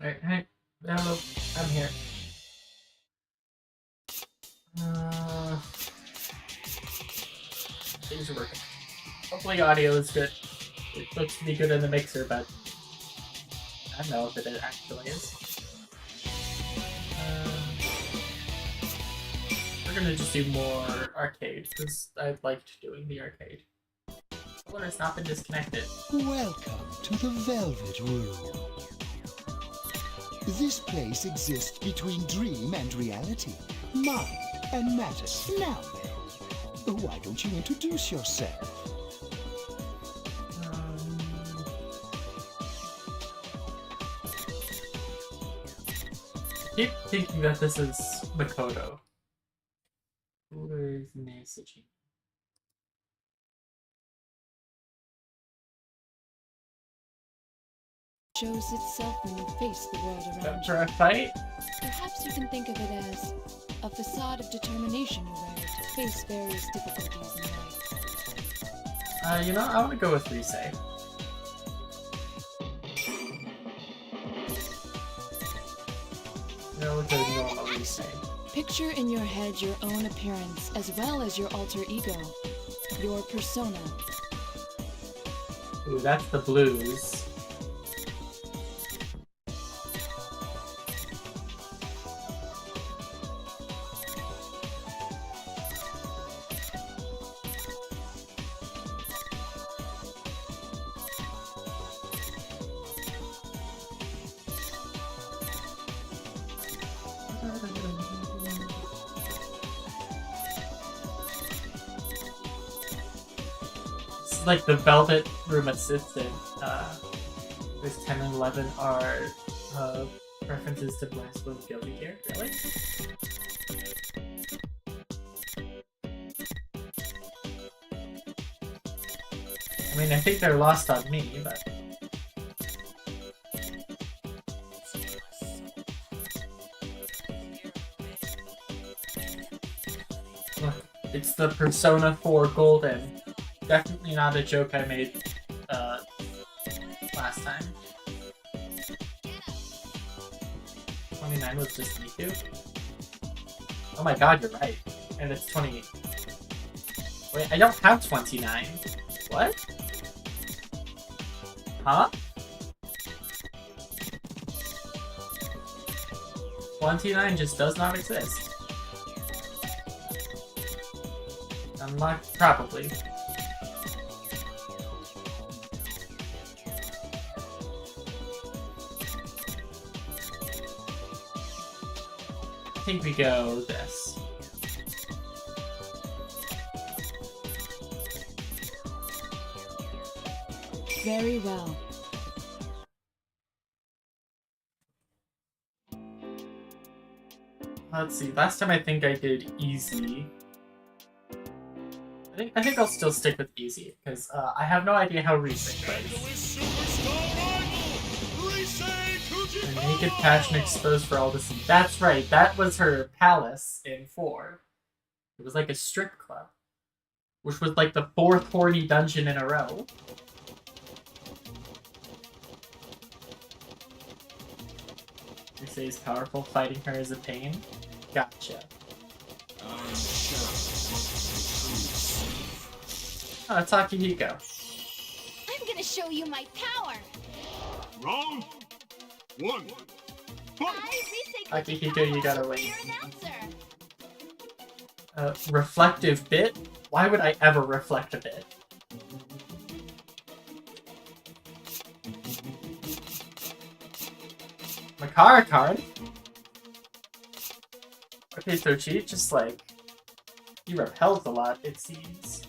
Alright, hey, hello, I'm here. Things are working. Hopefully audio is good. It looks to be good in the mixer, but I don't know if it actually is. We're gonna just do more arcade, because I liked doing the arcade. Solar has not been disconnected. Welcome to the Velvet Room. This place exists between dream and reality, mind and matter. Now then, why don't you introduce yourself? I keep thinking that this is Makoto. Who is messaging? Shows itself when you face the world around For you. a fight? Perhaps you can think of it as a facade of determination you wear to face various difficulties in life. You know, I want to go with Risei. No, with the normal Risei. Picture in your head your own appearance as well as your alter ego, your persona. Ooh, that's the blues. Like the Velvet Room Assistant, this 10 and 11 are references to Blastful Guilty Gear, really? I mean, I think they're lost on me, but... Look, it's the Persona 4 Golden. Definitely not a joke I made last time. 29 was just Miku? Oh my god, you're right. And it's 28. Wait, I don't have 29. What? Huh? 29 just does not exist. Unlocked, probably. I think we go this. Very well. Let's see. Last time I think I did easy. I think I'll still stick with easy because I have no idea how Risei plays. Her naked passion exposed for all to see. That's right. That was her palace in 4. It was like a strip club, which was like the 4th horny dungeon in a row. Risei's powerful. Fighting her is a pain. Gotcha. Oh, Takahiko. I'm gonna show you my power. Round 1. Akihiko, you gotta win. Reflective bit? Why would I ever reflect a bit? Makara card? Okay, so she just like... He repels a lot, it seems.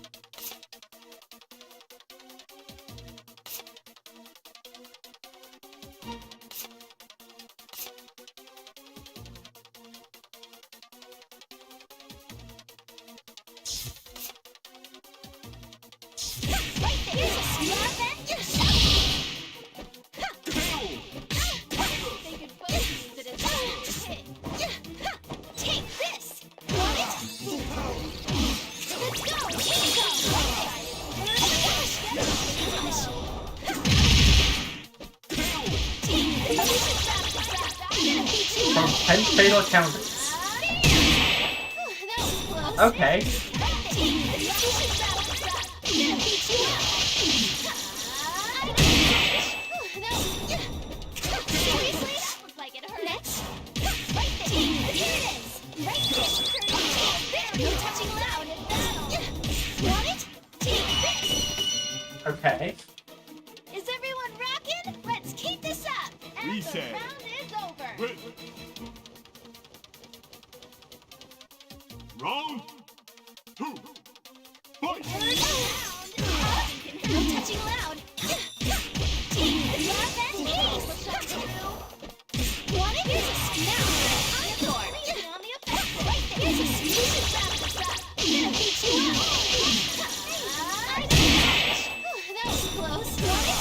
10 fatal counters. Okay. Okay. Is everyone rocking? Let's keep this up. And Reset. the round is over. Wait. Round 2. Fight. No touching loud. Team, love and peace. Want it? Here's a snap. Encore. Breathing on the effect. Right there. Here's a solution battle. Gonna beat you up. That was close. Want it?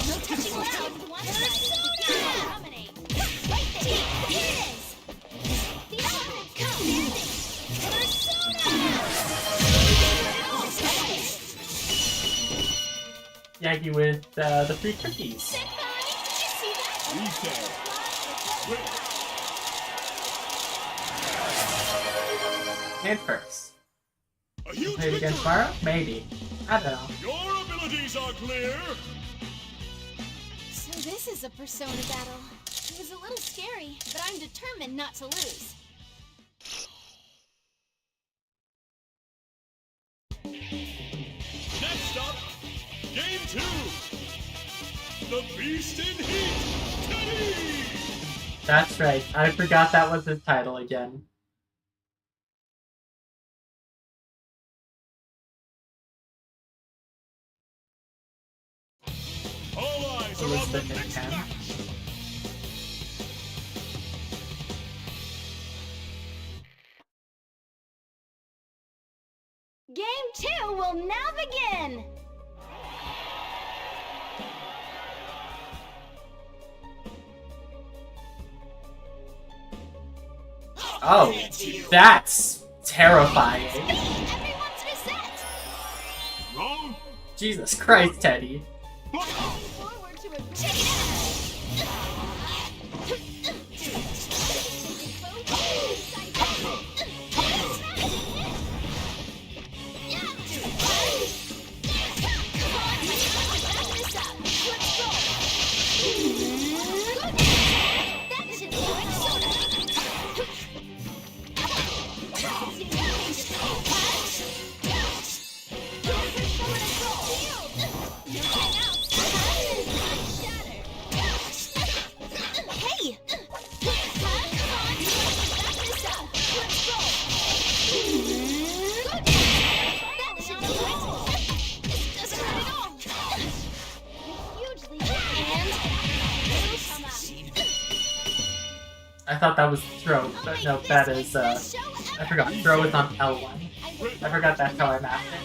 No touching loud. One dominate. Right there. Here it is. The element comes. Yagi with the free cookies. Reset. Wait. And first. A huge Play it again victory. tomorrow? Maybe. I don't know. Your abilities are clear. So this is a persona battle. It was a little scary, but I'm determined not to lose. Next up, Game 2. The Beast in Heat, Teddy. That's right. I forgot that was his title again. All eyes are on the Elizabeth next and Ken. match. Game 2 will now begin! Oh, that's terrifying. Everyone's reset! Round Jesus Christ, Teddy. fight. Forward to a check it Hey! I thought that was throw, but no, that is, I forgot. Throw is on L1. I forgot that's how I mapped it.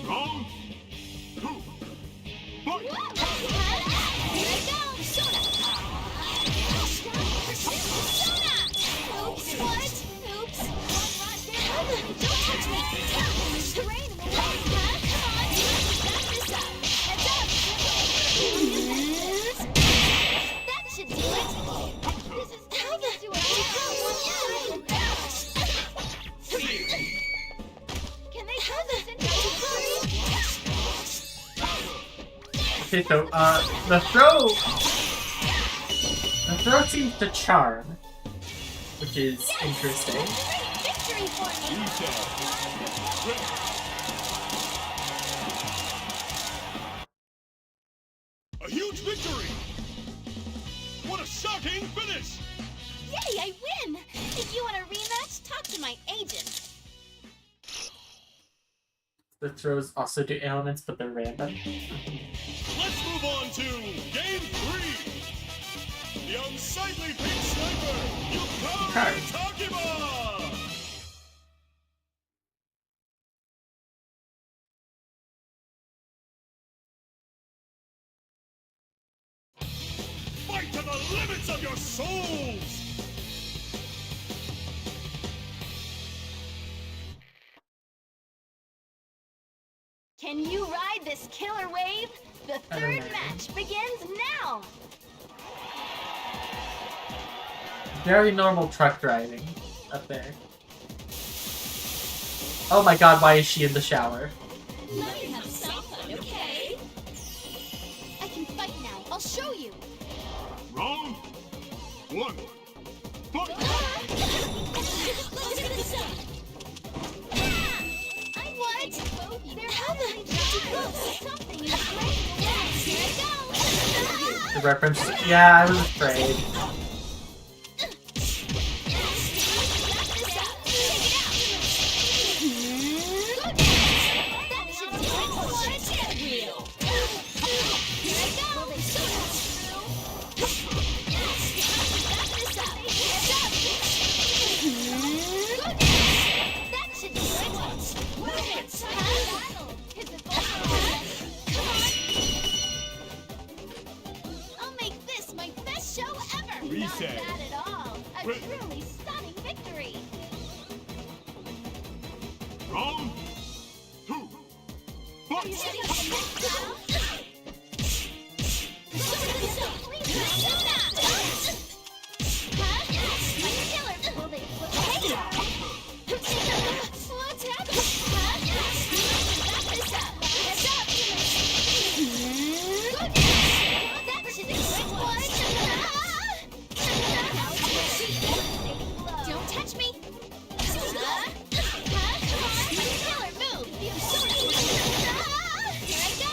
Round 2. Fight. Okay, so, the throw seems to charm, which is interesting. Victory for me! Reset. Wait. A huge victory! What a shocking finish! Yay, I win! If you want a rematch, talk to my agent. The throws also do ailments, but they're random. Let's move on to Game 3. The unsightly pink sniper, Usabi Eria. Fight to the limits of your souls! Can you ride this killer wave? The I don't third know. match begins now! Very normal truck driving up there. Oh my god, why is she in the shower? Let me have some fun, okay? I can fight now. I'll show you. Round 1. Fight! Let's get this up. I what? They're heavily something is breaking away. Here I go. The reference. Yeah, I was afraid. I'll make this my best show ever! Reset. Not bad at all! A truly stunning victory! Round 2. Fight! What's happening? Don't touch me! Killer move! Here I go!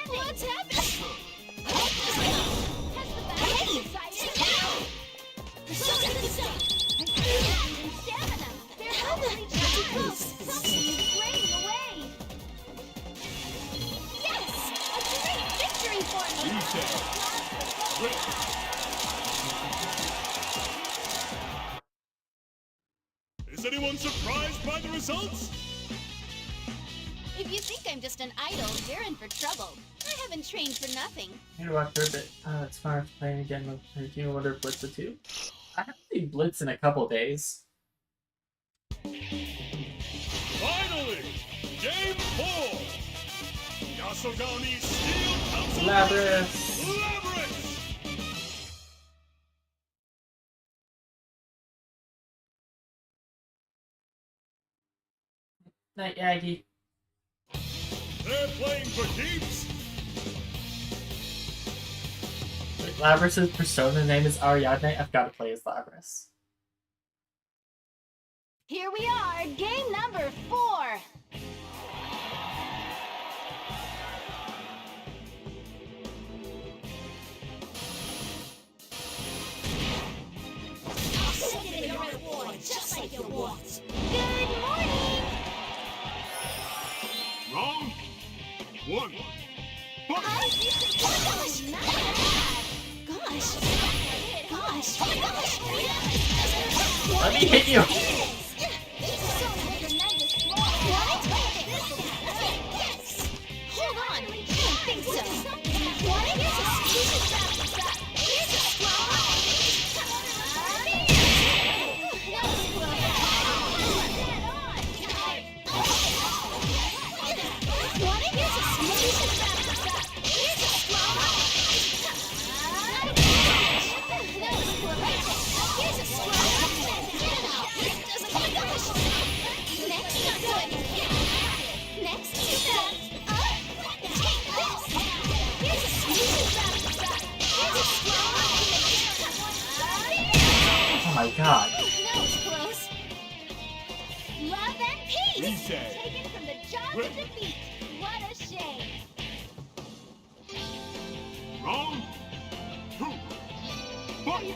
What's happening? Stamina! They're heavily charged! Something is draining away! Yes! A great victory for me! Reset. Is anyone surprised by the results? If you think I'm just an idol, you're in for trouble. I haven't trained for nothing. I need to walk through a bit. It's far playing again with 13. Wonder if Blitz the 2. I haven't seen Blitz in a couple days. Finally! Game 4! Yasogami Steel Council Labyrinth. Labyrinth! Night, Yagi. They're playing for keeps! Wait, Labrys's persona name is Ariadne. I've got to play as Labrys. Here we are, game number 4. I'll send you your reward, just like you want. Good morning! Round 1. Fight! Gosh, not bad. Gosh. Gosh. Oh my gosh. Let me hit you! Hold on. I don't think so. What? Here's a stupid trap. Here's a straw. What? Here's a stupid trap. Here's a straw. Here's a straw. Oh my gosh. Next, not good. Next, do that. Take this. Here's a stupid trap. Here's a straw. Oh my god. That was close. Love and peace. Reset. Taken from the jaws of defeat. What a shame. Round 2. Fight!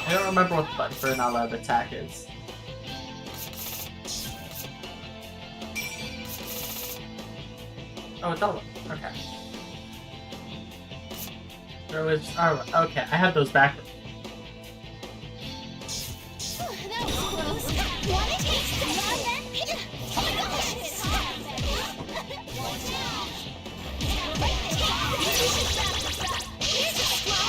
I don't remember what the button for not allowed to attack is. Oh, it's all okay. There was. Oh, okay. I had those backwards. That was close. What a taste of love and peace. Oh my gosh. Here's a straw.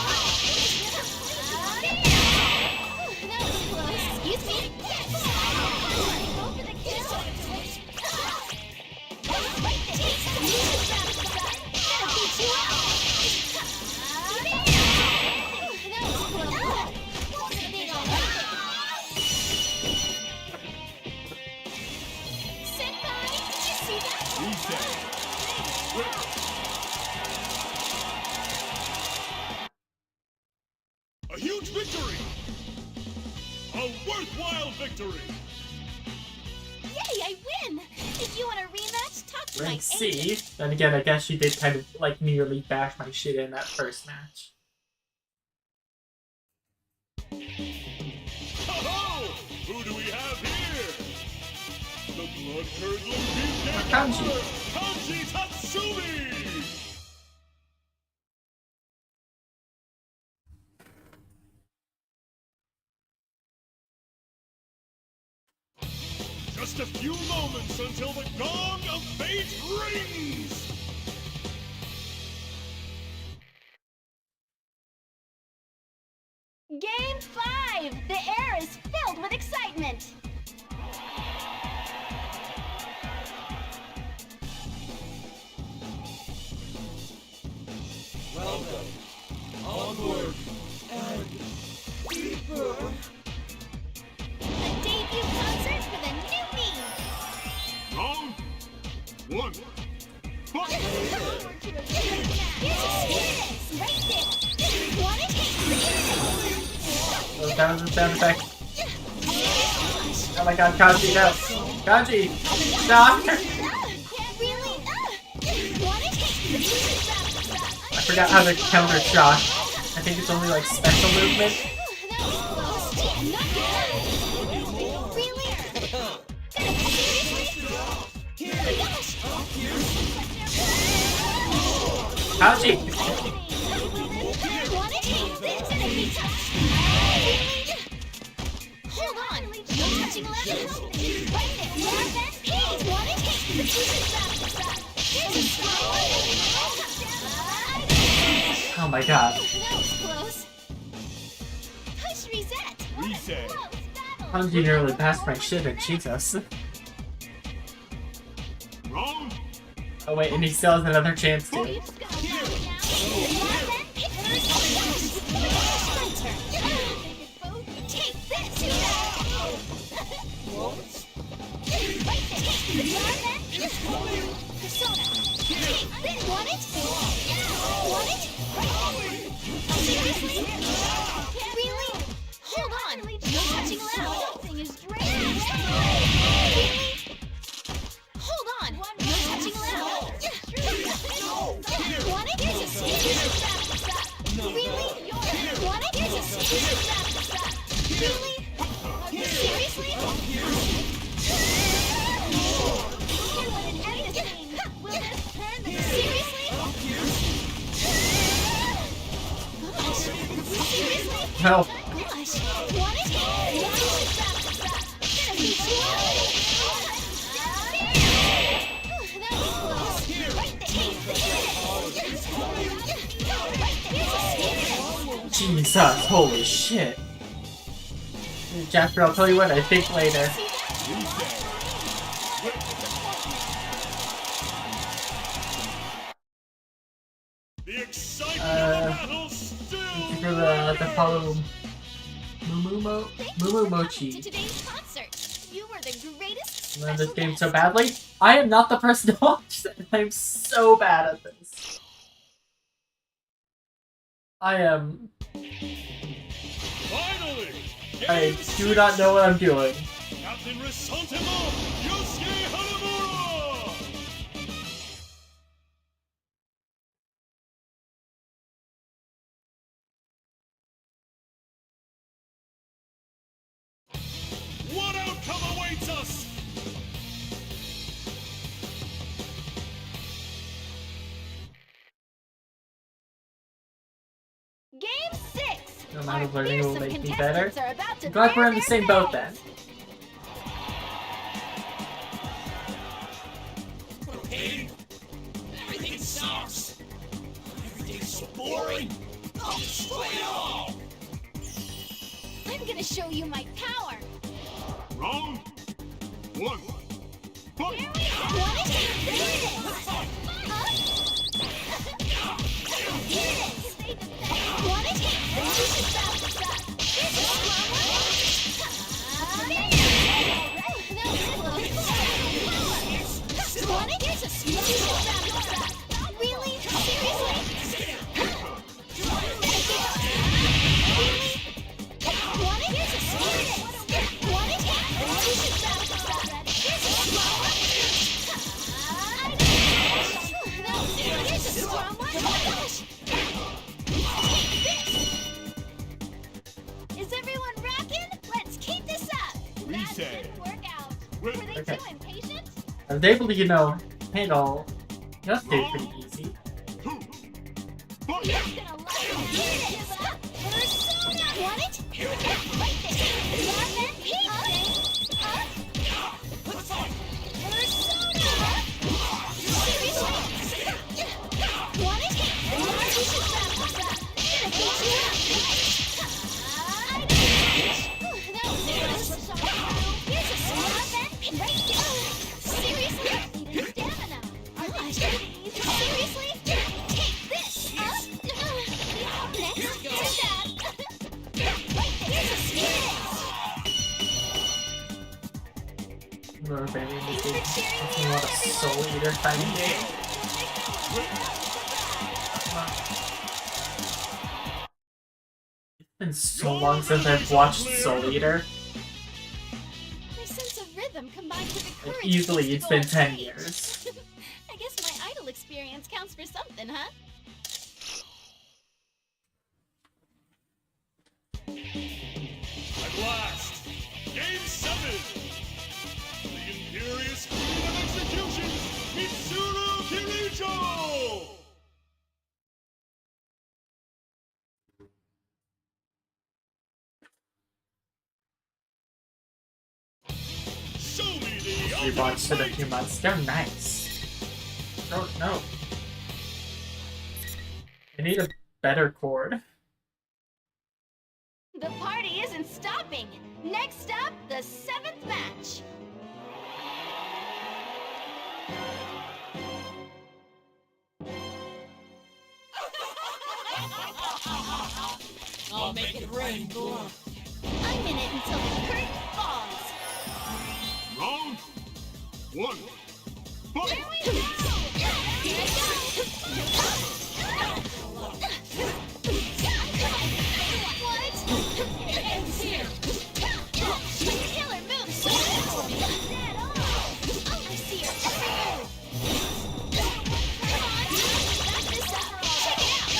win. If you want a rematch, talk to my Rank agent. C. Then again, I guess she did kind of like nearly bash my shit in that first match. Ho-ho! Who do we have here? The blood-curdling beefcake Kanji. emperor, Kanji Tatsumi! Just a few moments until the gong of fate rings! Game 5! The air is filled with excitement! Welcome. Onward and deeper. A debut concert for the new me! Round 1. Fight! Here's a sweetness right there! Want it? Oh, that was the sound effect. Oh my god, Kanji, no! Kanji! Stop! Really? Want it? I forgot how to counter shock. I think it's only like special movement. Kanji! Hold on! No touching allowed! Right there! Please, want it? Here's a Oh my god. That was close! Push reset! Reset. Kanji nearly passed my shit in Jesus. Round Oh wait, and he still has another chance to. Take this! Persona! Take this! Want it? Want it? Seriously? Really? Hold on! No touching allowed! Something is draining! Really? Hold on! No touching allowed! Want it? Here's a secret! Really? Want it? Here's a secret! Really? Seriously? Will this turn the seriously? Gosh. Seriously? No. Gosh. Want it? Gonna be slow. That was close. Right there. Here's a secret. Jesus, holy shit. Jasper, I'll tell you what, I think later. the excitement of the battle still Thank you for the follow Mumu Mochi. To today's concert. You were the greatest. Learned this special game so guest. badly. I am not the person to watch that. I'm so bad at this. I am. Finally! I Game do not 6. know what I'm doing. Captain Resentiment, Yosuke Hanamura! What outcome awaits us? Game 6. No amount of Our learning will fearsome make me better. contestants are about to I'm glad we're bare in the their same boat then. fangs. Hey, everything sucks. Everything's so boring. I'll destroy it all. I'm gonna show you my power. Round 1. Fight! Here we go. Want it? Here it is. Huh? Here it is. Want it? Here's a slow one. That was close. Want it? Here's a smooth. Really? Seriously? Really? Want it? Here's a smooth. Want it? Here's a slow. I was able to, you know, handle yesterday pretty easy. You're gonna like this! Persona! Want it? Right there! Love and hate Persona! Seriously? Want it? You should stop. Gonna beat you up! That was close. Here's a love and right there! Seriously? Needed stamina. Seriously? Take this! Next, do that! Here's a spin! Remember, baby, makes me want a Soul Eater fighting game. It's been so long since I've watched Soul Eater. My sense of rhythm combined with the Like, courage. easily, it's been 10 stage. years. I guess my idol experience counts for something, huh? At last, Game 7! The Imperious Queen of Execution, Mitsuru Kirijo! Show me the We watched it a ultimate few months. They're nice. Oh, no. I need a better chord. The party isn't stopping. Next up, the 7th match. I'll make it rain blood. I'm in it until the curtain falls. Round 1. Here Fight! we go! Here I go! What? It ends here. Killer move, son! Dead on! Oh, I see your every move. Come on, back this up. Check it out.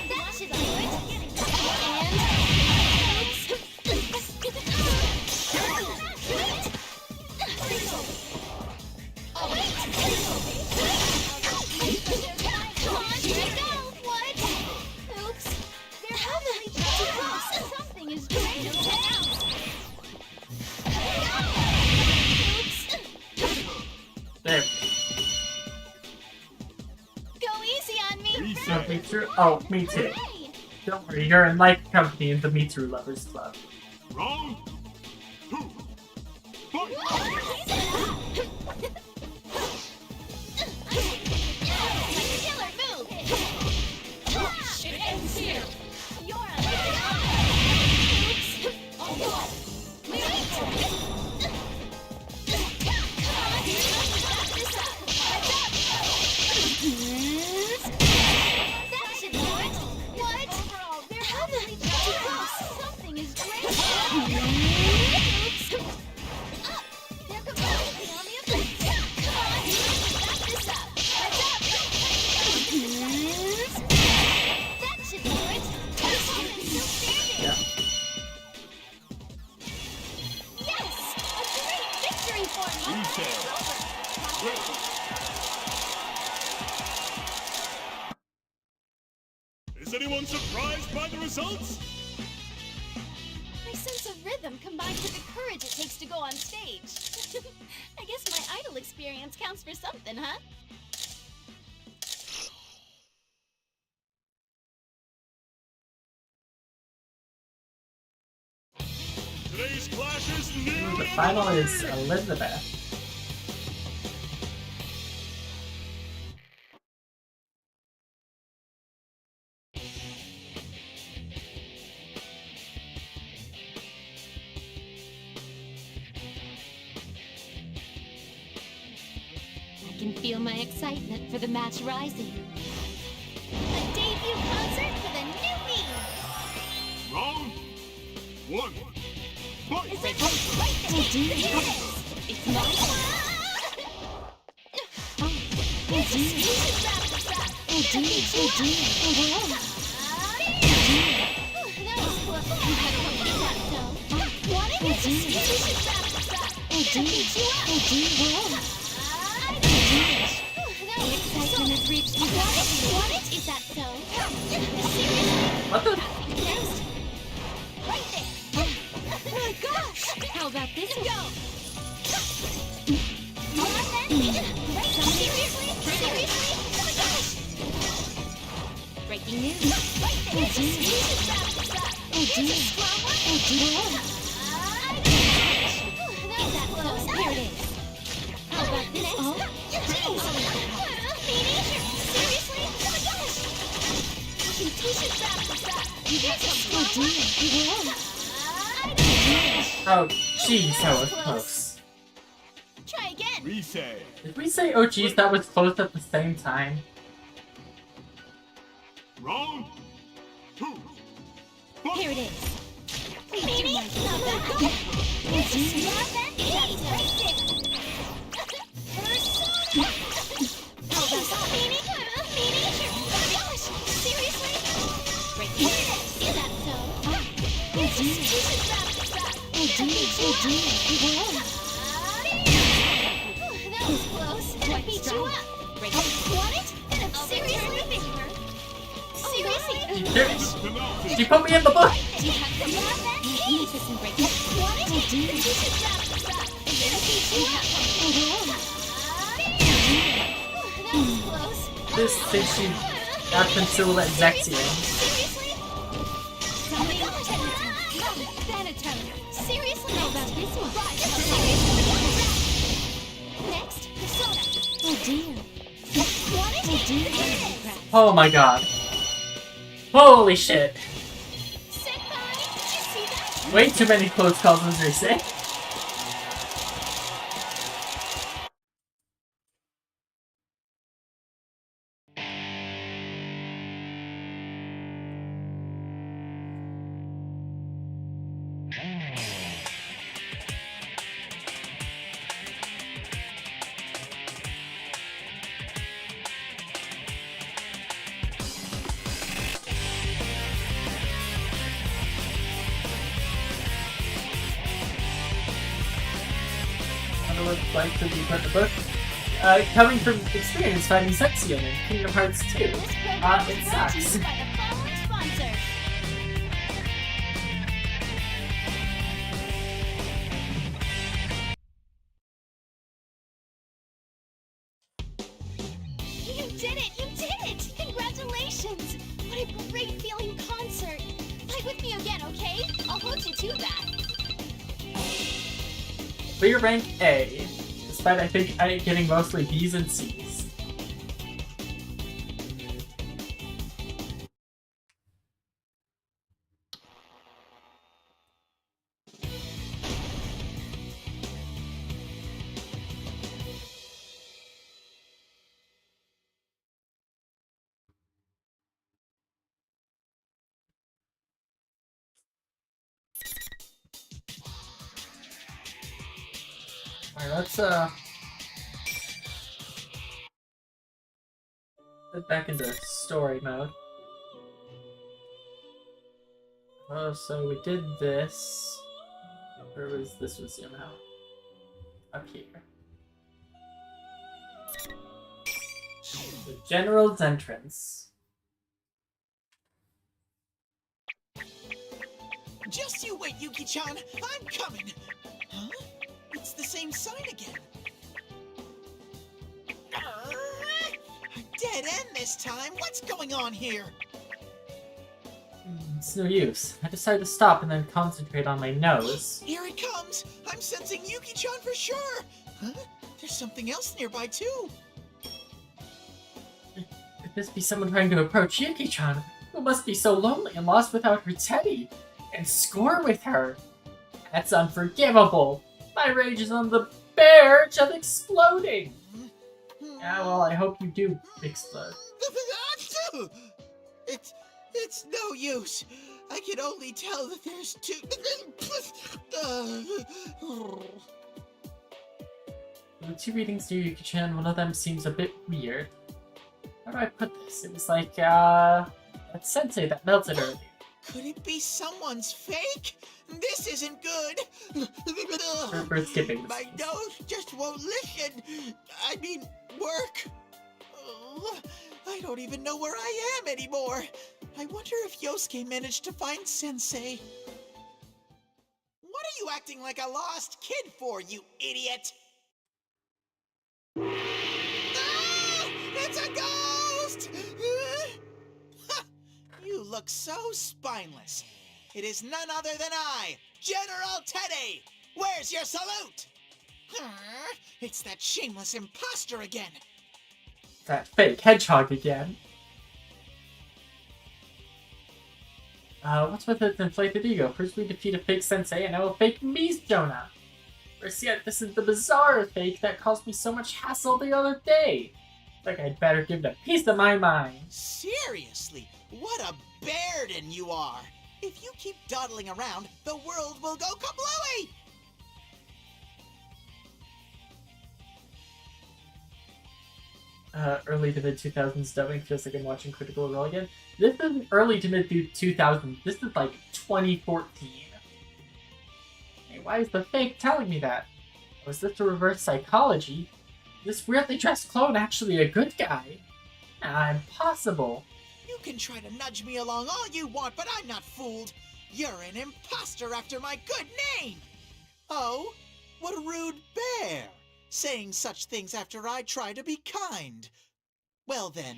That should do it. Oh, wait! Come on, here I go! What? Oops. They're heavily too close. Something is draining them out. Oops. There. Go easy on me. So, Mitsuru. Oh, me too. Hooray! Don't worry, you're in like company in the Mitsuru Lovers Club. Round 2. Fight! Killer move! It ends here. You're a Oops! Oh no. Wait! Come on, back this up! That should do it! What? They're heavily too close! Something is draining! Oops! Up! They're completely on the offensive! Come on, back this up! That should do it! Still standing! Yeah. Yes! A great victory for me! Is anyone surprised by the results? My sense of rhythm combined with the courage it takes to go on stage. I guess my idol experience counts for something, huh? Today's clash is The nearly final is Elizabeth. I can feel my excitement for the match rising. A debut concert for the newbie! Round 1. Fight! Is it right there? It is! It's my That was close. You had to complete that, though. Want it? You should wrap this up. The excitement has reached you. Want it? Is that so? Seriously? What the? Next. Right there. Oh my gosh! How about this one? Go! Right, seriously? Seriously? Oh my gosh! Breaking news. Right there. Here's a strong one. Is that close? Here it is. How about this? Seriously? Oh my gosh! Temptation trap. Here's a strong one. Oh, jeez, that was close. Try again. Reset. Did we say, oh jeez, that was close at the same time? Round 2. Here it is. Meanie? Not bad. Here's a smart advantage. Right there. Persona. How about that? Meanie? Oh my gosh. Seriously? Breaking it. Is that so? Here's a stupid trap. That was close. Gonna beat you up. Want it? Seriously? Seriously? She put me in the book! This thinks she got Pencil at Zexion. Seriously? How about this one? Next, Persona. Oh dear. Want it? Oh my god. Holy shit. Senpai, did you see that? Way too many close calls, as they say. Like to be put in the book. Coming from experience finding Zexion in Kingdom Hearts 2. This program It is brought to you sucks. by the following sponsors. You did it! You did it! Congratulations! What a great feeling concert! Play with me again, okay? I'll hold you to that. Clear rank A, despite I think getting mostly B's and C's. Alright, let's get back into story mode. Oh, so we did this. Where was this? Was zoom out up here. The general's entrance. Just you wait, Yuki-chan. I'm coming. Huh? It's the same sign again. Dead end this time. What's going on here? It's no use. I decided to stop and then concentrate on my nose. Here it comes. I'm sensing Yuki-chan for sure. Huh? There's something else nearby too. Could this be someone trying to approach Yuki-chan, who must be so lonely and lost without her Teddy, and score with her? That's unforgivable. My rage is on the verge of exploding. Yeah, well, I hope you do explode. It's no use. I can only tell that there's two. The two readings near Yuki-chan, one of them seems a bit weird. How do I put this? It was like, that sensei that melted earlier. Could it be someone's fake? This isn't good. We're skipping this. My nose just won't listen. I mean, work. I don't even know where I am anymore. I wonder if Yosuke managed to find Sensei. What are you acting like a lost kid for, you idiot? Ah! It's a ghost! You look so spineless. It is none other than I, General Teddy! Where's your salute? It's that shameless imposter again. That fake hedgehog again. What's with its inflated ego? First we defeat a fake sensei, and now a fake Mizona. Or see, this is the bizarre fake that caused me so much hassle the other day. Like I'd better give it a piece of my mind. Seriously, what a burden you are. If you keep dawdling around, the world will go kablooey! Early to mid 2000s dubbing feels like I'm watching Critical Role again. This isn't early to mid 2000s. This is like 2014. Hey, why is the fake telling me that? Was this a reverse psychology? This weirdly dressed clone actually a good guy? Nah, impossible. You can try to nudge me along all you want, but I'm not fooled. You're an imposter after my good name. Oh, what a rude bear. Saying such things after I try to be kind. Well then,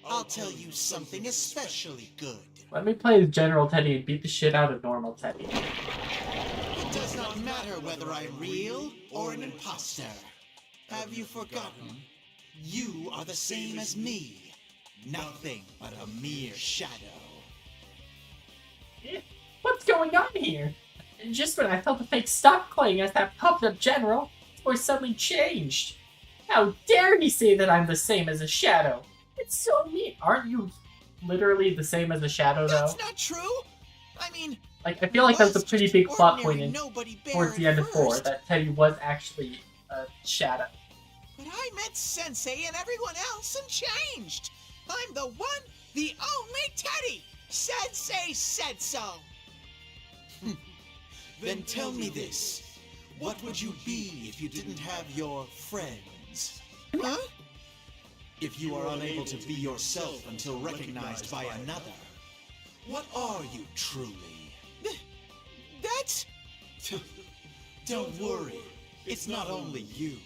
I'll tell you something especially good. Let me play as General Teddy and beat the shit out of normal Teddy. It does not matter whether I'm real or an imposter. Have you forgotten? You are the same as me. Nothing but a mere shadow. What's going on here? Just when I thought the fake stopped playing as that pumped up general, his voice suddenly changed. How dare he say that I'm the same as a shadow? It's so mean. Aren't you literally the same as a shadow, though? That's not true. I mean, like, I feel like that was a pretty big plot point towards the end of 4, first. that Teddy was actually a shadow. But I met Sensei and everyone else and changed. I'm the one, the only Teddy. Sensei said so. Then tell me this. What would you be if you didn't have your friends? Huh? If you are unable to be yourself until recognized by another, what are you truly? That's... Don't worry. It's not only you.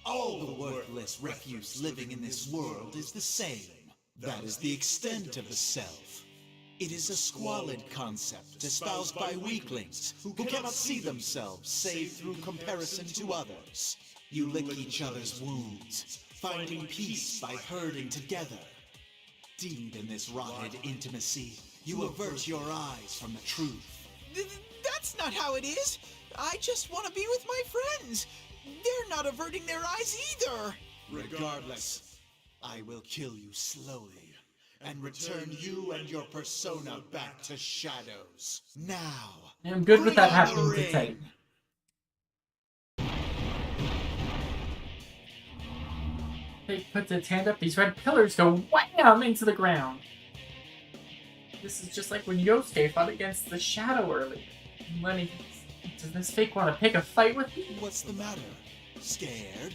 All the worthless refuse living in this world is the same. That is the extent of the self. It is a squalid concept espoused by weaklings who cannot see themselves save through comparison to others. You lick each other's wounds, finding peace by herding together. Deep in this rotted intimacy, you avert your eyes from the truth. That's not how it is. I just want to be with my friends. They're not averting their eyes either. Regardless, I will kill you slowly and return you and your persona back to shadows. Now, I'm good with that bring on happening the to Teddy. ring. He puts its hand up, these red pillars go wham into the ground. This is just like when Yosuke fought against the shadow earlier. Lenny, does this fake want to pick a fight with me? What's the matter? Scared?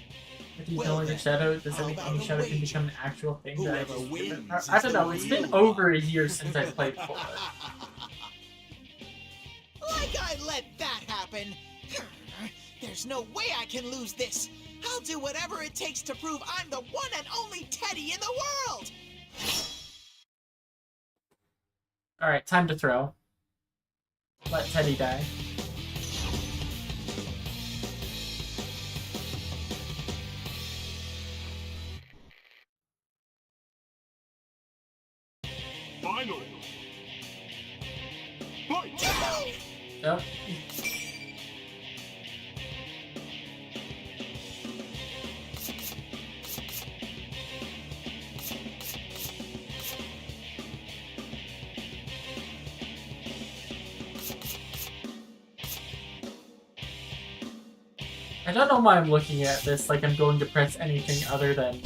If you Well know in the then, shadow, does how any about a shadow can wager? become an actual thing that I Whoever just wins I is don't the know, it's been real over one. a year since I played 4. Like I let that happen. There's no way I can lose this. I'll do whatever it takes to prove I'm the one and only Teddy in the world. Alright, time to throw. Let Teddy die. Final. Fight! Nope. I don't know why I'm looking at this like I'm going to press anything other than...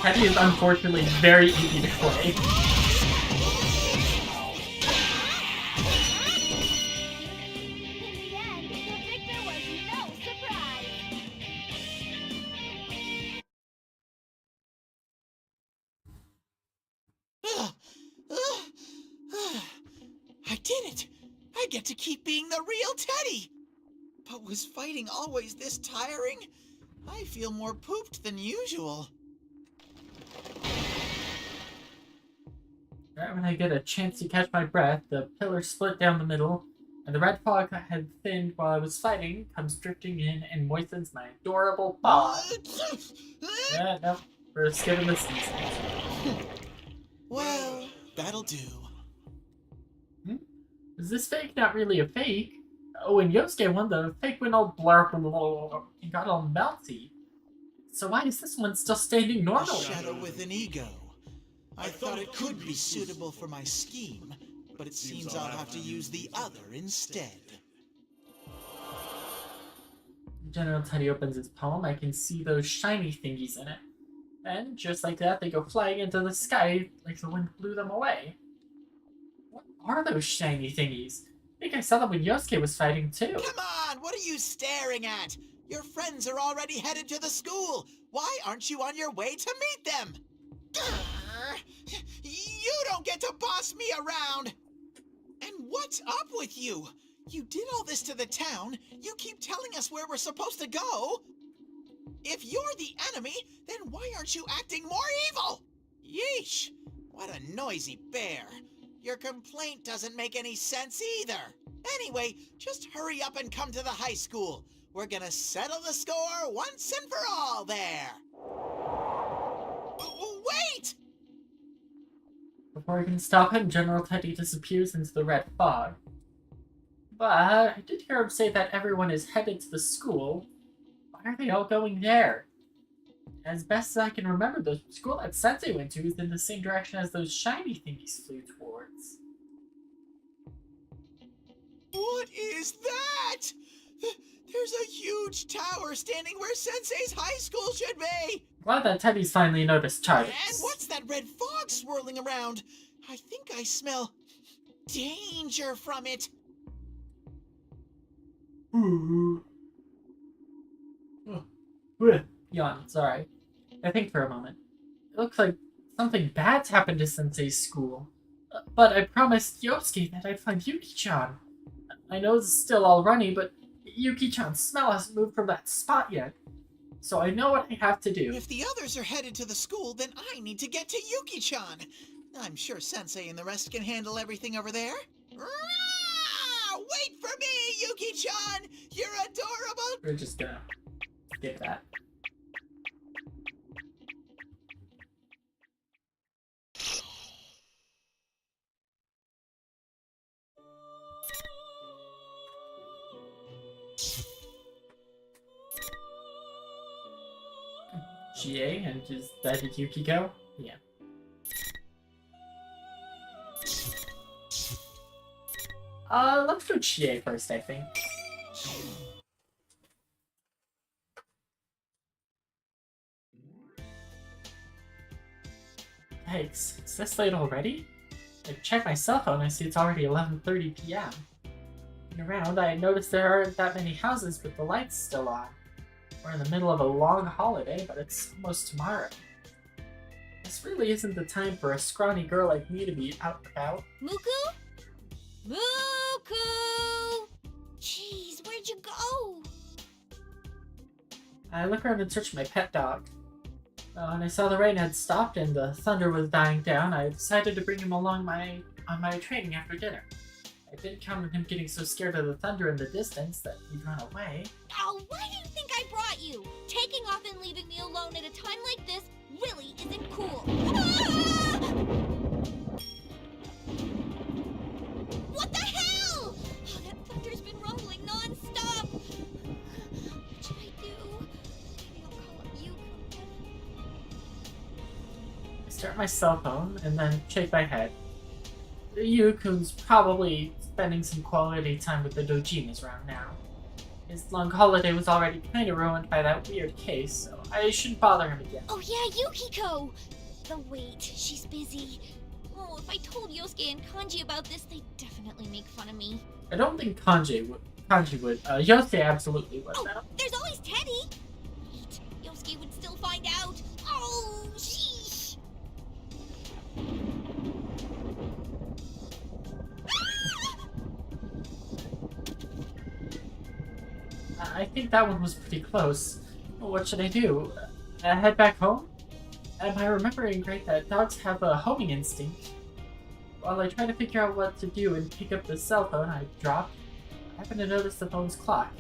Teddy is unfortunately very easy to play. In the end, the victor was no surprise. I did it! I get to keep being the real Teddy! But was fighting always this tiring? I feel more pooped than usual. Right when I get a chance to catch my breath, the pillar split down the middle, and the red fog I had thinned while I was fighting comes drifting in and moistens my adorable paw. Yeah, no, we're skipping this season. Well, that'll do. Is this fake not really a fake? Oh, when Yosuke won, the fake went all blurp and got all melty. So why is this one still standing A normally? shadow with an ego. I thought it could be suitable for my scheme, but it seems I'll have to use the other instead. General Teddy opens his palm. I can see those shiny thingies in it. And just like that, they go flying into the sky like the wind blew them away. What are those shiny thingies? I think I saw them when Yosuke was fighting too. Come on, what are you staring at? Your friends are already headed to the school. Why aren't you on your way to meet them? Grr. You don't get to boss me around! And what's up with you? You did all this to the town. You keep telling us where we're supposed to go. If you're the enemy, then why aren't you acting more evil? Yeesh, what a noisy bear. Your complaint doesn't make any sense either. Anyway, just hurry up and come to the high school. We're gonna settle the score once and for all there. Wait! Before I can stop him, General Teddy disappears into the red fog. But I did hear him say that everyone is headed to the school. Why are they all going there? As best as I can remember, the school that Sensei went to is in the same direction as those shiny thingies flew towards. What is that? There's a huge tower standing where Sensei's high school should be! Glad that Teddy's finally noticed charts. And what's that red fog swirling around? I think I smell danger from it. Yawn, sorry. I think for a moment. It looks like something bad's happened to Sensei's school. But I promised Yosuke that I'd find Yuki-chan. I know it's still all runny, but Yuki-chan's smell hasn't moved from that spot yet. So I know what I have to do. If the others are headed to the school, then I need to get to Yuki-chan. I'm sure Sensei and the rest can handle everything over there. Rah! Wait for me, Yuki-chan! You're adorable! We're just gonna skip that. GA and just that did Yuki go? Yeah. Let's go GA first, I think. Hey, is this late already? I checked my cell phone, I see it's already 11:30 p.m. Looking around, I noticed there aren't that many houses with the lights still on. We're in the middle of a long holiday, but it's almost tomorrow. This really isn't the time for a scrawny girl like me to be out and about. Muku? Muku! Jeez, where'd you go? I look around and search my pet dog. When I saw the rain had stopped and the thunder was dying down, I decided to bring him along on my training after dinner. I didn't count on him getting so scared of the thunder in the distance that he'd run away. Oh, why do you think I brought you? Taking off and leaving me alone at a time like this really isn't cool. Ah! What the hell? Oh, that thunder's been rumbling non-stop. What should I do? Maybe I'll call up you. I start my cell phone and then shake my head. Yukun's probably spending some quality time with the Dojimas around now. His long holiday was already kind of ruined by that weird case, so I shouldn't bother him again. Oh yeah, Yukiko! The wait, she's busy. Oh, if I told Yosuke and Kanji about this, they'd definitely make fun of me. I don't think Kanji would. Yosuke absolutely would. Oh, Though. there's always Teddy! Wait, Yosuke would still find out. Oh, sheesh! I think that one was pretty close. What should I do? Head back home? Am I remembering right that dogs have a homing instinct? While I try to figure out what to do and pick up the cell phone I dropped, I happen to notice the phone's clock.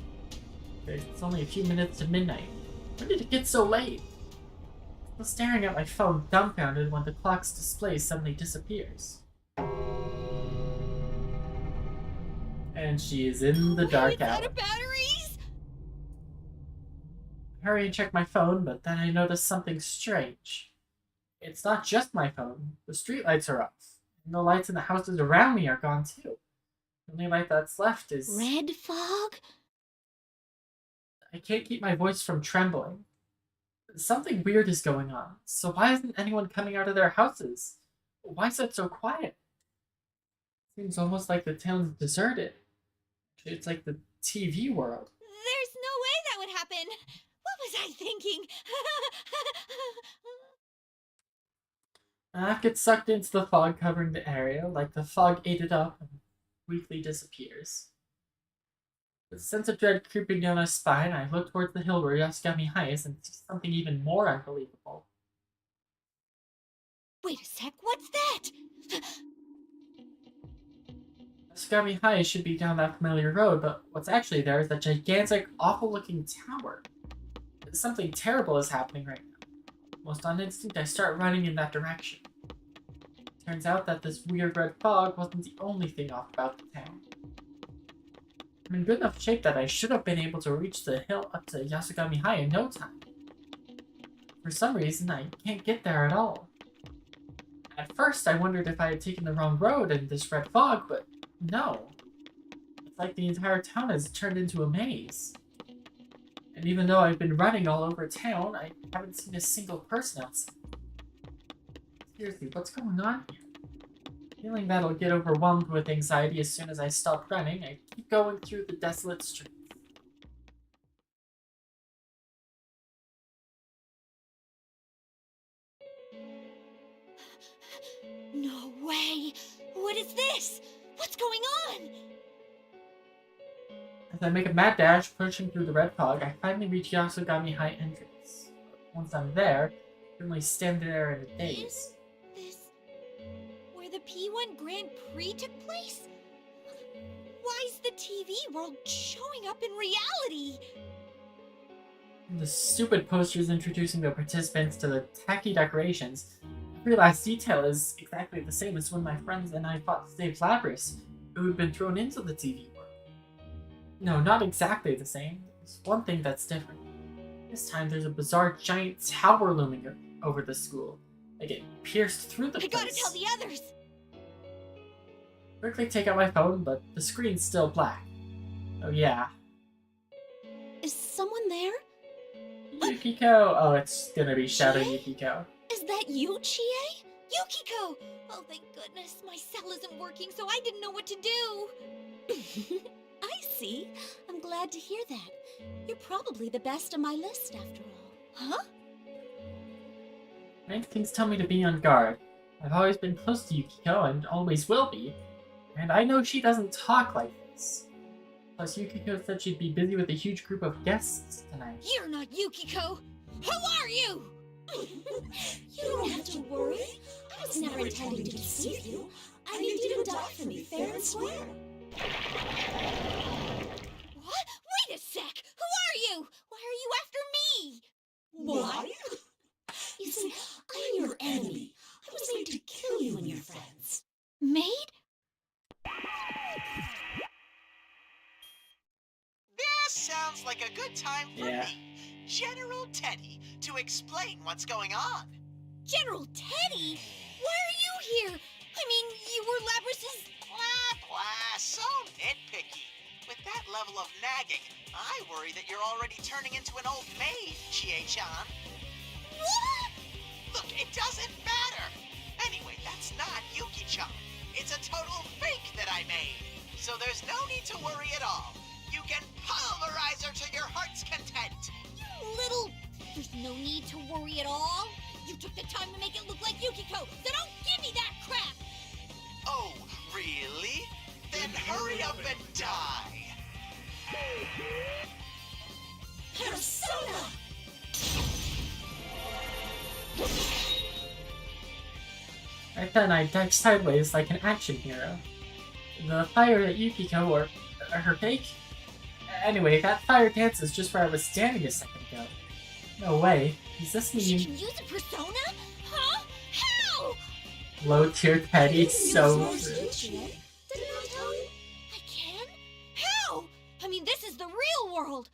It's only a few minutes to midnight. When did it get so late? I was staring at my phone, dumbfounded, when the clock's display suddenly disappears. And she is in the dark It's out alley. of batteries! I hurry and check my phone, but then I notice something strange. It's not just my phone. The streetlights are off, and the lights in the houses around me are gone too. The only light that's left is... Red fog? I can't keep my voice from trembling. Something weird is going on, so why isn't anyone coming out of their houses? Why is it so quiet? Seems almost like the town's deserted. It's like the TV world. There's no way that would happen! What was I thinking? I get sucked into the fog covering the area, like the fog ate it up and weakly disappears. With a sense of dread creeping down my spine, I look towards the hill where Yasugami High is and see something even more unbelievable. Wait a sec, what's that? Yasugami High should be down that familiar road, but what's actually there is a gigantic, awful-looking tower. Something terrible is happening right now. Almost on instinct, I start running in that direction. Turns out that this weird red fog wasn't the only thing off about the town. I'm in good enough shape that I should have been able to reach the hill up to Yasugami High in no time. For some reason, I can't get there at all. At first, I wondered if I had taken the wrong road in this red fog, but no. It's like the entire town has turned into a maze. And even though I've been running all over town, I haven't seen a single person outside. Seriously, what's going on here? Feeling that I'll get overwhelmed with anxiety as soon as I stop running, I keep going through the desolate streets. No way! What is this? What's going on? As I make a mad dash, pushing through the red fog, I finally reach Yasugami High entrance. Once I'm there, I only stand there in a daze. Is this where the P1 Grand Prix took place? Why is the TV world showing up in reality? The stupid posters introducing the participants to the tacky decorations. Every last detail is exactly the same as when my friends and I fought to save Labrys, who had been thrown into the TV world. No, not exactly the same. There's one thing that's different. This time there's a bizarre giant tower looming over the school. I get pierced through the I place. gotta tell the others! Quickly take out my phone, but the screen's still black. Oh yeah. Is someone there? Yukiko! Oh, it's gonna be Shadow Chie? Yukiko. Is that you, Chie? Yukiko! Oh, thank goodness. My cell isn't working, so I didn't know what to do. I see. I'm glad to hear that. You're probably the best on my list, after all. Huh? My instincts tell me to be on guard. I've always been close to Yukiko and always will be. And I know she doesn't talk like this. Plus, Yukiko said she'd be busy with a huge group of guests tonight. You're not Yukiko! Who are you? You don't have to worry. I was never intending to deceive you. I need you to die for me fair and square. What? Wait a sec! Who are you? Why are you after me? Why? You see, I'm your enemy. I was made to kill you and your friends. Made? This sounds like a good time for Yeah. me, General Teddy, to explain what's going on. General Teddy? Why are you here? I mean, you were Labrys's... Blah, blah, so nitpicky. With that level of nagging, I worry that you're already turning into an old maid, Chie-chan. What? Look, it doesn't matter. Anyway, that's not Yuki-chan. It's a total fake that I made. So there's no need to worry at all. You can pulverize her to your heart's content. You little... There's no need to worry at all. You took the time to make it look like Yukiko, so don't give me that crap! Oh, really? Then hurry up and die. Persona! Right then, I dived sideways like an action hero. The fire at Yukiko, or her fake? Anyway, that fire dance is just where I was standing a second ago. No way. Does this She mean can use a persona? Huh? How? low tier Teddy? So Didn't true. I tell you? I can? How? I mean, this is the real world.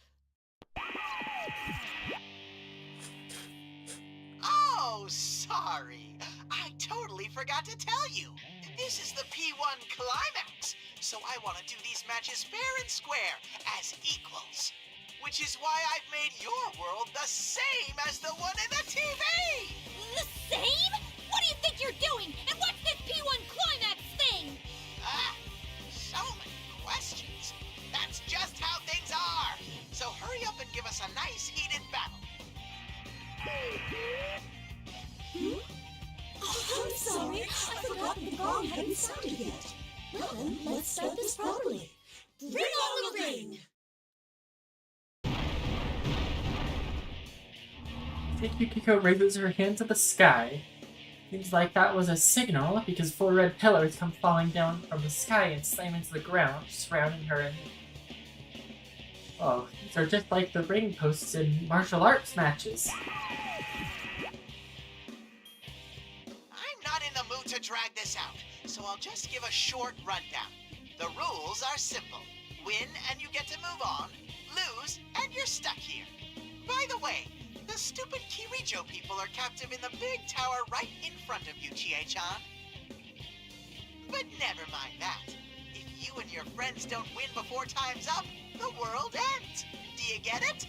Oh, sorry. I totally forgot to tell you. This is the P1 climax, so I want to do these matches fair and square, as equals. Which is why I've made your world the same as the one in the TV! The same? What do you think you're doing? And what's this P1 climax thing? Ah, so many questions. That's just how things are. So hurry up and give us a nice heated battle. Oh, I'm sorry. I forgot the gong hadn't sounded yet. Well then, let's start this properly. Bring on the ring! Fake Yukiko raises her hand to the sky. Seems like that was a signal, because 4 red pillars come falling down from the sky and slam into the ground, surrounding her and... Oh, these are just like the ring posts in martial arts matches. I'm not in the mood to drag this out, so I'll just give a short rundown. The rules are simple. Win and you get to move on. Lose and you're stuck here. By the way, the stupid Kirijo people are captive in the big tower right in front of you, Chie-chan. But never mind that. If you and your friends don't win before time's up, the world ends. Do you get it?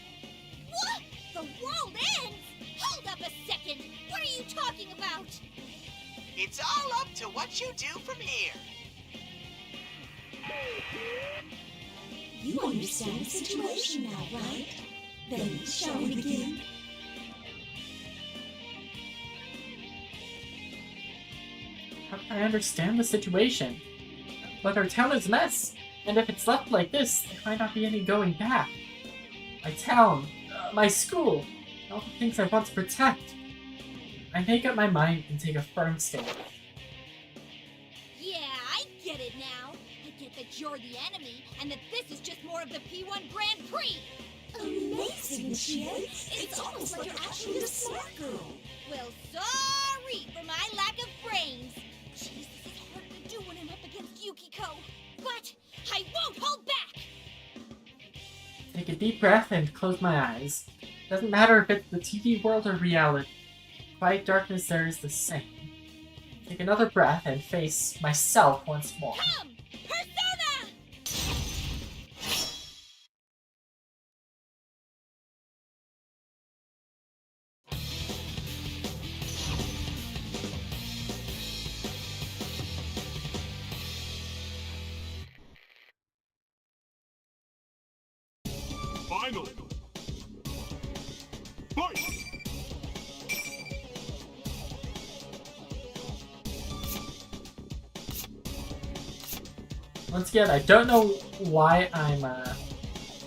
What? The world ends? Hold up a second. What are you talking about? It's all up to what you do from here. You understand the situation now, right? Then, shall we begin? How can I understand the situation? But our town is a mess, and if it's left like this, there might not be any going back. My town, my school, all the things I want to protect. I make up my mind and take a firm stand. Yeah, I get it now. I get that you're the enemy, and that this is just more of the P1 Grand Prix. Amazing, Chie! It's almost like you're actually a smart girl. Well, sorry for my lack of brains. Jeez, this is hard to do when I'm up against Yukiko. But I won't hold back! Take a deep breath and close my eyes. Doesn't matter if it's the TV world or reality. Quiet darkness there is the same. Take another breath and face myself once more. Come! Persona! Finally! Fight! Once again, I don't know why I'm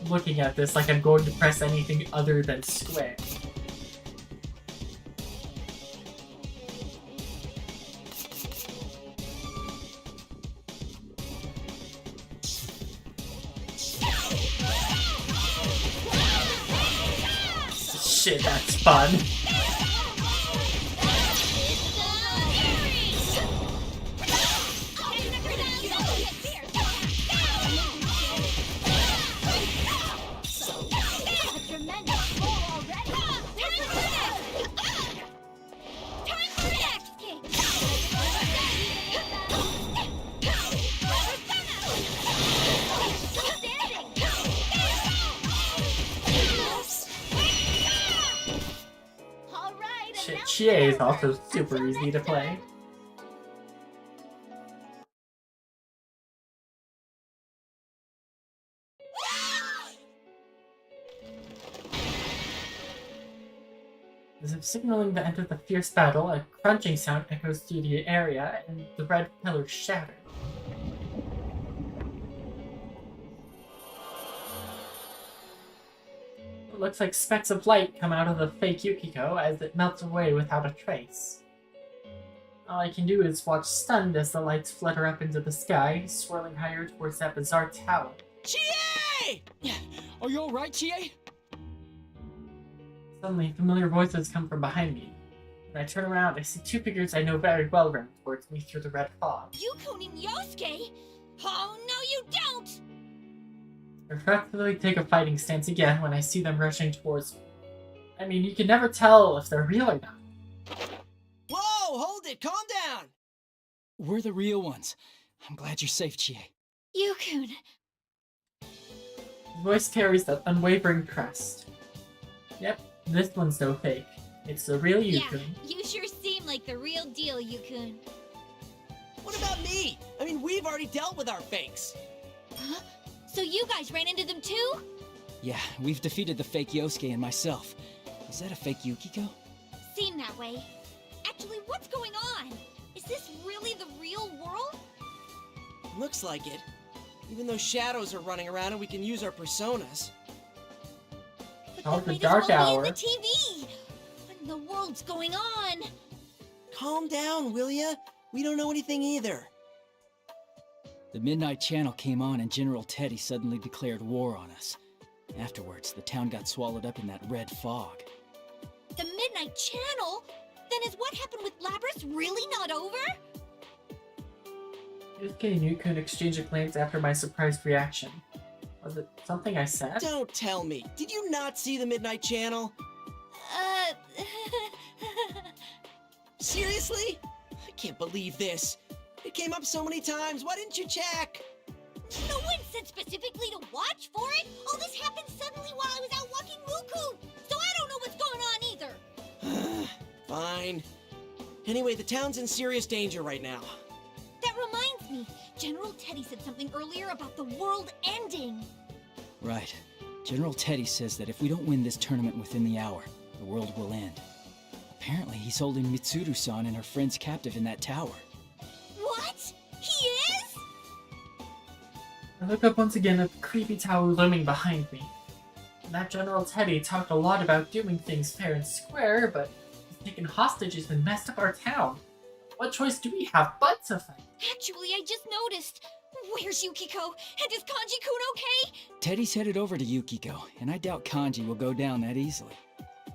looking at this like I'm going to press anything other than square. Shit, that's fun. Chie is also super easy to play. As if signaling the end of the fierce battle, a crunching sound echoes through the area, and the red pillars shatter. It looks like specks of light come out of the fake Yukiko as it melts away without a trace. All I can do is watch stunned as the lights flutter up into the sky, swirling higher towards that bizarre tower. Chie! Are you alright, Chie? Suddenly, familiar voices come from behind me. When I turn around, I see two figures I know very well running towards me through the red fog. Yukun and Yosuke? Oh, no you don't! I reflexively take a fighting stance again when I see them rushing towards me. I mean, you can never tell if they're real or not. Whoa, hold it, calm down! We're the real ones. I'm glad you're safe, Chie. Yukun. His voice carries that unwavering trust. Yep, this one's no fake. It's the real Yukun. Yeah, you sure seem like the real deal, Yukun. What about me? I mean, we've already dealt with our fakes. Huh? So you guys ran into them too? Yeah, we've defeated the fake Yosuke and myself. Is that a fake Yukiko? Seem that way. Actually, what's going on? Is this really the real world? Looks like it. Even though shadows are running around and we can use our personas. Oh, the Might as dark well hour. be in the TV. What in the world's going on? Calm down, will ya? We don't know anything either. The Midnight Channel came on and General Teddy suddenly declared war on us. Afterwards, the town got swallowed up in that red fog. The Midnight Channel? Then is what happened with Labrys really not over? Yusuke and Yukun exchanged a glance after my surprised reaction. Was it something I said? Don't tell me. Did you not see the Midnight Channel? Seriously? I can't believe this. It came up so many times. Why didn't you check? No one said specifically to watch for it. All this happened suddenly while I was out walking Muku. So I don't know what's going on either. Fine. Anyway, the town's in serious danger right now. That reminds me. General Teddy said something earlier about the world ending. Right. General Teddy says that if we don't win this tournament within the hour, the world will end. Apparently, he's holding Mitsuru-san and her friends captive in that tower. What? He is? I look up once again at the creepy tower looming behind me. That General Teddy talked a lot about doing things fair and square, but he's taken hostages and messed up our town. What choice do we have but to fight? Actually, I just noticed. Where's Yukiko? And is Kanji-kun okay? Teddy's headed over to Yukiko, and I doubt Kanji will go down that easily.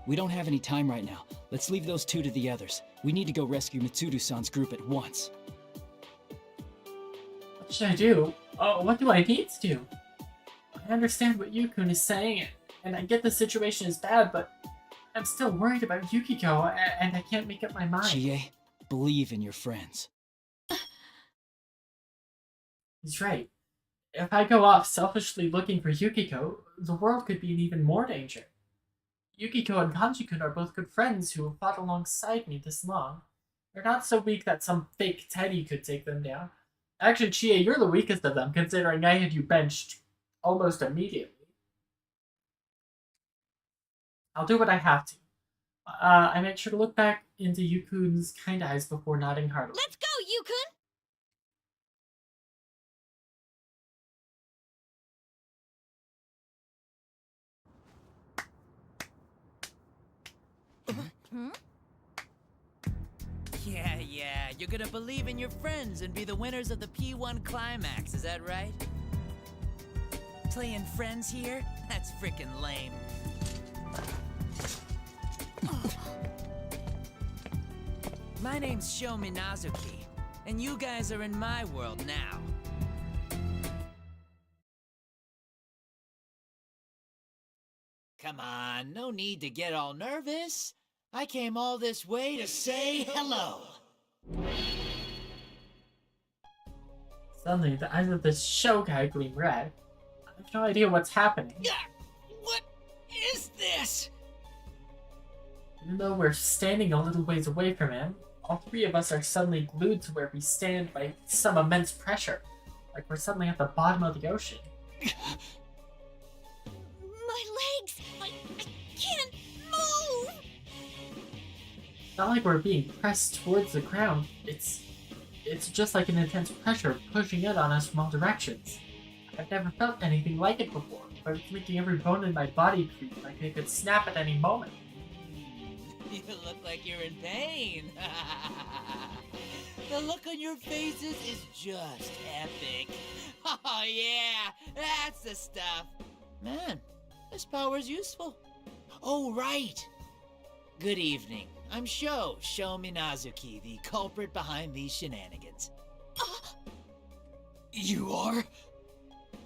We don't have any time right now. Let's leave those two to the others. We need to go rescue Mitsuru-san's group at once. What should I do? Oh, what do I need to do? I understand what Yukun is saying, and I get the situation is bad, but I'm still worried about Yukiko, and I can't make up my mind. Chie, believe in your friends. He's right. If I go off selfishly looking for Yukiko, the world could be in even more danger. Yukiko and Kanji-kun are both good friends who have fought alongside me this long. They're not so weak that some fake Teddy could take them down. Actually, Chie, you're the weakest of them, considering I had you benched almost immediately. I'll do what I have to. I make sure to look back into Yukun's kind eyes before nodding heartily. Let's go, Yukun! Yeah, you're gonna believe in your friends and be the winners of the P1 climax, is that right? Playing friends here? That's frickin' lame. My name's Sho Minazuki, and you guys are in my world now. Come on, no need to get all nervous. I came all this way to say hello. Suddenly, the eyes of this show guy gleam red. I have no idea what's happening. Yeah, what is this? Even though we're standing a little ways away from him, all three of us are suddenly glued to where we stand by some immense pressure. Like we're suddenly at the bottom of the ocean. My legs! I can't move! It's not like we're being pressed towards the ground. It's just like an intense pressure pushing it on us from all directions. I've never felt anything like it before, but it's making every bone in my body creep like it could snap at any moment. You look like you're in pain. The look on your faces is just epic. Oh yeah, that's the stuff. Man, this power's useful. Oh right. Good evening. I'm Sho Minazuki, the culprit behind these shenanigans. You are?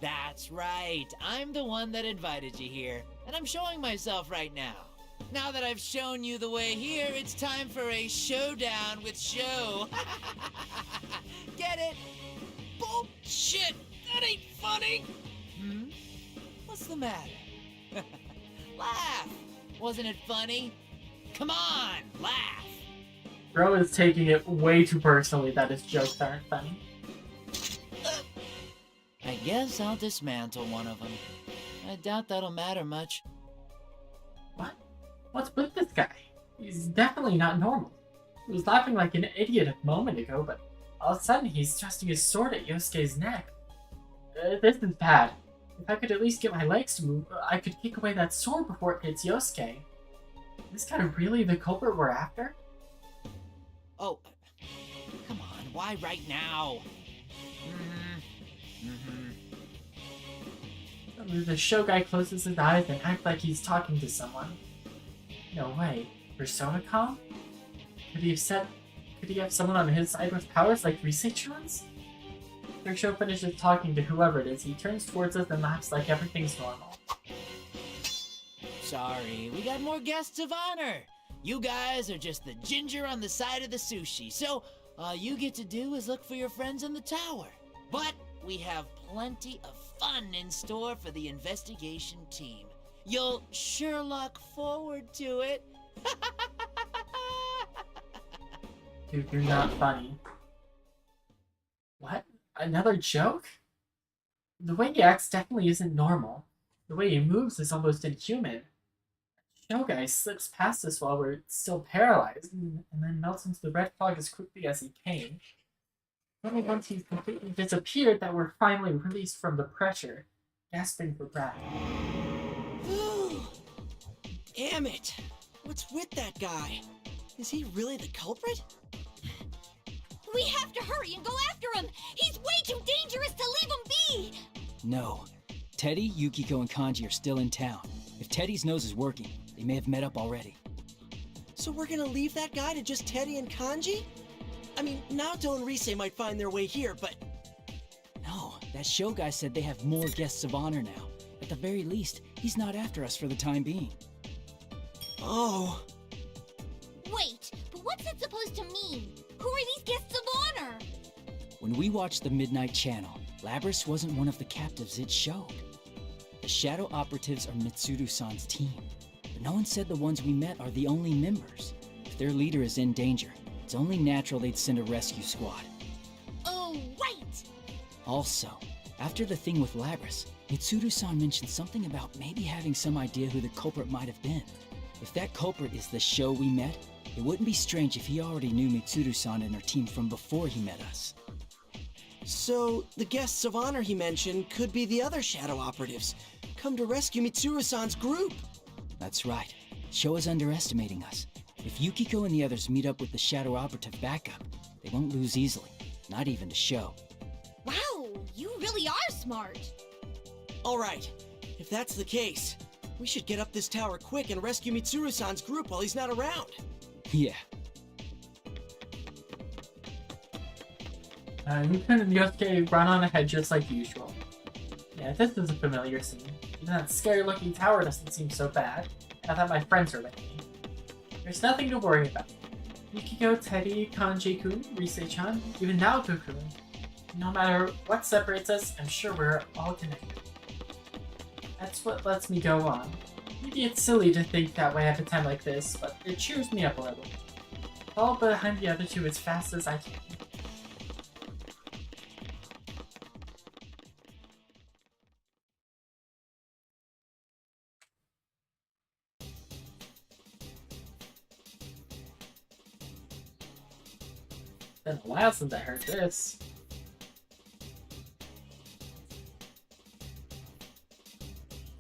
That's right. I'm the one that invited you here, and I'm showing myself right now. Now that I've shown you the way here, it's time for a showdown with Sho. Get it? Bullshit! That ain't funny! What's the matter? Laugh! Wasn't it funny? Come on, laugh! Bro is taking it way too personally that his jokes aren't funny. I guess I'll dismantle one of them. I doubt that'll matter much. What? What's with this guy? He's definitely not normal. He was laughing like an idiot a moment ago, but all of a sudden he's thrusting his sword at Yosuke's neck. This is bad. If I could at least get my legs to move, I could kick away that sword before it hits Yosuke. Is this guy really the culprit we're after? Oh, come on, why right now? The show guy closes his eyes and acts like he's talking to someone. No way. Persona Calm? Could he have someone on his side with powers like Riseichun's? After Sho finishes talking to whoever it is, he turns towards us and laughs like everything's normal. Sorry, we got more guests of honor. You guys are just the ginger on the side of the sushi, so all you get to do is look for your friends in the tower. But we have plenty of fun in store for the investigation team. You'll sure look forward to it. Dude, you're not funny. What? Another joke? The way he acts definitely isn't normal. The way he moves is almost inhuman. Show guy slips past us while we're still paralyzed, and then melts into the red fog as quickly as he came. Only once he's completely disappeared that we're finally released from the pressure, gasping for breath. Damn it! What's with that guy? Is he really the culprit? We have to hurry and go after him! He's way too dangerous to leave him be! No. Teddy, Yukiko, and Kanji are still in town. If Teddy's nose is working, they may have met up already. So we're gonna leave that guy to just Teddy and Kanji? I mean, Naoto and Rise might find their way here, but... No, that show guy said they have more guests of honor now. At the very least, he's not after us for the time being. Oh. Wait, but what's that supposed to mean? Who are these guests of honor? When we watched the Midnight Channel, Labrys wasn't one of the captives it showed. The Shadow Operatives are Mitsuru-san's team, but no one said the ones we met are the only members. If their leader is in danger, it's only natural they'd send a rescue squad. Oh, right! Also, after the thing with Labrys, Mitsuru-san mentioned something about maybe having some idea who the culprit might have been. If that culprit is the show we met, it wouldn't be strange if he already knew Mitsuru-san and her team from before he met us. So, the guests of honor he mentioned could be the other Shadow Operatives, come to rescue Mitsuru-san's group. That's right. Sho is underestimating us. If Yukiko and the others meet up with the Shadow Operative backup, they won't lose easily, not even to Sho. Wow, you really are smart. Alright, if that's the case, we should get up this tower quick and rescue Mitsuru-san's group while he's not around. Yeah. Yukon and Yosuke run on ahead just like usual. Yeah, this is a familiar scene. Even that scary-looking tower doesn't seem so bad. I thought my friends were with me. There's nothing to worry about. Yukiko, Teddy, Kanji-kun, Rise-chan, even Naoto-kun. No matter what separates us, I'm sure we're all connected. That's what lets me go on. Maybe it's silly to think that way at a time like this, but it cheers me up a little. Fall behind the other two as fast as I can. Been a while since I heard this.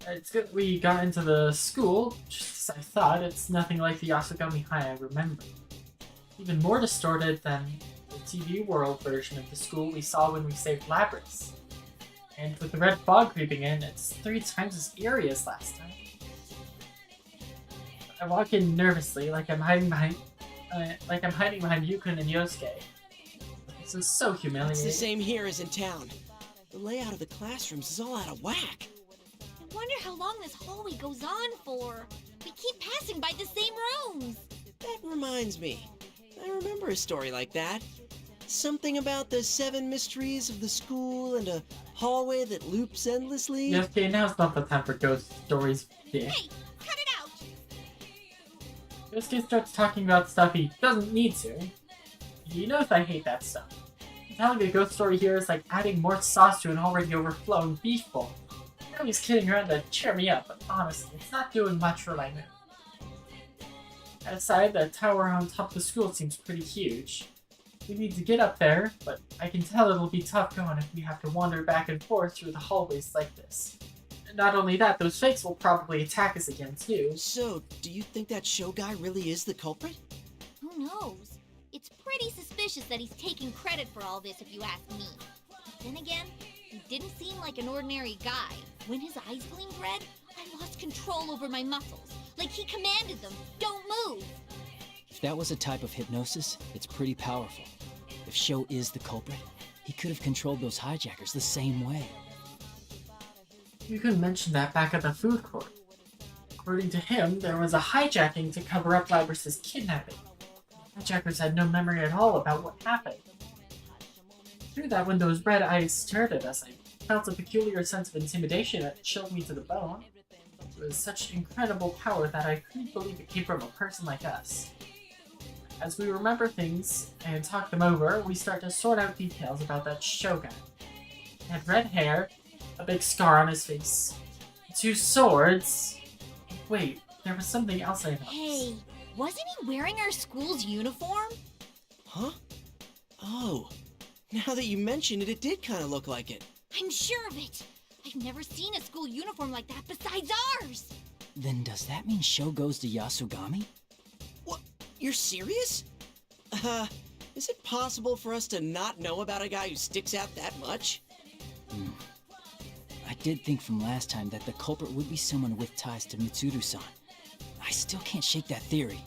It's good we got into the school, just as I thought. It's nothing like the Yasogami High I remember. Even more distorted than the TV world version of the school we saw when we saved Labras. And with the red fog creeping in, it's 3 times as eerie as last time. I walk in nervously, like I'm hiding behind Yukun and Yosuke. This is so humiliating. It's the same here as in town. The layout of the classrooms is all out of whack. I wonder how long this hallway goes on for. We keep passing by the same rooms. That reminds me. I remember a story like that. Something about the 7 mysteries of the school and a hallway that loops endlessly. Yeah, okay, now's not the time for ghost stories, bitch. Hey, cut it out! Yosuke starts talking about stuff he doesn't need to. He knows I hate that stuff. Telling a ghost story here is like adding more sauce to an already overflowing beef bowl. I know he's kidding around to cheer me up, but honestly, it's not doing much for my mood. Outside, the tower on top of the school seems pretty huge. We need to get up there, but I can tell it'll be tough going if we have to wander back and forth through the hallways like this. And not only that, those fakes will probably attack us again too. So, do you think that show guy really is the culprit? Who knows? It's pretty suspicious that he's taking credit for all this, if you ask me. Then again, he didn't seem like an ordinary guy. When his eyes gleamed red, I lost control over my muscles. Like he commanded them, don't move! If that was a type of hypnosis, it's pretty powerful. If Sho is the culprit, he could have controlled those hijackers the same way. You could mention that back at the food court. According to him, there was a hijacking to cover up Labras's kidnapping. The hijackers had no memory at all about what happened. Through that, when those red eyes stared at us, I felt a peculiar sense of intimidation that chilled me to the bone. It was such incredible power that I couldn't believe it came from a person like us. As we remember things and talk them over, we start to sort out details about that Shogun. He had red hair, a big scar on his face, 2 swords. Wait, there was something else I noticed. Hey, wasn't he wearing our school's uniform? Huh? Oh, now that you mention it, it did kind of look like it. I'm sure of it. I've never seen a school uniform like that besides ours. Then does that mean Sho goes to Yasogami? What? You're serious? Is it possible for us to not know about a guy who sticks out that much? I did think from last time that the culprit would be someone with ties to Mitsuru-san. I still can't shake that theory.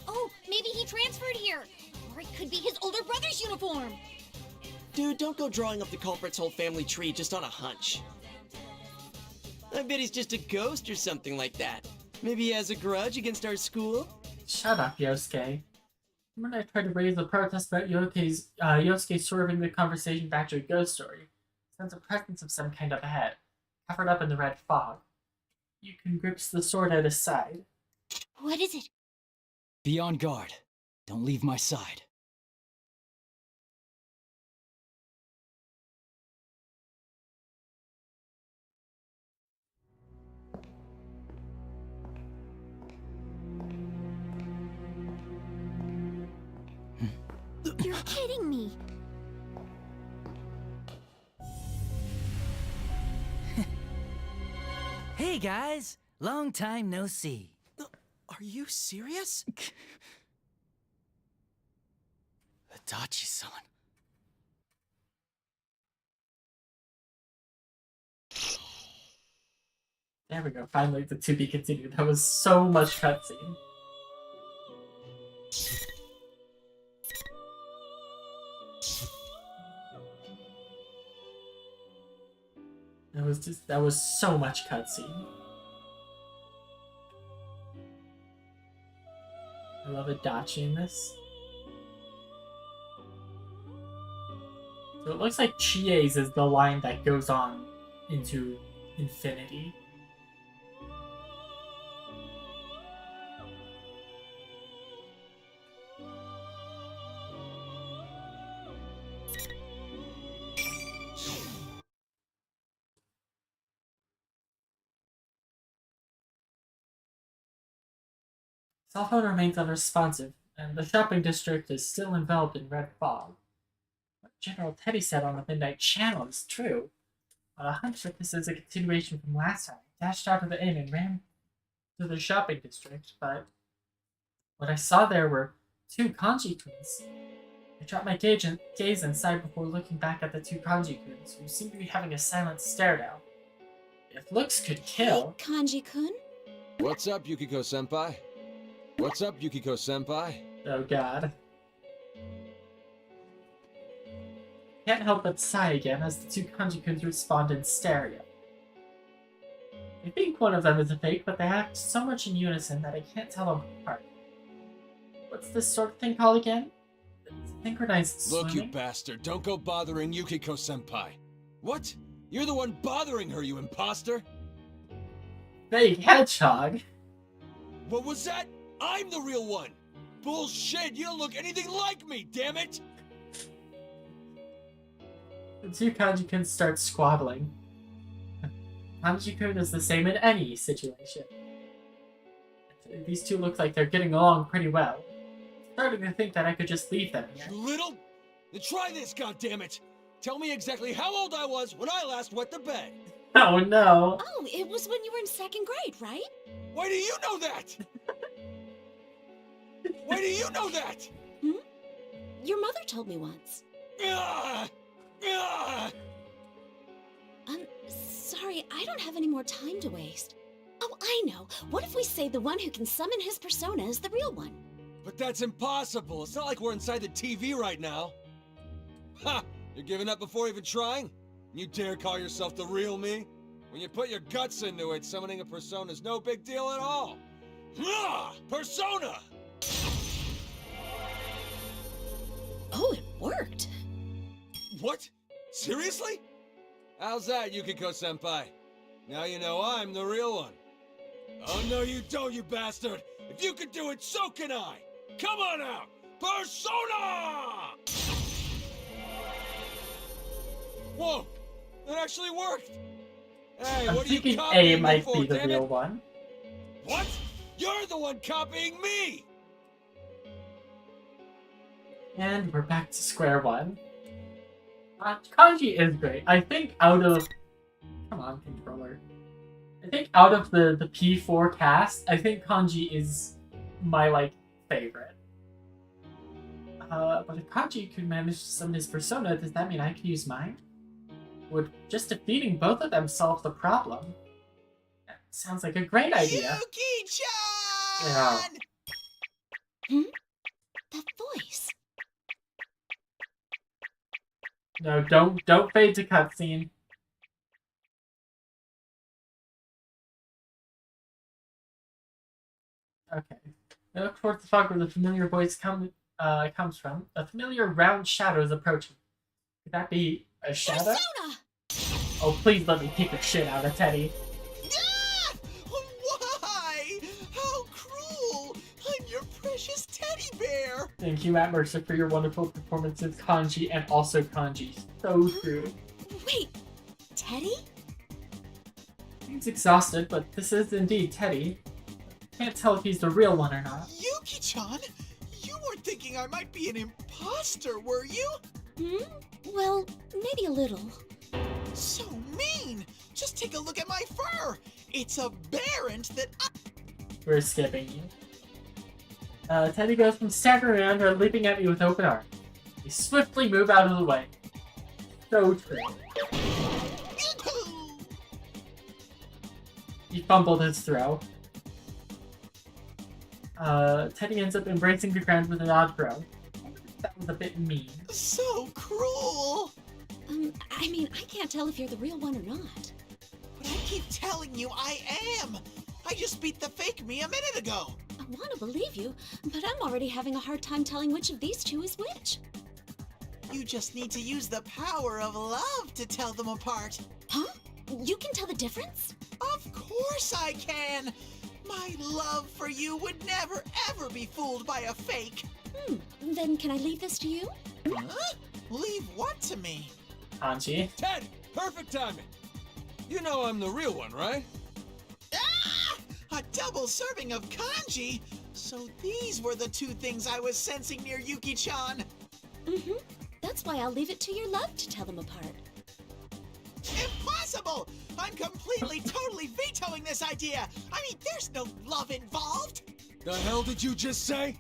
Oh, maybe he transferred here. Or it could be his older brother's uniform. Dude, don't go drawing up the culprit's whole family tree just on a hunch. I bet he's just a ghost or something like that. Maybe he has a grudge against our school? Shut up, Yosuke. When I tried to raise a protest about Yosuke swerving the conversation back to a ghost story, sense a presence of some kind up ahead, covered up in the red fog. Yukun grips the sword at his side. What is it? Be on guard. Don't leave my side. You're kidding me. Hey guys, long time no see. Are you serious? Adachi-san. There we go, finally the to be continued. That was so much cutscene. That was so much cutscene. I love Adachi in this. So it looks like Chie's is the line that goes on into infinity. Cell phone remains unresponsive, and the shopping district is still enveloped in red fog. What General Teddy said on the Midnight Channel is true. On a hunch that this is a continuation from last time, I dashed out of the inn and ran to the shopping district, but what I saw there were two kanji twins. I dropped my gaze inside before looking back at the two kanji twins, who seemed to be having a silent stare down. If looks could kill... Hey, Kanji-kun? What's up, Yukiko-senpai? What's up, Yukiko-senpai? Oh god. Can't help but sigh again as the two kanji-kuns respond in stereo. I think one of them is a fake, but they act so much in unison that I can't tell them apart. What's this sort of thing called again? Synchronized swimming? Look, you bastard, don't go bothering Yukiko-senpai. What? You're the one bothering her, you imposter? Fake hedgehog? What was that? I'm the real one! Bullshit, you don't look anything like me, damn it! The two kanji-kuns start squabbling. Kanji-kun is the same in any situation. These two look like they're getting along pretty well. I'm starting to think that I could just leave them here. You little... Then try this, goddammit! Tell me exactly how old I was when I last wet the bed! Oh no! Oh, it was when you were in 2nd grade, right? Why do you know that? Why do you know that? Your mother told me once. Sorry, I don't have any more time to waste. Oh, I know. What if we say the one who can summon his persona is the real one? But that's impossible. It's not like we're inside the TV right now. Ha! You're giving up before even trying? You dare call yourself the real me? When you put your guts into it, summoning a persona is no big deal at all. Persona! Oh, it worked. What? Seriously? How's that, Yukiko-senpai? Now you know I'm the real one. Oh, no you don't, you bastard! If you could do it, so can I! Come on out! Persona! Whoa! That actually worked! Hey, I'm what are you thinking copying A me might for, be the damn real it? one. What? You're the one copying me! And we're back to square one. Kanji is great. I think out of... Come on, controller. I think out of the P4 cast, I think Kanji is my, favorite. But if Kanji could manage to summon his persona, does that mean I can use mine? Would just defeating both of them solve the problem? That sounds like a great idea. Yuki-chan! Yeah. That voice. No, don't fade to cutscene. Okay. I look towards the fog where the familiar voice comes from. A familiar round shadow is approaching. Could that be a shadow? Persona! Oh, please let me kick the shit out of Teddy. Ah! Why? How cruel! I'm your precious teddy bear! Thank you, Matt Mercer, for your wonderful performances, Kanji, and also Kanji. So true. Wait, Teddy? He's exhausted, but this is indeed Teddy. Can't tell if he's the real one or not. Yuki-chan, you weren't thinking I might be an imposter, were you? Well, maybe a little. So mean! Just take a look at my fur! It's a barrant that I... We're skipping you. Teddy goes from staggering around or leaping at me with open arms. We swiftly move out of the way. So true. He fumbled his throw. Teddy ends up embracing the ground with an odd throw. That was a bit mean. So cruel! I mean, I can't tell if you're the real one or not. But I keep telling you I am! I just beat the fake me a minute ago! I want to believe you, but I'm already having a hard time telling which of these two is which. You just need to use the power of love to tell them apart. Huh? You can tell the difference? Of course I can! My love for you would never ever be fooled by a fake. Then can I leave this to you? Huh? Leave what to me? Kanji. Ted! Perfect timing! You know I'm the real one, right? Ah! A double serving of kanji? So these were the two things I was sensing near Yuki-chan. Mm-hmm. That's why I'll leave it to your love to tell them apart. Impossible! I'm completely, totally vetoing this idea! I mean, there's no love involved! The hell did you just say?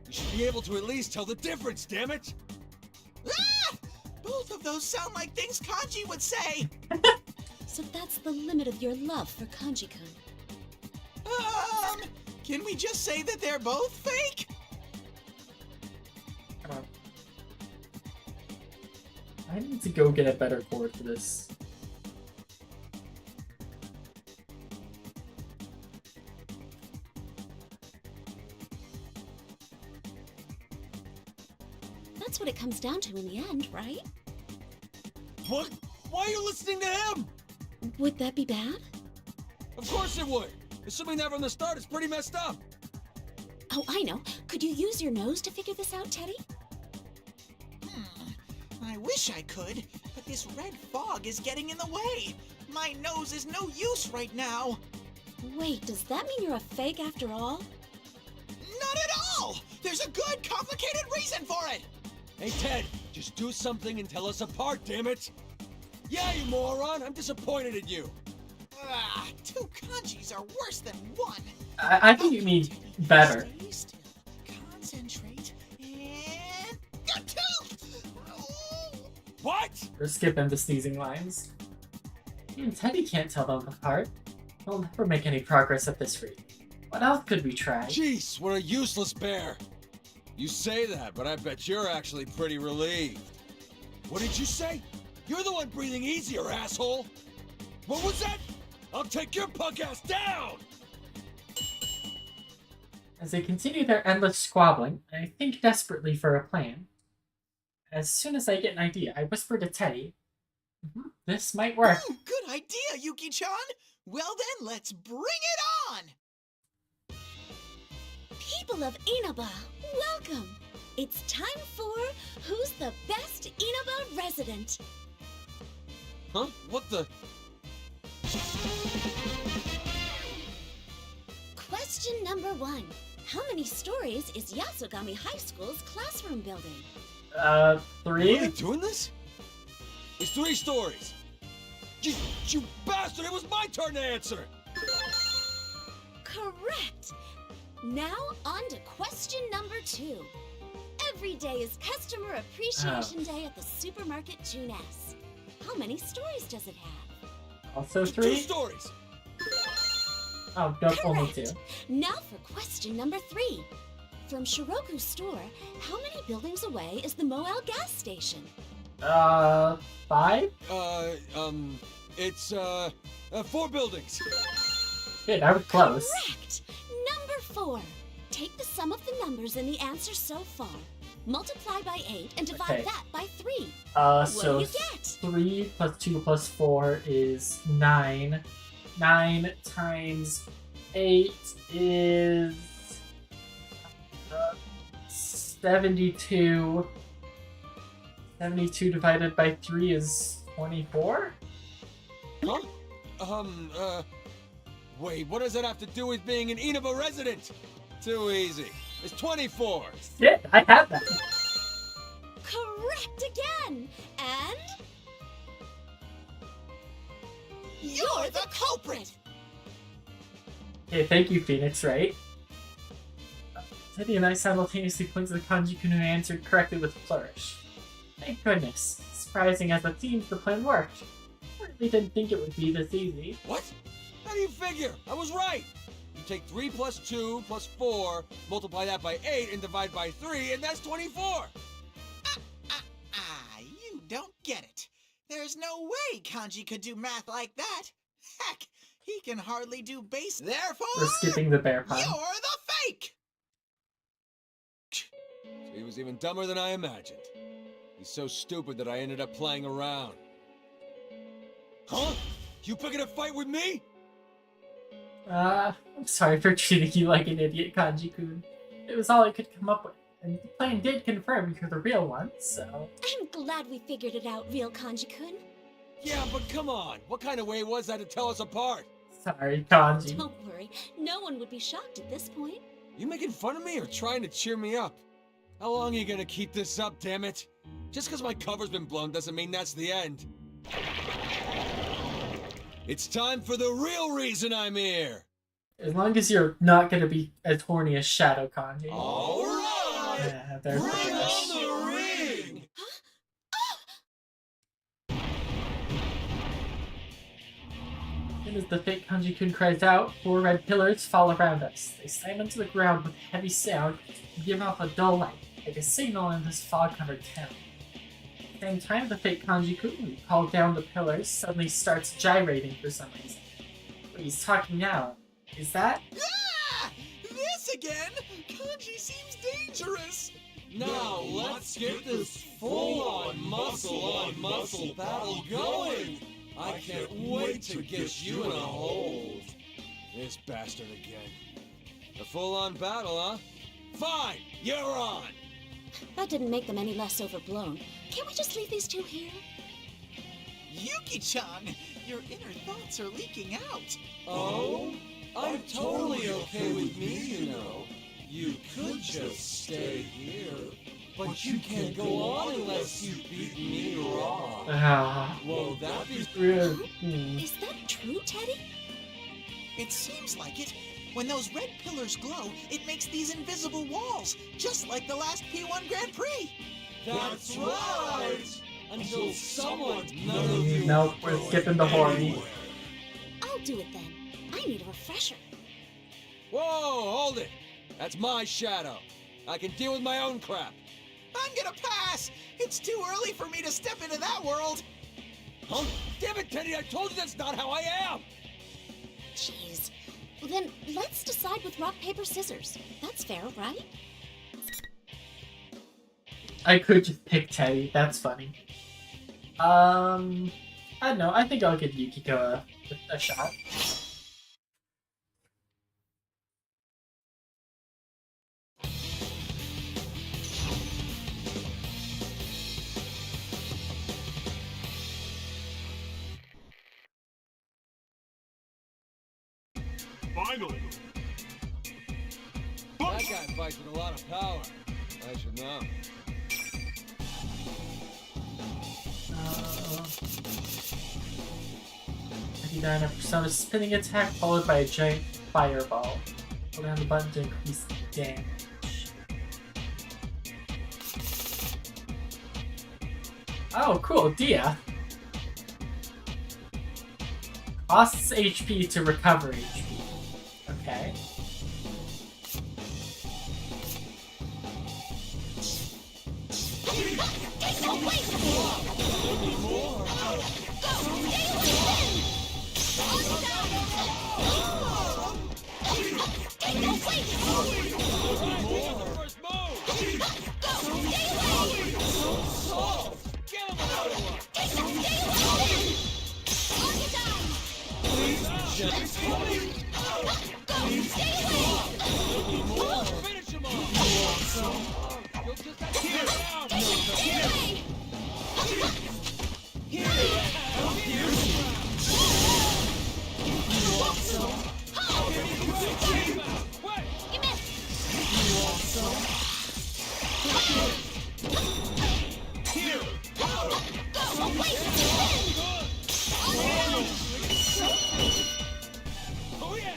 You should be able to at least tell the difference, damn it! Ah! Both of those sound like things Kanji would say! So that's the limit of your love for Kanji-kun. Can we just say that they're both fake? Come on. I need to go get a better board for this. That's what it comes down to in the end, right? What? Why are you listening to him? Would that be bad? Of course it would! Assuming that from the start is pretty messed up. Oh, I know. Could you use your nose to figure this out, Teddy? I wish I could, but this red fog is getting in the way. My nose is no use right now. Wait, does that mean you're a fake after all? Not at all! There's a good, complicated reason for it! Hey, Ted, just do something and tell us apart, damn it! Yeah, you moron! I'm disappointed in you! Two kanjis are worse than one. I think you mean better. Stay still, concentrate, and... What? We're skipping the sneezing lines. Even Teddy can't tell them apart. We'll never make any progress at this rate. What else could we try? Jeez, what a useless bear! You say that, but I bet you're actually pretty relieved. What did you say? You're the one breathing easier, asshole! What was that? I'll take your punk ass down! As they continue their endless squabbling, I think desperately for a plan. As soon as I get an idea, I whisper to Teddy, this might work. Good idea, Yuki-chan! Well then, let's bring it on! People of Inaba, welcome! It's time for Who's the Best Inaba Resident? Huh? What the? Question number 1. How many stories is Yasogami High School's classroom building? 3? Are they doing this? It's 3 stories. You bastard! It was my turn to answer! Correct! Now on to question number 2. Every day is Customer Appreciation Day at the supermarket Junes. How many stories does it have? Also 3? 2 stories! Oh, no, only 2. Now for question number 3. From Shiroku's store, how many buildings away is the Moel gas station? 5? It's 4 buildings. Good, I was close. Correct! Number 4. Take the sum of the numbers in the answer so far. Multiply by 8 and divide that by 3. So What do you get? 3 plus 2 plus 4 is 9. 9 times 8 is 72. 72 divided by 3 is 24? Huh? Wait, what does that have to do with being an Inaba resident? Too easy. It's 24. Shit, I have that. Correct again! And... You're the culprit! Okay, thank you, Phoenix, right? Teddy and I simultaneously point to the Kanji-kun who answered correctly with flourish. Thank goodness. Surprising as it seems, the plan worked. I really didn't think it would be this easy. What? How do you figure? I was right! You take 3 plus 2 plus 4, multiply that by 8, and divide by 3, and that's 24! You don't get it. There's no way Kanji could do math like that. Heck, he can hardly do base. Therefore, We're skipping the bear pun. you're the fake! So he was even dumber than I imagined. He's so stupid that I ended up playing around. Huh? You picking a fight with me? I'm sorry for treating you like an idiot, Kanji-kun. It was all I could come up with, and the plan did confirm you're the real one, so... I'm glad we figured it out, real Kanji-kun. Yeah, but come on. What kind of way was that to tell us apart? Sorry, Kanji. Don't worry, no one would be shocked at this point. You making fun of me or trying to cheer me up? How long are you gonna keep this up, damn it? Just because my cover's been blown doesn't mean that's the end. It's time for the real reason I'm here. As long as you're not gonna be as horny as Shadow Kanji. All right. Yeah, there's the Bring finish. on the ring. As the fake Kanji-kun cries out, 4 red pillars fall around us. They slam into the ground with heavy sound and give off a dull light, like a signal in this fog-covered town. At the same time, the fake Kanji-kun, who called down the pillars, suddenly starts gyrating for some reason. But he's talking now. Is that? Ah! This again? Kanji seems dangerous. Now let's get this full-on muscle battle going. I can't wait to get you in a hold. This bastard again. A full-on battle, huh? Fine, you're on. That didn't make them any less overblown. Can't we just leave these two here? Yuki-chan, your inner thoughts are leaking out. Oh? I'm totally okay with me, you know. You could just stay here, but you can't go on unless you beat me raw. Whoa, that be Weird. Is that true, Teddy? It seems like it. When those red pillars glow, it makes these invisible walls, just like the last P1 Grand Prix. That's right! Until someone, none of you... Nope, we're skipping the horny. I'll do it then. I need a refresher. Whoa, hold it! That's my shadow. I can deal with my own crap. I'm gonna pass! It's too early for me to step into that world! Huh? Damn it, Teddy, I told you that's not how I am! Jeez. Well, then, let's decide with rock, paper, scissors. That's fair, right? I could just pick Teddy. That's funny. I don't know. I think I'll give Yukiko a shot. Finally! That guy fights with a lot of power. I should know. 99 persona spinning attack followed by a giant fireball. Hold down the button to increase damage. Oh, cool, Dia. Costs HP to recover HP. Okay.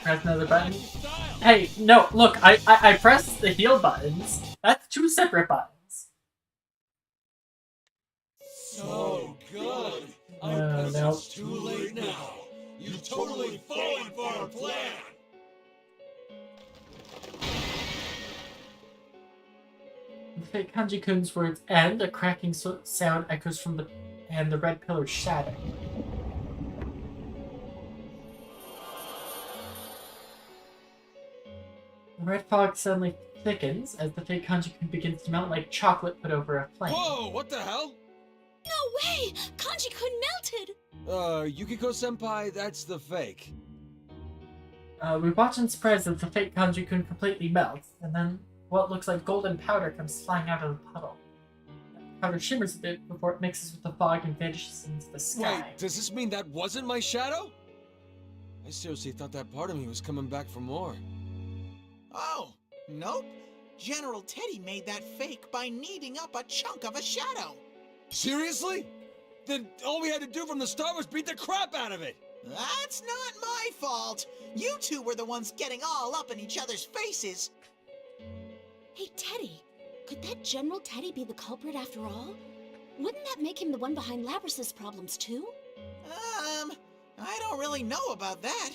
Press another button. Hey, no, look, I pressed the heal buttons. That's 2 separate buttons. So good. I guess nope. it's too late now. You've totally fallen for our plan. The fake Kanji-kun's words end, a cracking sound echoes from the red pillar shatter. The red fog suddenly thickens as the fake Kanji-kun begins to melt like chocolate put over a flame. Whoa, what the hell? No way! Kanji-kun melted! Yukiko-senpai, that's the fake. We watch in surprise as the fake Kanji-kun completely melts, and then what looks like golden powder comes flying out of the puddle. The powder shimmers a bit before it mixes with the fog and vanishes into the sky. Wait, does this mean that wasn't my shadow? I seriously thought that part of me was coming back for more. Oh, Nope. General Teddy made that fake by kneading up a chunk of a shadow. Seriously? Then all we had to do from the start was beat the crap out of it! That's not my fault. You two were the ones getting all up in each other's faces. Hey, Teddy, could that General Teddy be the culprit after all? Wouldn't that make him the one behind Labrys's problems too? I don't really know about that.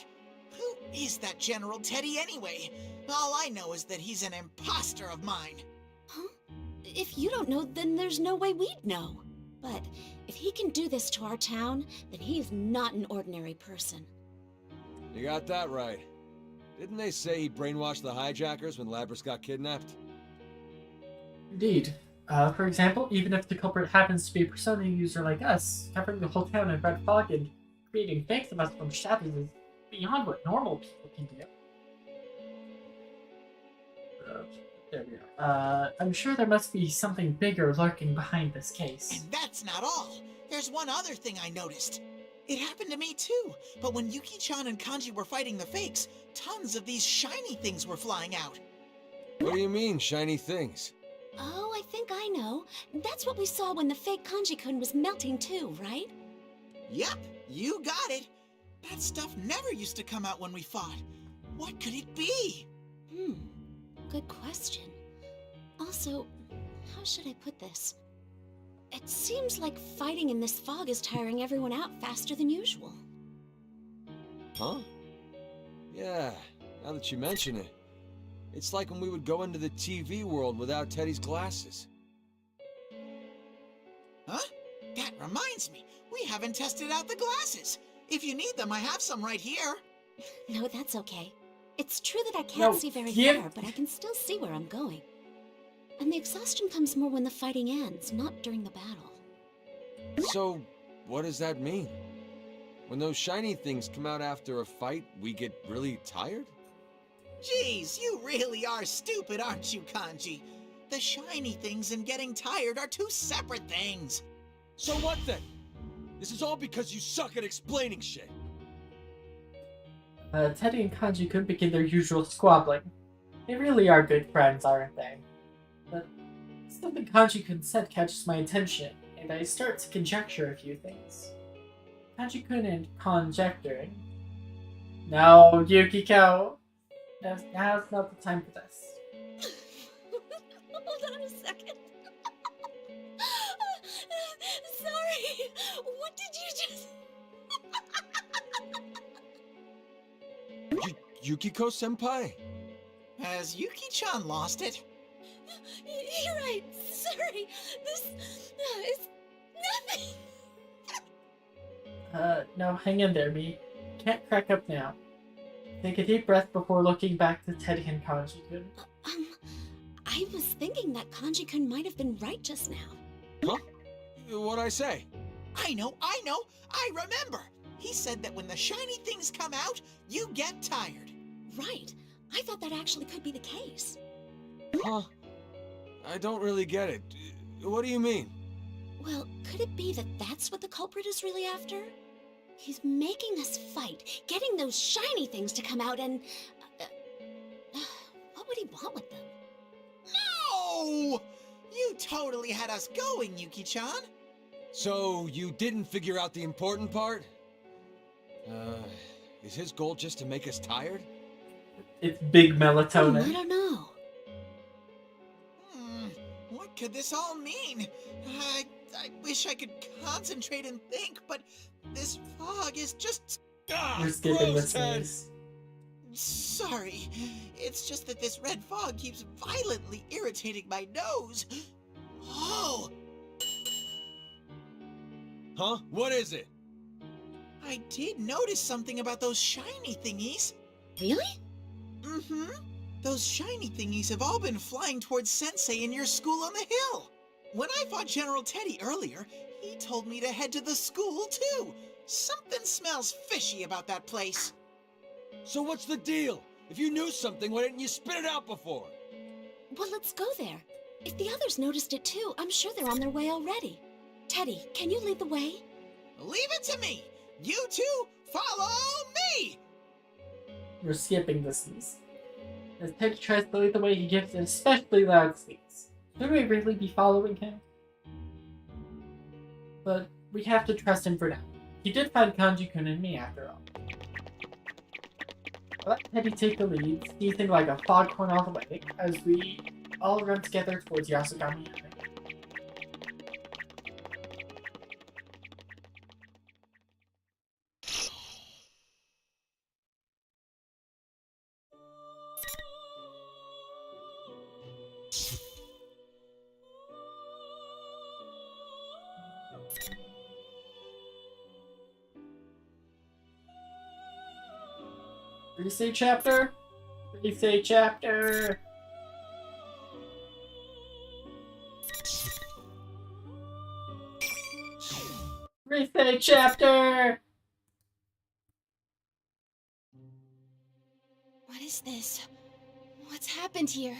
Who is that General Teddy anyway? All I know is that he's an imposter of mine. Huh? If you don't know, then there's no way we'd know. But if he can do this to our town, then he's not an ordinary person. You got that right. Didn't they say he brainwashed the hijackers when Labrys got kidnapped? Indeed. For example, even if the culprit happens to be a Persona user like us, covering the whole town in red fog and creating fakes of us from shadows is beyond what normal people can do. There we are. I'm sure there must be something bigger lurking behind this case. And that's not all. There's one other thing I noticed. It happened to me too, but when Yuki-chan and Kanji were fighting the fakes, tons of these shiny things were flying out. What do you mean, shiny things? Oh, I think I know. That's what we saw when the fake Kanji-kun was melting too, right? Yep, you got it. That stuff never used to come out when we fought. What could it be? Good question. Also, how should I put this? It seems like fighting in this fog is tiring everyone out faster than usual. Huh? Yeah, now that you mention it. It's like when we would go into the TV world without Teddy's glasses. Huh? That reminds me. We haven't tested out the glasses. If you need them, I have some right here. No, that's okay. It's true that I can't see very far, but I can still see where I'm going. And the exhaustion comes more when the fighting ends, not during the battle. So, what does that mean? When those shiny things come out after a fight, we get really tired? Jeez, you really are stupid, aren't you, Kanji? The shiny things and getting tired are two separate things. So what then? This is all because you suck at explaining shit. Teddy and Kanji could begin their usual squabbling. They really are good friends, aren't they? But something Kanji-kun said catches my attention, and I start to conjecture a few things. Kanji-kun and conjecturing. No, Yukiko! Now's not the time for this. Hold on a second. Sorry. What did you just... Yukiko-senpai? Has Yuki-chan lost it? You're right. Sorry. This is nothing. No, hang in there, me. Can't crack up now. Take a deep breath before looking back to Teddy and Kanji-kun. I was thinking that Kanji-kun might have been right just now. Huh? What'd I say? I know! I remember! He said that when the shiny things come out, you get tired. Right. I thought that actually could be the case. Huh? I don't really get it. What do you mean? Well, could it be that that's what the culprit is really after? He's making us fight, getting those shiny things to come out, and... what would he want with them? No! You totally had us going, Yuki-chan. So, you didn't figure out the important part? Is his goal just to make us tired? It's big melatonin. I don't know. What could this all mean? I wish I could concentrate and think, but this fog is just... We're skipping this news. Sorry. It's just that this red fog keeps violently irritating my nose. Oh! Huh? What is it? I did notice something about those shiny thingies. Really? Mm-hmm. Those shiny thingies have all been flying towards Sensei in your school on the hill. When I fought General Teddy earlier, he told me to head to the school, too. Something smells fishy about that place. So what's the deal? If you knew something, why didn't you spit it out before? Well, let's go there. If the others noticed it too, I'm sure they're on their way already. Teddy, can you lead the way? Leave it to me. You two, follow me! We're skipping this news. As Teddy tries to lead the way, he gives an especially loud squeaks. Should we really be following him? But we have to trust him for now. He did find Kanji-kun and me after all. I let Teddy take the lead, sneezing like a foghorn all the way, as we all run together towards Yasugami Area. Resay chapter? Resay chapter! Resay chapter! What is this? What's happened here?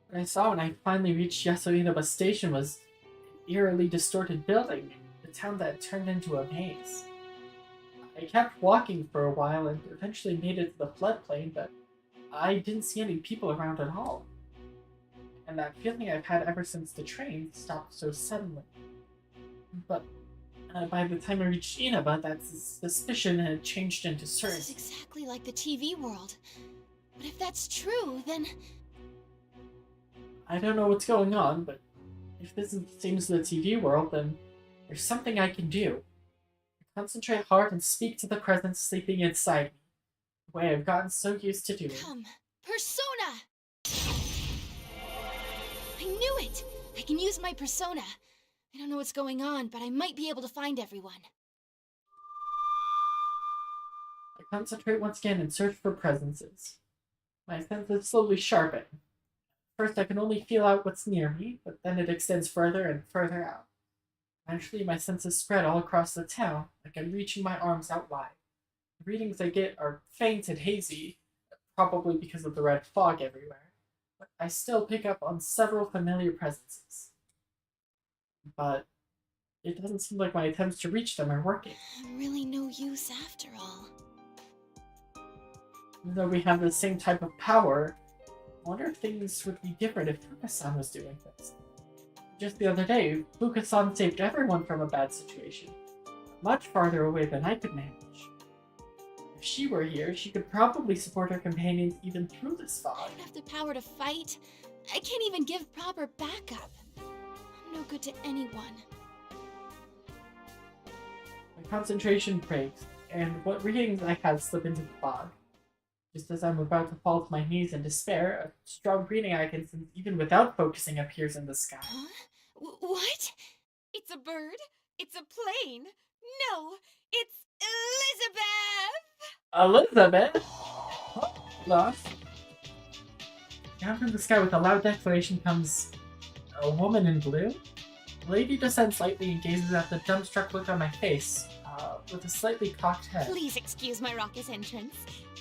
What I saw when I finally reached Yasuinaba Station was an eerily distorted building, a town that turned into a maze. I kept walking for a while and eventually made it to the floodplain, but I didn't see any people around at all. And that feeling I've had ever since the train stopped so suddenly. But by the time I reached Inaba, that suspicion had changed into certainty. This is exactly like the TV world. But if that's true, then... I don't know what's going on, but if this is the same as the TV world, then there's something I can do. Concentrate hard and speak to the presence sleeping inside me, the way I've gotten so used to doing. Come, persona! I knew it! I can use my persona. I don't know what's going on, but I might be able to find everyone. I concentrate once again and search for presences. My senses slowly sharpen. First I can only feel out what's near me, but then it extends further and further out. Eventually, my senses spread all across the town, like I'm reaching my arms out wide. The readings I get are faint and hazy, probably because of the red fog everywhere, but I still pick up on several familiar presences. But it doesn't seem like my attempts to reach them are working. Really no use after all. Even though we have the same type of power, I wonder if things would be different if Fuka-san was doing this. Just the other day, Fuka-san saved everyone from a bad situation, much farther away than I could manage. If she were here, she could probably support her companions even through this fog. I don't have the power to fight. I can't even give proper backup. I'm no good to anyone. My concentration breaks, and what readings I had slip into the fog. Just as I'm about to fall to my knees in despair, a strong reading I can sense even without focusing appears in the sky. Huh? What? It's a bird? It's a plane? No, it's Elizabeth! Elizabeth? Lost. Down from the sky with a loud declaration comes a woman in blue. The lady descends slightly and gazes at the dumbstruck look on my face, with a slightly cocked head. Please excuse my raucous entrance.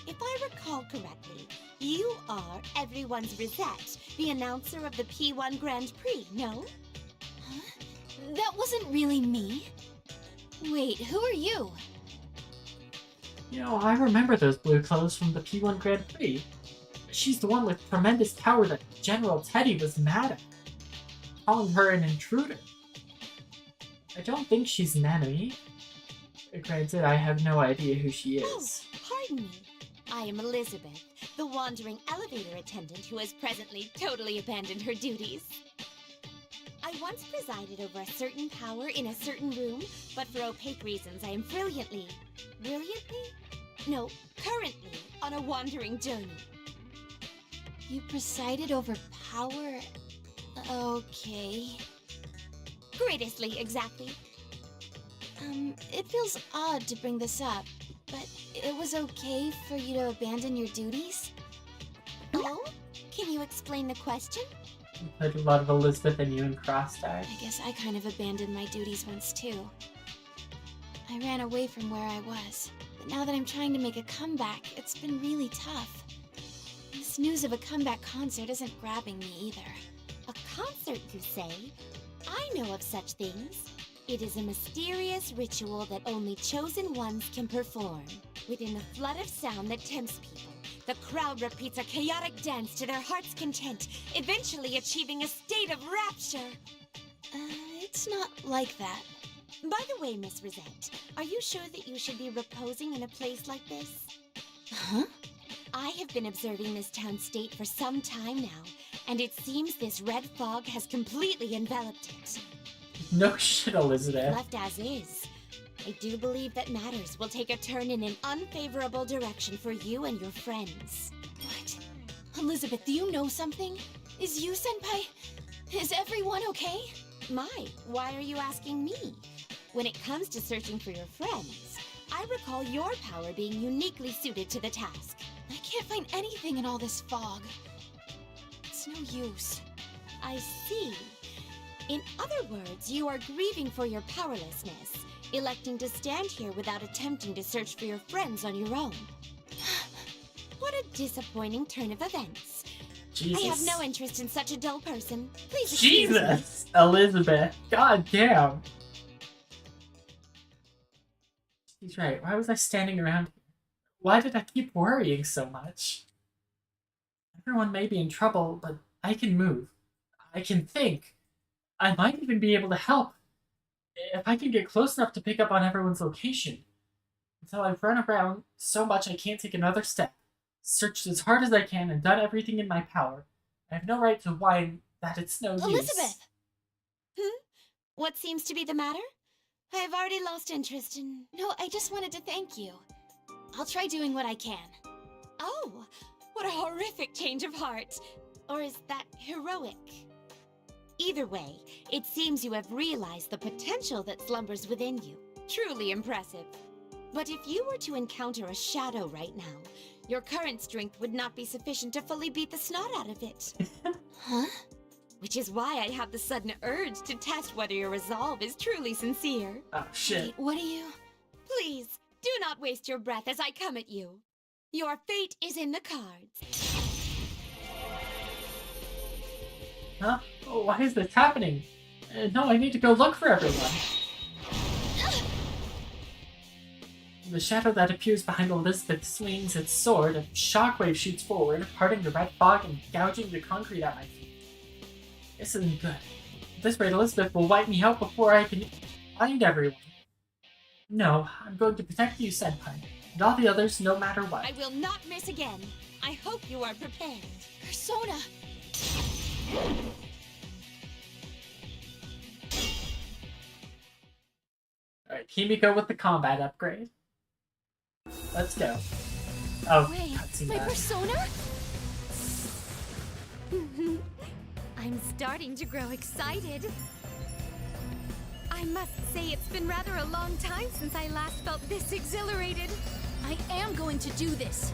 If I recall correctly, you are everyone's Rosette, the announcer of the P1 Grand Prix, no? Huh? That wasn't really me. Wait, who are you? You know, I remember those blue clothes from the P1 Grand Prix. She's the one with tremendous power that General Teddy was mad at, calling her an intruder. I don't think she's an enemy. Granted, I have no idea who she is. Oh, pardon me. I am Elizabeth, the wandering elevator attendant who has presently totally abandoned her duties. I once presided over a certain power in a certain room, but for opaque reasons I am brilliantly? No, currently on a wandering journey. You presided over power? Okay. Greatestly, exactly. It feels odd to bring this up, but it was okay for you to abandon your duties? Oh? Can you explain the question? You played a lot of Elizabeth and you in Cross-Tag. I guess I kind of abandoned my duties once too. I ran away from where I was, but now that I'm trying to make a comeback, it's been really tough. This news of a comeback concert isn't grabbing me either. A concert, you say? I know of such things. It is a mysterious ritual that only chosen ones can perform. Within a flood of sound that tempts people, The crowd repeats a chaotic dance to their heart's content, eventually achieving a state of rapture. It's not like that. By the way, Miss Rosette, are you sure that you should be reposing in a place like this? Huh? I have been observing this town state for some time now, and it seems this red fog has completely enveloped it. No shit, Elizabeth. Left as is, I do believe that matters will take a turn in an unfavorable direction for you and your friends. What? Elizabeth, do you know something? Is you, Senpai? Is everyone okay? My, why are you asking me? When it comes to searching for your friends, I recall your power being uniquely suited to the task. I can't find anything in all this fog. It's no use. I see. In other words, you are grieving for your powerlessness, electing to stand here without attempting to search for your friends on your own. What a disappointing turn of events. Jesus. I have no interest in such a dull person. Please excuse me. Jesus, Elizabeth. God damn. He's right. Why was I standing around here? Why did I keep worrying so much? Everyone may be in trouble, but I can move. I can think. I might even be able to help. If I can get close enough to pick up on everyone's location. Until I've run around so much I can't take another step. Searched as hard as I can and done everything in my power. I have no right to whine that it's no use. Elizabeth! What seems to be the matter? I have already lost interest in... No, I just wanted to thank you. I'll try doing what I can. Oh, what a horrific change of heart. Or is that heroic? Either way, it seems you have realized the potential that slumbers within you. Truly impressive. But if you were to encounter a shadow right now, your current strength would not be sufficient to fully beat the snot out of it. Huh? Which is why I have the sudden urge to test whether your resolve is truly sincere. Oh, shit. Wait, what are you... Please, do not waste your breath as I come at you. Your fate is in the cards. Huh? Oh, why is this happening? No, I need to go look for everyone. The shadow that appears behind Elizabeth swings its sword, a shockwave shoots forward, parting the red fog and gouging the concrete at my feet. This isn't good. At this rate, Elizabeth will wipe me out before I can find everyone. No, I'm going to protect you, Senpai, and all the others no matter what. I will not miss again. I hope you are prepared. Persona! Alright, Kimiko with the combat upgrade. Let's go. Oh, wait, cutscene my back. persona? I'm starting to grow excited. I must say it's been rather a long time since I last felt this exhilarated. I am going to do this.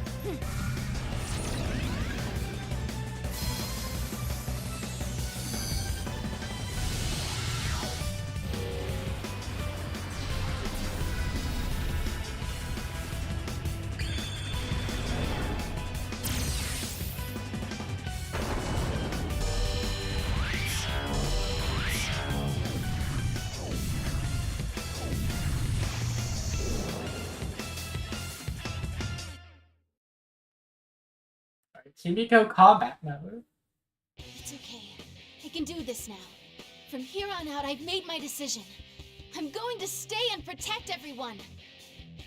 Kimiko combat mode. It's okay. I can do this now. From here on out, I've made my decision. I'm going to stay and protect everyone.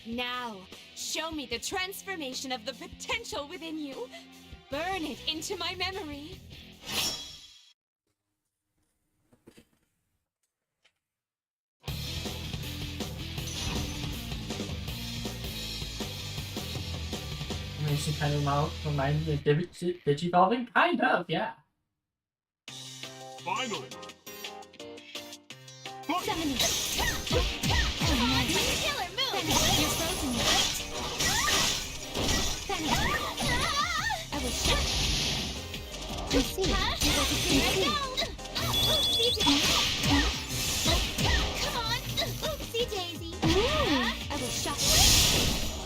Now, show me the transformation of the potential within you. Burn it into my memory. Animation kind of reminds me of Digivolving? Kind of, yeah. Finally. Summoning. Killer move. You're frozen now. I was shocked. I see. Here come on. Oopsie daisy. I was shocked.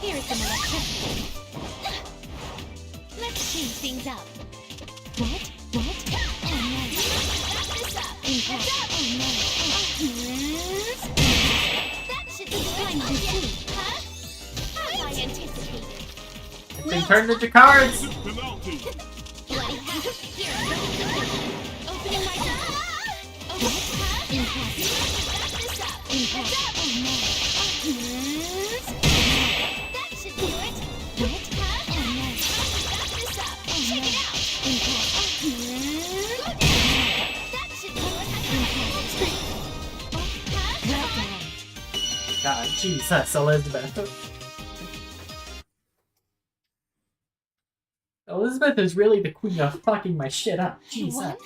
Here is some electricity. Let's change things up. What? Oh no. Wrap this up. Oh no. That should be fine to see. Huh? As I anticipated. They turned into cards! Penalty. Bloody hell. Here. Opening my door. Okay. Impressive. Wrap this up. Impressive. Oh no. That should do it. What? Oh no. Wrap this up. Check it out. Impressive. That should do it. Well done. God, Jesus, Elizabeth. Elizabeth is really the queen of fucking my shit up. Jesus. What?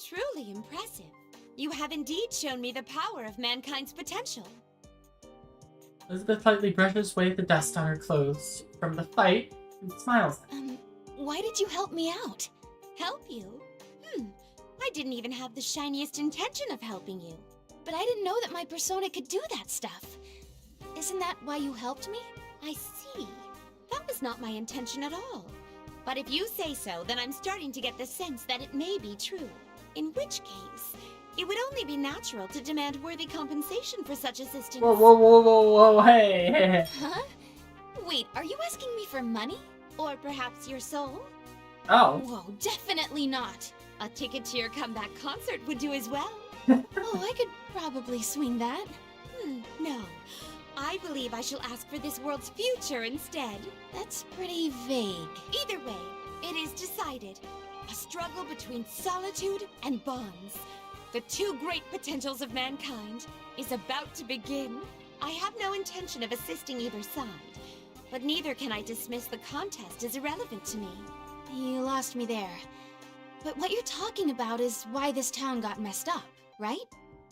Truly impressive. You have indeed shown me the power of mankind's potential. Elizabeth lightly brushes away the dust on her clothes from the fight and smiles. Why did you help me out? Help you? I didn't even have the shiniest intention of helping you. But I didn't know that my persona could do that stuff. Isn't that why you helped me? I see. That was not my intention at all. But if you say so, then I'm starting to get the sense that it may be true. In which case, it would only be natural to demand worthy compensation for such assistance. Whoa, whoa, whoa, whoa, whoa, hey, hey, hey. Huh? Wait, are you asking me for money? Or perhaps your soul? Oh. Whoa, definitely not. A ticket to your comeback concert would do as well. Oh, I could probably swing that. No. I believe I shall ask for this world's future instead. That's pretty vague. Either way, it is decided. A struggle between solitude and bonds. The two great potentials of mankind is about to begin. I have no intention of assisting either side, but neither can I dismiss the contest as irrelevant to me. You lost me there. But what you're talking about is why this town got messed up, right?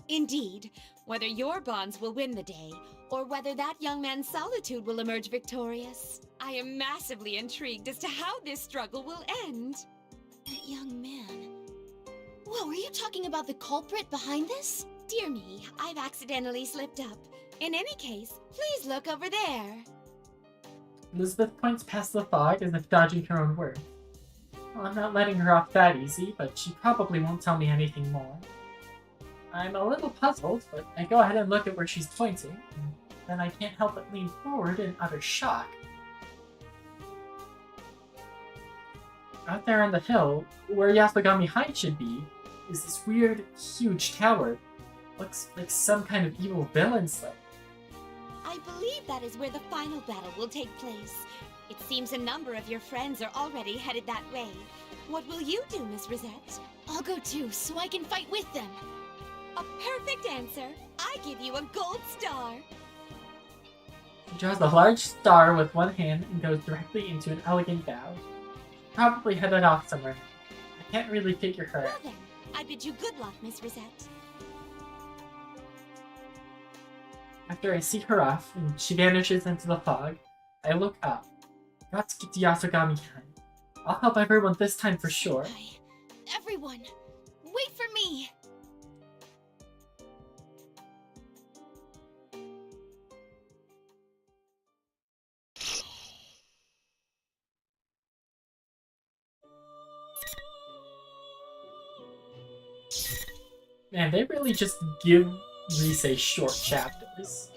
Indeed. Whether your bonds will win the day, or whether that young man's solitude will emerge victorious. I am massively intrigued as to how this struggle will end. That young man. Whoa, are you talking about the culprit behind this? Dear me, I've accidentally slipped up. In any case, please look over there. Elizabeth points past the fog as if dodging her own words. Well, I'm not letting her off that easy, but she probably won't tell me anything more. I'm a little puzzled, but I go ahead and look at where she's pointing, and then I can't help but lean forward in utter shock. Out there on the hill, where Yasogami High should be, is this weird, huge tower. Looks like some kind of evil villain slip. I believe that is where the final battle will take place. It seems a number of your friends are already headed that way. What will you do, Miss Rosette? I'll go too, so I can fight with them. A perfect answer. I give you a gold star. She draws a large star with one hand and goes directly into an elegant bow. Probably headed off somewhere. I can't really figure her Well out. then, I bid you good luck, Miss Rosette. After I see her off and she vanishes into the fog, I look up. Got to Yasogami High. I'll help everyone this time for sure. Everyone, wait for me! Man, they really just give Rise short chapters.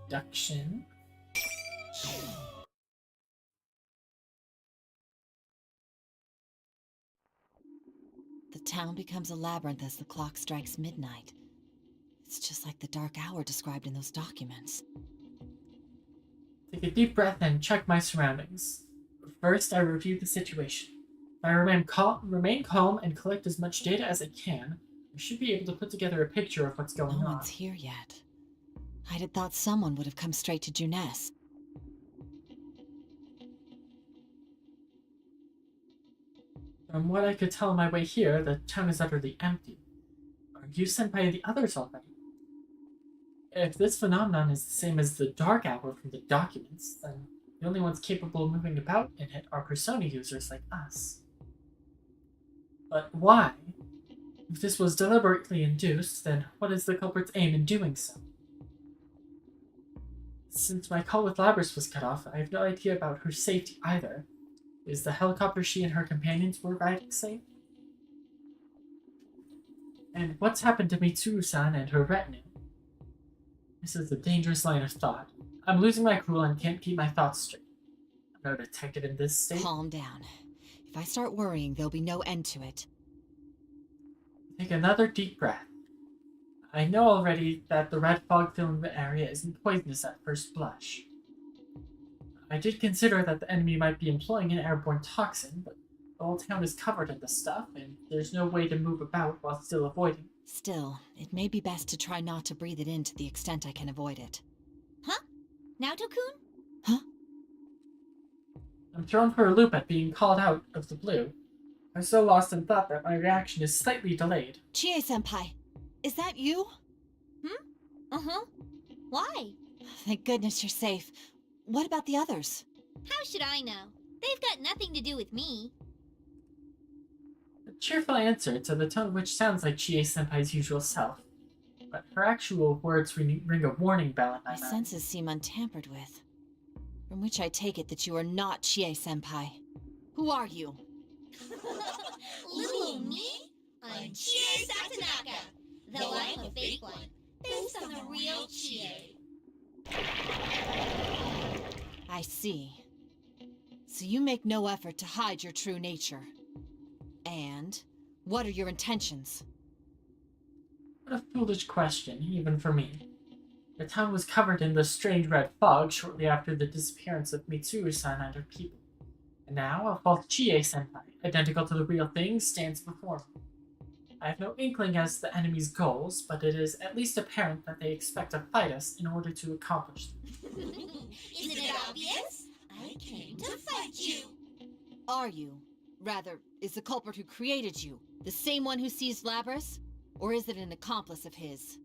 Deduction. The town becomes a labyrinth as the clock strikes midnight. It's just like the dark hour described in those documents. Take a deep breath and check my surroundings. First, I review the situation. If I remain calm and collect as much data as I can, I should be able to put together a picture of what's going No on. one's here yet. I'd have thought someone would have come straight to Juness. From what I could tell on my way here, the town is utterly empty. Are you sent by the others already? If this phenomenon is the same as the Dark Hour from the documents, then the only ones capable of moving about in it are persona users like us. But why? If this was deliberately induced, then what is the culprit's aim in doing so? Since my call with Labrys was cut off, I have no idea about her safety either. Is the helicopter she and her companions were riding safe? And what's happened to Mitsuru-san and her retinue? This is a dangerous line of thought. I'm losing my cool and can't keep my thoughts straight. I'm no detective in this state. Calm down. If I start worrying, there'll be no end to it. Take another deep breath. I know already that the red fog filling the area isn't poisonous at first blush. I did consider that the enemy might be employing an airborne toxin, but the whole town is covered in the stuff, and there's no way to move about while still avoiding. Still, it may be best to try not to breathe it in to the extent I can avoid it. Huh? Naoto-kun? Huh? I'm thrown for a loop at being called out of the blue. I'm so lost in thought that my reaction is slightly delayed. Chie-senpai, is that you? Uh-huh. Why? Thank goodness you're safe. What about the others? How should I know? They've got nothing to do with me. A cheerful answer to the tone which sounds like Chie-senpai's usual self. But her actual words ring a warning bell in my My mind. senses seem untampered with. From which I take it that you are not Chie-senpai. Who are you? Little me? I'm Chie Satonaka, though I'm a fake one, based on the real Chie. I see. So you make no effort to hide your true nature. And what are your intentions? What a foolish question, even for me. The town was covered in the strange red fog shortly after the disappearance of Mitsuru-san and her people. And now a false Chie-senpai, identical to the real thing, stands before me. I have no inkling as to the enemy's goals, but it is at least apparent that they expect to fight us in order to accomplish them. Isn't it obvious? I came to fight you. Are you? Rather, is the culprit who created you the same one who seized Labrys? Or is it an accomplice of his?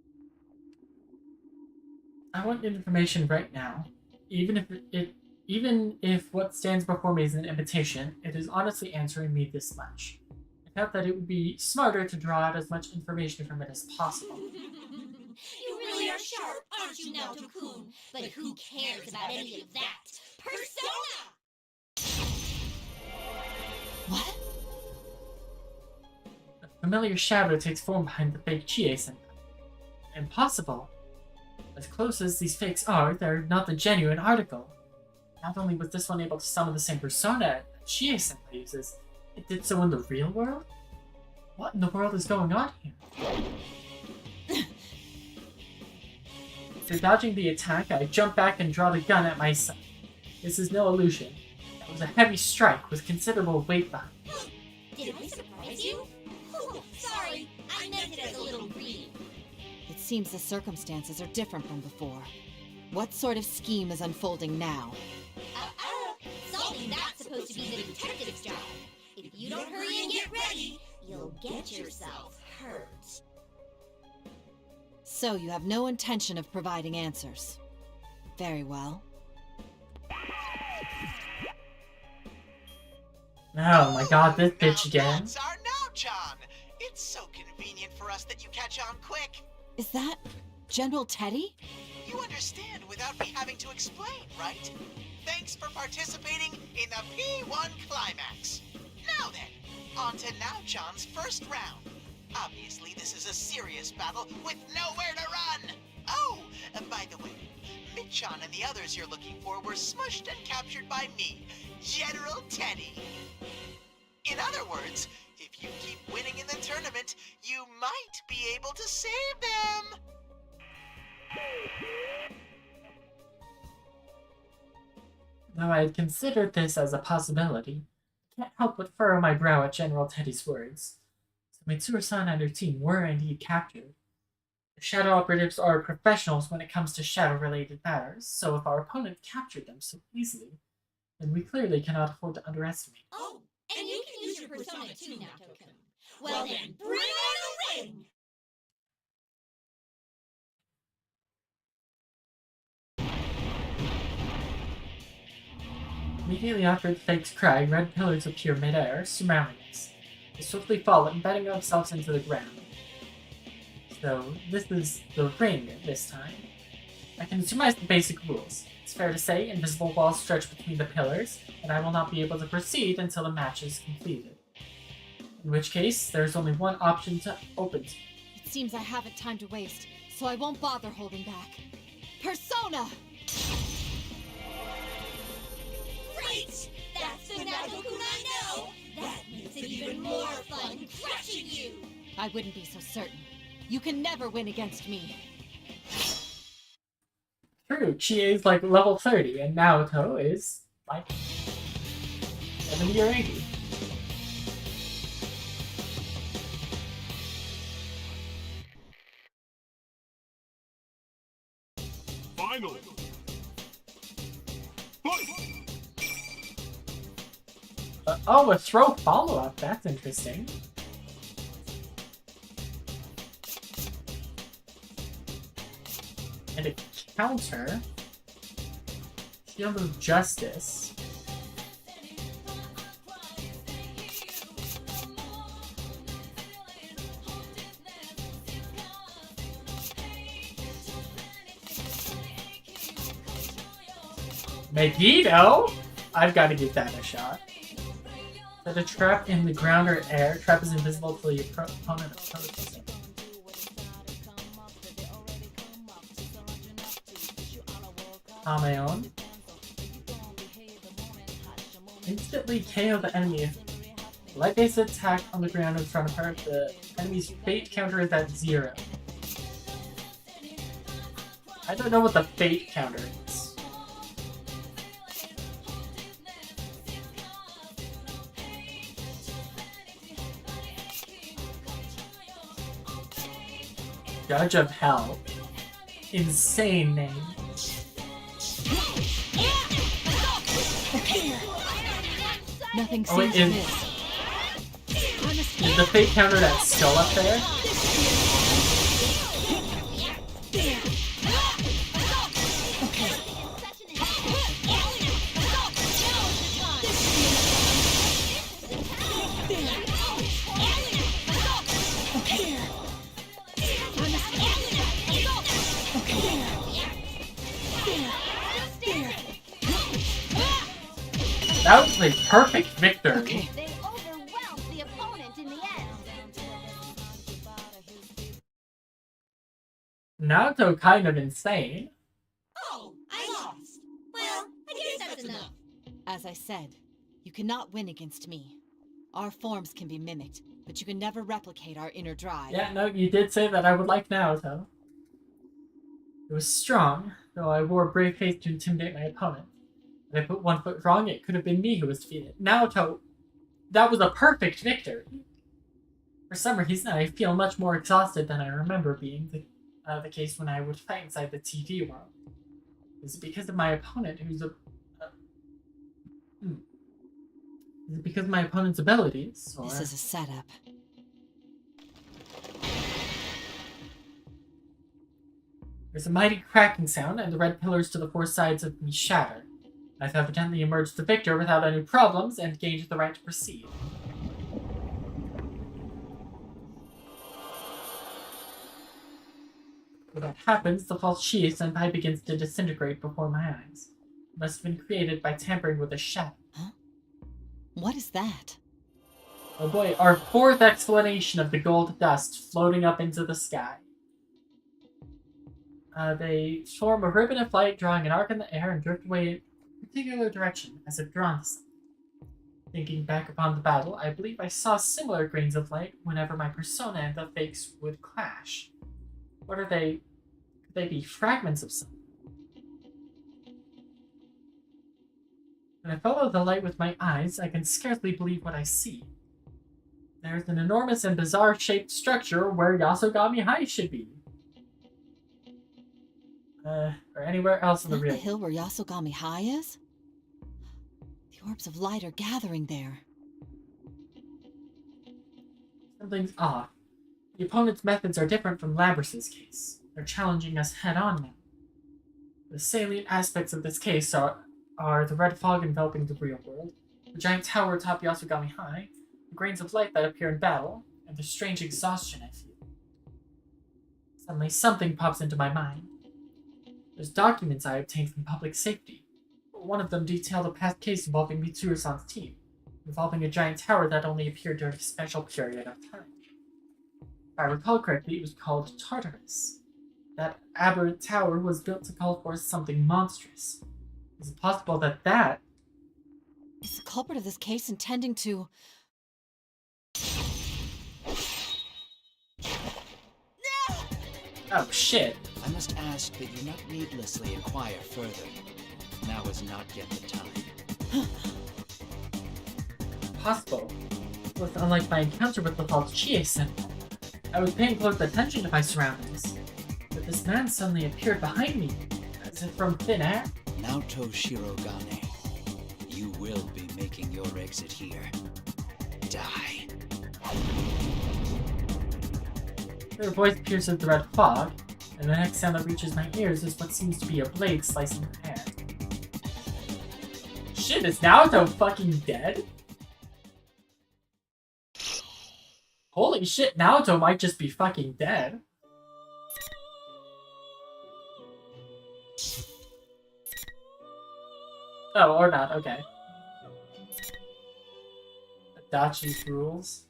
I want information right now. Even if what stands before me is an imitation, it is honestly answering me this much. I felt that it would be smarter to draw out as much information from it as possible. You really are sharp, aren't you, Naoto-kun? But who cares about any of that? Persona! What? A familiar shadow takes form behind the fake Chie-senpai. Impossible. As close as these fakes are, they're not the genuine article. Not only was this one able to summon the same persona that Chie-senpai uses, it did so in the real world? What in the world is going on here? After dodging the attack, I jump back and draw the gun at my side. This is no illusion. It was a heavy strike with considerable weight behind it. Did I surprise you? Oh, sorry, I meant it as a little read. It seems the circumstances are different from before. What sort of scheme is unfolding now? Solving that's supposed to be the detective's job. If you don't hurry and get ready, you'll get yourself hurt. So you have no intention of providing answers. Very well. Oh my god, this bitch again. That's our now-chan. It's so convenient for us that you catch on quick. Is that General Teddy? You understand without me having to explain, right? Thanks for participating in the P1 Climax. Now then, on to Now-chan's first round. Obviously, this is a serious battle with nowhere to run. Oh, and by the way, Mid-chan and the others you're looking for were smushed and captured by me, General Teddy. In other words, if you keep winning in the tournament, you might be able to save them. Though I had considered this as a possibility, I can't help but furrow my brow at General Teddy's words. So Mitsuru-san and her team were indeed captured. The Shadow Operatives are professionals when it comes to shadow-related matters, so if our opponent captured them so easily, then we clearly cannot afford to underestimate. Oh, and you can use your persona too, Naoto-kun. Well then, bring on the ring! Immediately after the fake's cry, red pillars appear mid-air, surrounding us. They swiftly fall, embedding themselves into the ground. So, this is the ring this time. I can surmise the basic rules. It's fair to say invisible walls stretch between the pillars, and I will not be able to proceed until the match is completed. In which case, there's only one option to open to me. seems I haven't time to waste, so I won't bother holding back. Persona! Great! That's the Naruto-kun I know! That makes it even more fun crushing you! I wouldn't be so certain. You can never win against me. True, Chie is like level 30, and Naoto is like 70 or 80. Finally! Fight! Oh, a throw follow-up. That's interesting. And a counter. Shield of Justice. Megiddo? I've got to give that a shot. Set a trap in the ground or air. Trap is invisible till your opponent approaches it. Tamaeon. Instantly KO the enemy. Light-based attack on the ground in front of her. The enemy's fate counter is at 0. I don't know what the fate counter is. Judge of Hell. Insane name. Nothing Oh, wait, seems is the fate counter that's still up there? That was a perfect victory. Okay. They overwhelmed the opponent in the end. Naoto kind of insane. Oh, I lost. Well, I guess that's enough. As I said, you cannot win against me. Our forms can be mimicked, but you can never replicate our inner drive. Yeah, no, you did say that I would like Naoto. It was strong, though I wore a brave face to intimidate my opponent. If I put one foot wrong, it could have been me who was defeated. Naoto, that was a perfect victory. For some reason, I feel much more exhausted than I remember being the case when I would fight inside the TV world. Is it because of my opponent who's Is it because of my opponent's abilities? Or... This is a setup. There's a mighty cracking sound, and the red pillars to the four sides of me shatter. I've evidently emerged the victor without any problems and gained the right to proceed. When that happens, the false Chie Senpai begins to disintegrate before my eyes. It must have been created by tampering with a shadow. Huh? What is that? Oh boy, our fourth explanation of the gold dust floating up into the sky. They form a ribbon of light, drawing an arc in the air and drift away in a particular direction, as if drawn to something. Thinking back upon the battle, I believe I saw similar grains of light whenever my persona and the fakes would clash. What are they? Could they be fragments of something? When I follow the light with my eyes, I can scarcely believe what I see. There's an enormous and bizarre-shaped structure where Yasogami High should be. Or anywhere else in the real world. The hill where Yasogami High is? The orbs of light are gathering there. Something's off. The opponent's methods are different from Labrys's case. They're challenging us head-on now. The salient aspects of this case are the red fog enveloping the real world, the giant tower atop Yasogami High, the grains of light that appear in battle, and the strange exhaustion I feel. Suddenly something pops into my mind. There's documents I obtained from public safety. One of them detailed a past case involving Mitsuru-san's team, involving a giant tower that only appeared during a special period of time. If I recall correctly, it was called Tartarus. That aberrant tower was built to call forth something monstrous. Is it possible that that... Is the culprit of this case intending to... Oh, shit. I must ask that you not needlessly inquire further. Now is not yet the time. Possible. It was unlike my encounter with the false Chie-sen. I was paying close attention to my surroundings, but this man suddenly appeared behind me, as if from thin air. Naoto Shirogane, you will be making your exit here. Die. Her voice pierces the red fog, and the next sound that reaches my ears is what seems to be a blade slicing her hair. Shit, is Naoto fucking dead? Holy shit, Naoto might just be fucking dead. Oh, or not, okay. Adachi's rules.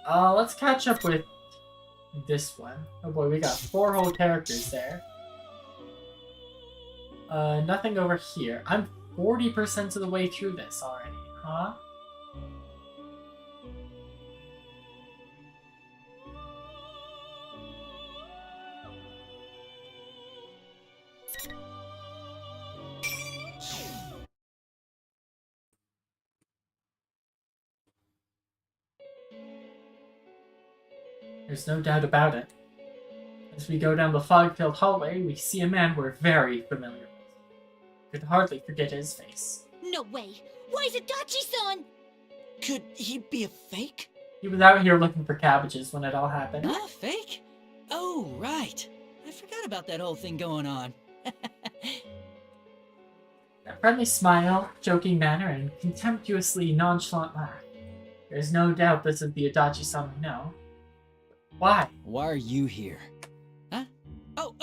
Let's catch up with this one. Oh boy, we got 4 whole characters there. Nothing over here. I'm 40% of the way through this already, huh? There's no doubt about it. As we go down the fog-filled hallway, we see a man we're very familiar with. Could hardly forget his face. No way! Why is it Dachi-san? Could he be a fake? He was out here looking for cabbages when it all happened. Huh? Fake? Oh, right. I forgot about that whole thing going on. That friendly smile, joking manner, and contemptuously nonchalant laugh. There's no doubt this is the Adachi-san we know. Why? Why are you here? Huh? Oh,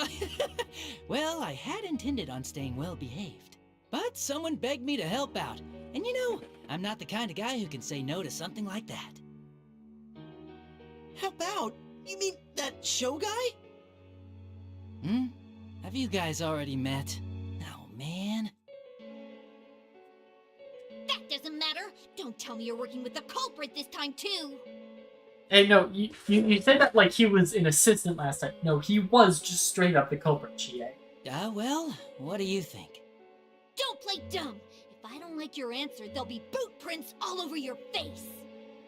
well, I had intended on staying well behaved. But someone begged me to help out. And you know, I'm not the kind of guy who can say no to something like that. Help out? You mean that show guy? Hmm? Have you guys already met? Oh, man. That doesn't matter! Don't tell me you're working with the culprit this time, too! Hey, no, you said that like he was an assistant last time. No, he was just straight up the culprit, Chie. Well, what do you think? Don't play dumb! If I don't like your answer, there'll be boot prints all over your face!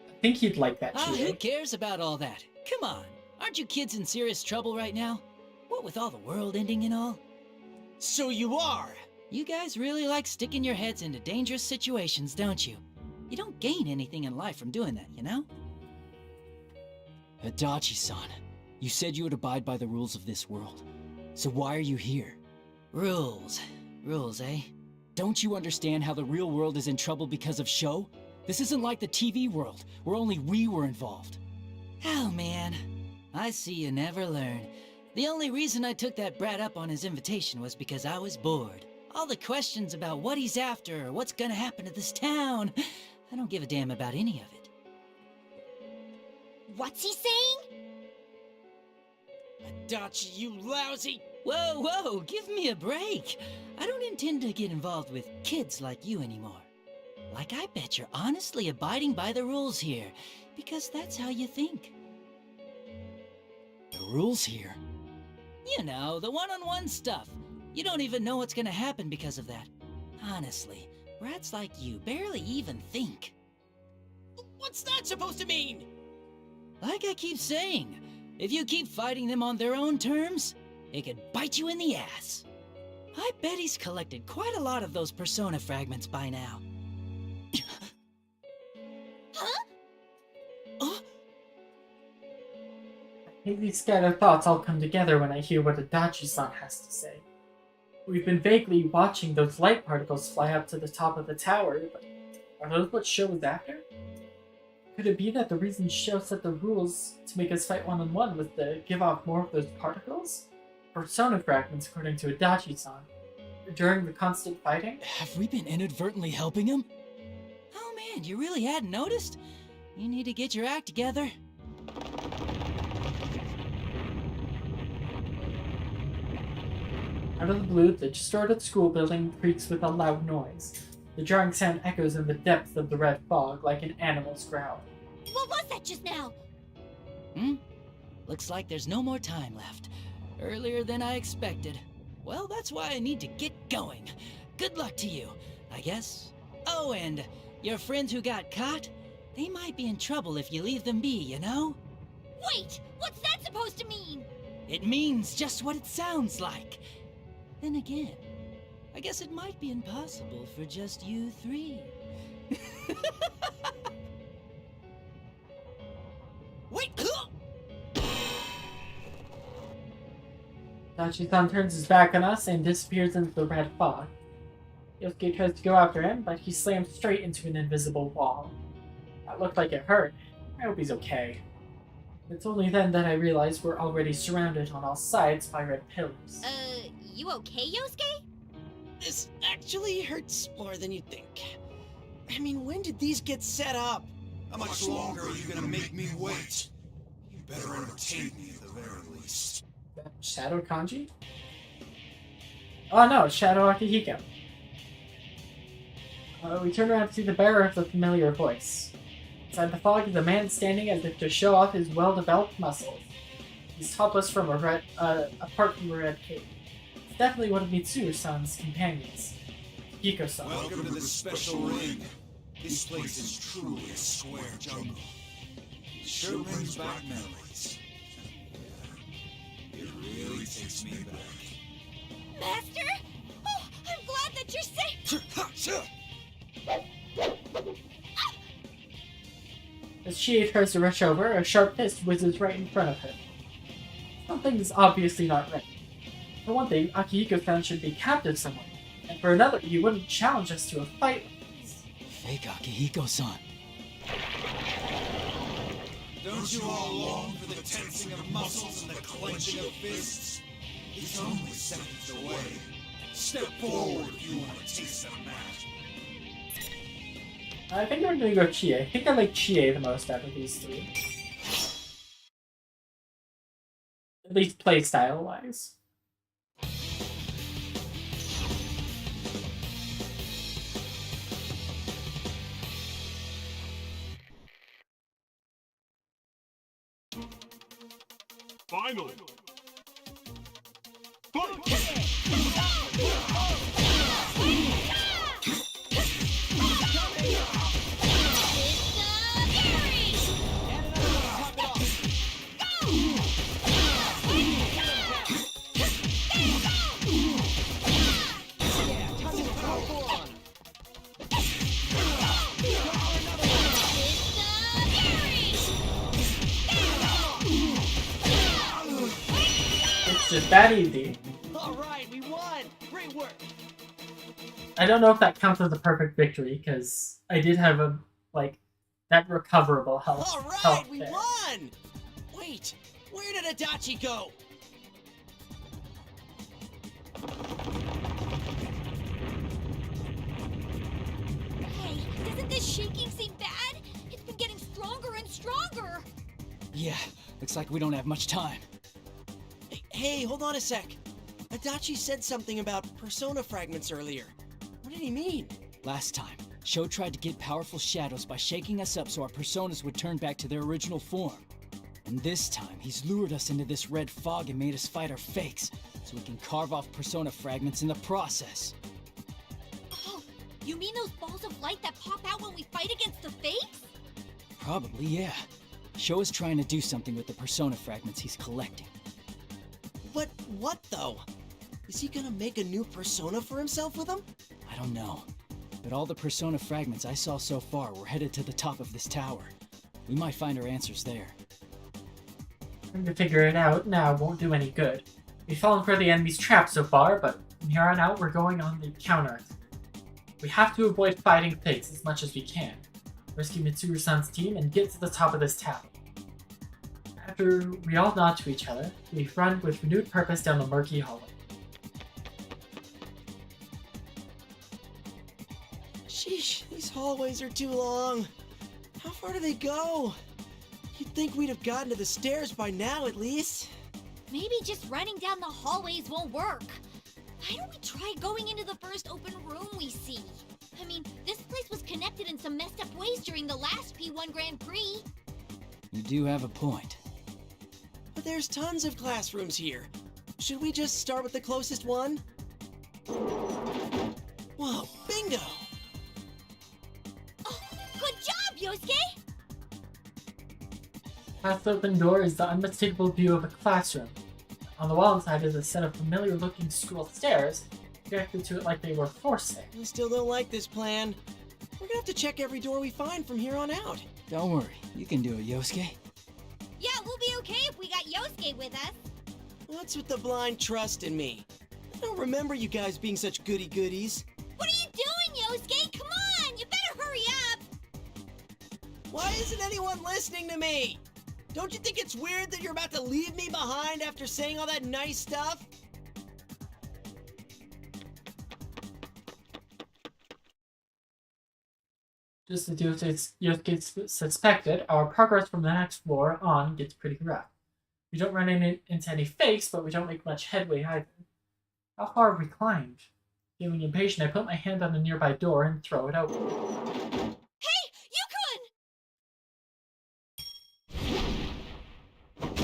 I think he'd like that, Ah, Chie. who cares about all that? Come on, aren't you kids in serious trouble right now? What with all the world ending and all? So you are! You guys really like sticking your heads into dangerous situations, don't you? You don't gain anything in life from doing that, you know? Adachi-san, you said you would abide by the rules of this world. So why are you here? Rules. Rules, eh? Don't you understand how the real world is in trouble because of show? This isn't like the TV world, where only we were involved. Oh, man. I see you never learn. The only reason I took that brat up on his invitation was because I was bored. All the questions about what he's after or what's gonna happen to this town, I don't give a damn about any of it. What's he saying? Adachi, you lousy... Whoa, whoa, give me a break. I don't intend to get involved with kids like you anymore. Like, I bet you're honestly abiding by the rules here, because that's how you think. The rules here? You know, the one-on-one stuff. You don't even know what's gonna happen because of that. Honestly, brats like you barely even think. What's that supposed to mean? Like I keep saying, if you keep fighting them on their own terms, it could bite you in the ass. I bet he's collected quite a lot of those persona fragments by now. Huh? These scattered thoughts all come together when I hear what Adachi-san has to say. We've been vaguely watching those light particles fly up to the top of the tower, but are those what Sho was after? Could it be that the reason Sho set the rules to make us fight one-on-one was to give off more of those particles? Persona fragments, according to Adachi-san. During the constant fighting? Have we been inadvertently helping him? Oh man, you really hadn't noticed? You need to get your act together. Out of the blue, the distorted school building creaks with a loud noise. The jarring sound echoes in the depths of the red fog like an animal's growl. What was that just now? Looks like there's no more time left. Earlier than I expected. Well, that's why I need to get going. Good luck to you, I guess. Oh, and your friends who got caught? They might be in trouble if you leave them be, you know? Wait! What's that supposed to mean? It means just what it sounds like. Then again, I guess it might be impossible for just you three. Wait! Dachi-san turns his back on us and disappears into the red fog. Yosuke tries to go after him, but he slams straight into an invisible wall. That looked like it hurt. I hope he's okay. It's only then that I realize we're already surrounded on all sides by red pillars. You okay, Yosuke? This actually hurts more than you think. I mean, when did these get set up? How much longer are you gonna make me wait? You better entertain me at the very least. Shadow Kanji? Oh no, it's Shadow Akihiko. We turn around to see the bearer of the familiar voice. Inside the fog is a man standing as if to show off his well-developed muscles. He's topless from apart from a red cape. It's definitely one of Mitsuru-san's companions, Hiko-san. Welcome to the special ring. This place is truly a square jungle. It sure brings back memories. It really takes me back. Master? Oh, I'm glad that you're safe! As Chie tries to rush over, a sharp fist whizzes right in front of him. Something is obviously not right. For one thing, Akihiko-san should be captive somewhere, and for another, you wouldn't challenge us to a fight like this. Fake Akihiko-san. Don't you all long for the tensing of muscles and the clenching of fists? It's only seconds away. Step forward if you want to taste the match. I think I'm gonna go Chie. I think I like Chie the most out of these three. At least playstyle-wise. Finally! It's just that easy. Alright, we won! Great work! I don't know if that counts as a perfect victory, because I did have a, that recoverable health. Alright, we won! Wait, where did Adachi go? Hey, doesn't this shaking seem bad? It's been getting stronger and stronger! Yeah, looks like we don't have much time. Hey, hold on a sec. Adachi said something about persona fragments earlier. What did he mean? Last time, Sho tried to get powerful shadows by shaking us up so our personas would turn back to their original form. And this time, he's lured us into this red fog and made us fight our fakes, so we can carve off persona fragments in the process. Oh, you mean those balls of light that pop out when we fight against the fakes? Probably, yeah. Sho is trying to do something with the persona fragments he's collecting. But what, though? Is he gonna make a new persona for himself with them? I don't know. But all the persona fragments I saw so far were headed to the top of this tower. We might find our answers there. Trying to figure it out now won't do any good. We've fallen for the enemy's trap so far, but from here on out we're going on the counter. We have to avoid fighting fakes as much as we can. Rescue Mitsuru-san's team and get to the top of this tower. After we all nod to each other, we run with renewed purpose down the murky hallway. Sheesh, these hallways are too long. How far do they go? You'd think we'd have gotten to the stairs by now, at least. Maybe just running down the hallways won't work. Why don't we try going into the first open room we see? I mean, this place was connected in some messed up ways during the last P1 Grand Prix. You do have a point. But there's tons of classrooms here. Should we just start with the closest one? Whoa, bingo! Oh, good job, Yosuke! Past the open door is the unmistakable view of a classroom. On the wall inside is a set of familiar-looking school stairs connected to it like they were forced I still don't like this plan. We're gonna have to check every door we find from here on out. Don't worry, you can do it, Yosuke. Yeah, we'll be okay if we got Yosuke with us. What's with the blind trust in me? I don't remember you guys being such goody-goodies. What are you doing, Yosuke? Come on, you better hurry up! Why isn't anyone listening to me? Don't you think it's weird that you're about to leave me behind after saying all that nice stuff? Just as Yosuke suspected, our progress from the next floor on gets pretty rough. We don't run into any fakes, but we don't make much headway either. How far have we climbed? Feeling impatient, I put my hand on a nearby door and throw it open. Hey, Yukon!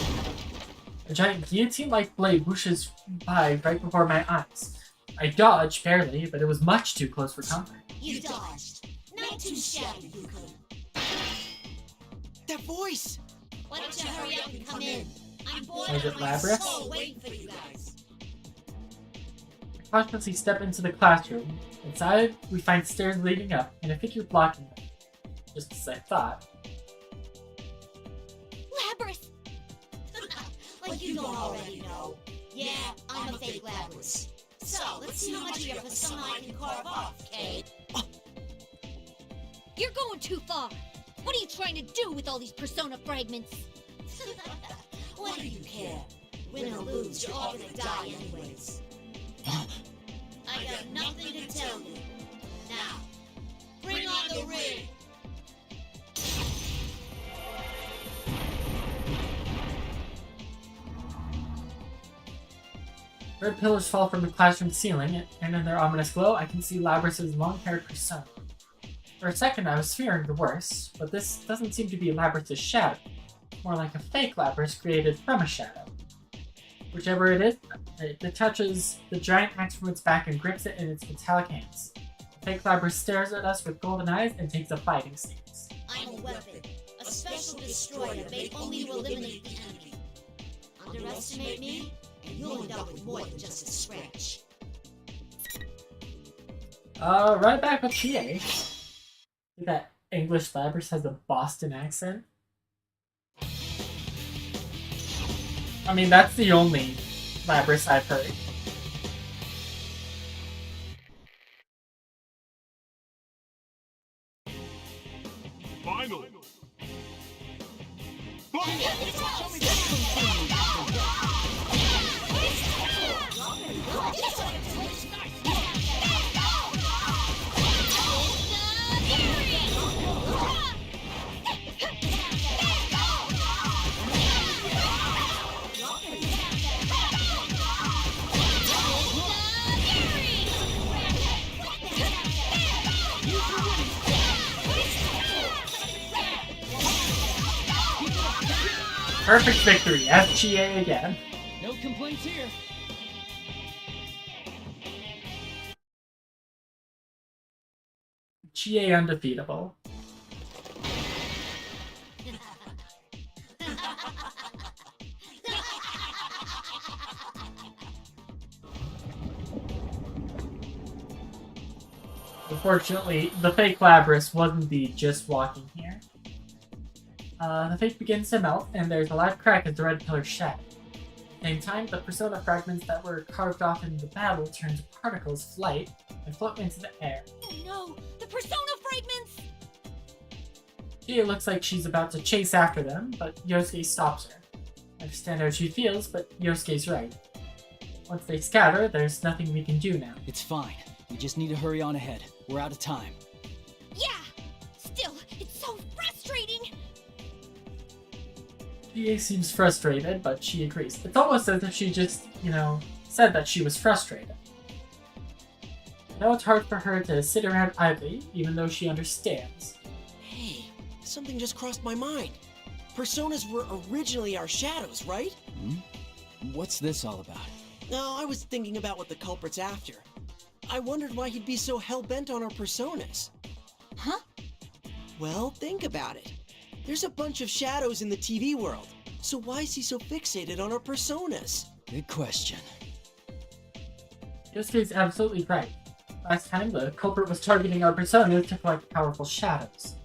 A giant guillotine-like blade whooshes by right before my eyes. I dodged barely, but it was much too close for comfort. You dodged. Not too shabby, Yukon. That voice! Why don't you hurry up and come in? I'm bored Was it out of my Labrys? soul waiting for you guys. I cautiously step into the classroom. Inside, we find stairs leading up and a figure blocking them. Just as I thought. Labrys! Like you don't already know. Yeah, I'm a fake Labrys. So, let's see how much of your persona I can carve off, Kate. You're going too far. What are you trying to do with all these persona fragments? What do you care? Win or lose, you're all gonna die anyways. I got nothing to tell you. Now, bring on the ring! Red pillars fall from the classroom ceiling, and in their ominous glow, I can see Labrys' long-haired persona. For a second, I was fearing the worst, but this doesn't seem to be Labrys' shadow. More like a fake Labrys created from a shadow. Whichever it is, it touches the giant axe from its back and grips it in its metallic hands. The fake Labrys stares at us with golden eyes and takes a fighting stance. I'm a weapon, a special destroyer made only to eliminate the enemy. Underestimate me, and you'll end up with more than just a scratch. Right back with TA. That English Labrys has a Boston accent. I mean, that's the only Labrys I've heard. Final. Perfect victory, FGA again. No complaints here. GA undefeatable. Unfortunately, the fake Labrys wasn't the just walking here. The fake begins to melt, and there's a loud crack as the red pillars shatter. At the same time, the persona fragments that were carved off in the battle turn to particles, flight, and float into the air. Oh no, the persona fragments! She looks like she's about to chase after them, but Yosuke stops her. I understand how she feels, but Yosuke's right. Once they scatter, there's nothing we can do now. It's fine. We just need to hurry on ahead. We're out of time. Yeah! Still, it's so frustrating! GA seems frustrated, but she agrees. It's almost as if she just, said that she was frustrated. know it's hard for her to sit around idly, even though she understands. Hey, something just crossed my mind. Personas were originally our shadows, right? What's this all about? No, I was thinking about what the culprit's after. I wondered why he'd be so hell-bent on our personas. Huh? Well, think about it. There's a bunch of shadows in the TV world, so why is he so fixated on our personas? Good question. Yosuke's absolutely right. Last time, the culprit was targeting our personas to collect powerful shadows.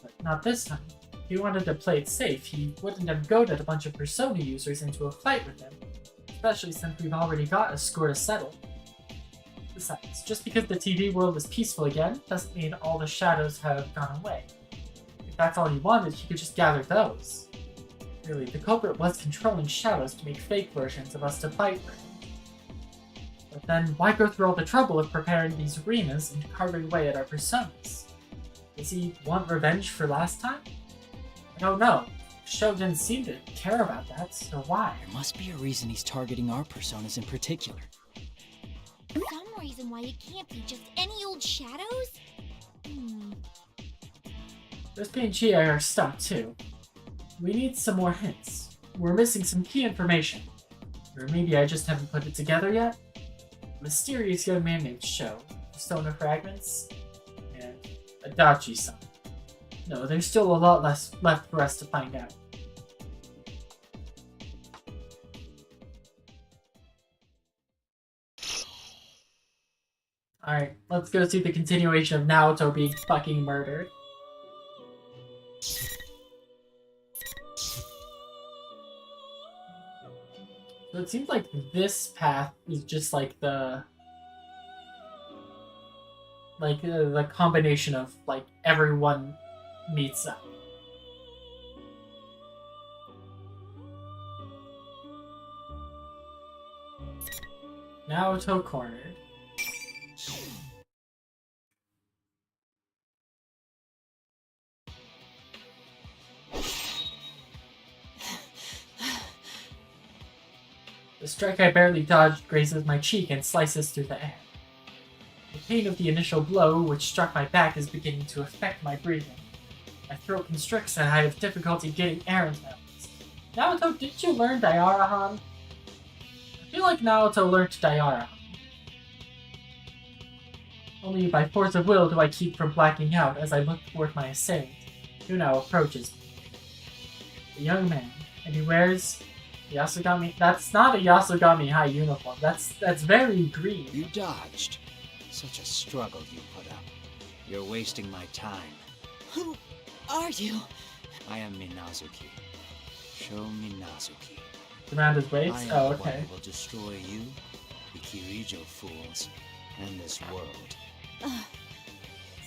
But not this time. If he wanted to play it safe, he wouldn't have goaded a bunch of persona users into a fight with him. Especially since we've already got a score to settle. Besides, just because the TV world is peaceful again, doesn't mean all the shadows have gone away. If that's all he wanted, he could just gather those. Really, the culprit was controlling shadows to make fake versions of us to fight for him. But then, why go through all the trouble of preparing these arenas and carving away at our personas? Does he want revenge for last time? I don't know. The show didn't seem to care about that, so why? There must be a reason he's targeting our personas in particular. Some reason why it can't be just any old shadows? Yosuke and Chie are stumped too. We need some more hints. We're missing some key information. Or maybe I just haven't put it together yet? A mysterious young man named Sho, Stone of Fragments, and Adachi-san. No, there's still a lot less left for us to find out. Alright, let's go see the continuation of Naoto being fucking murdered. So it seems like this path is just like the combination of like everyone meets up. Naoto cornered. The strike I barely dodged grazes my cheek and slices through the air. The pain of the initial blow, which struck my back, is beginning to affect my breathing. My throat constricts and I have difficulty getting air into my lungs. Naoto, did you learn Dairahan? I feel like Naoto learned Dairahan. Only by force of will do I keep from blacking out as I look toward my assailant, who now approaches me. A young man, and he wears Yasugami. That's not a Yasugami High uniform. That's very green. You dodged. Such a struggle you put up. You're wasting my time. Who are you? I am Minazuki. Sho Minazuki. Around his waist? I am Oh, the one okay. who will destroy you, the Kirijo fools, and this world.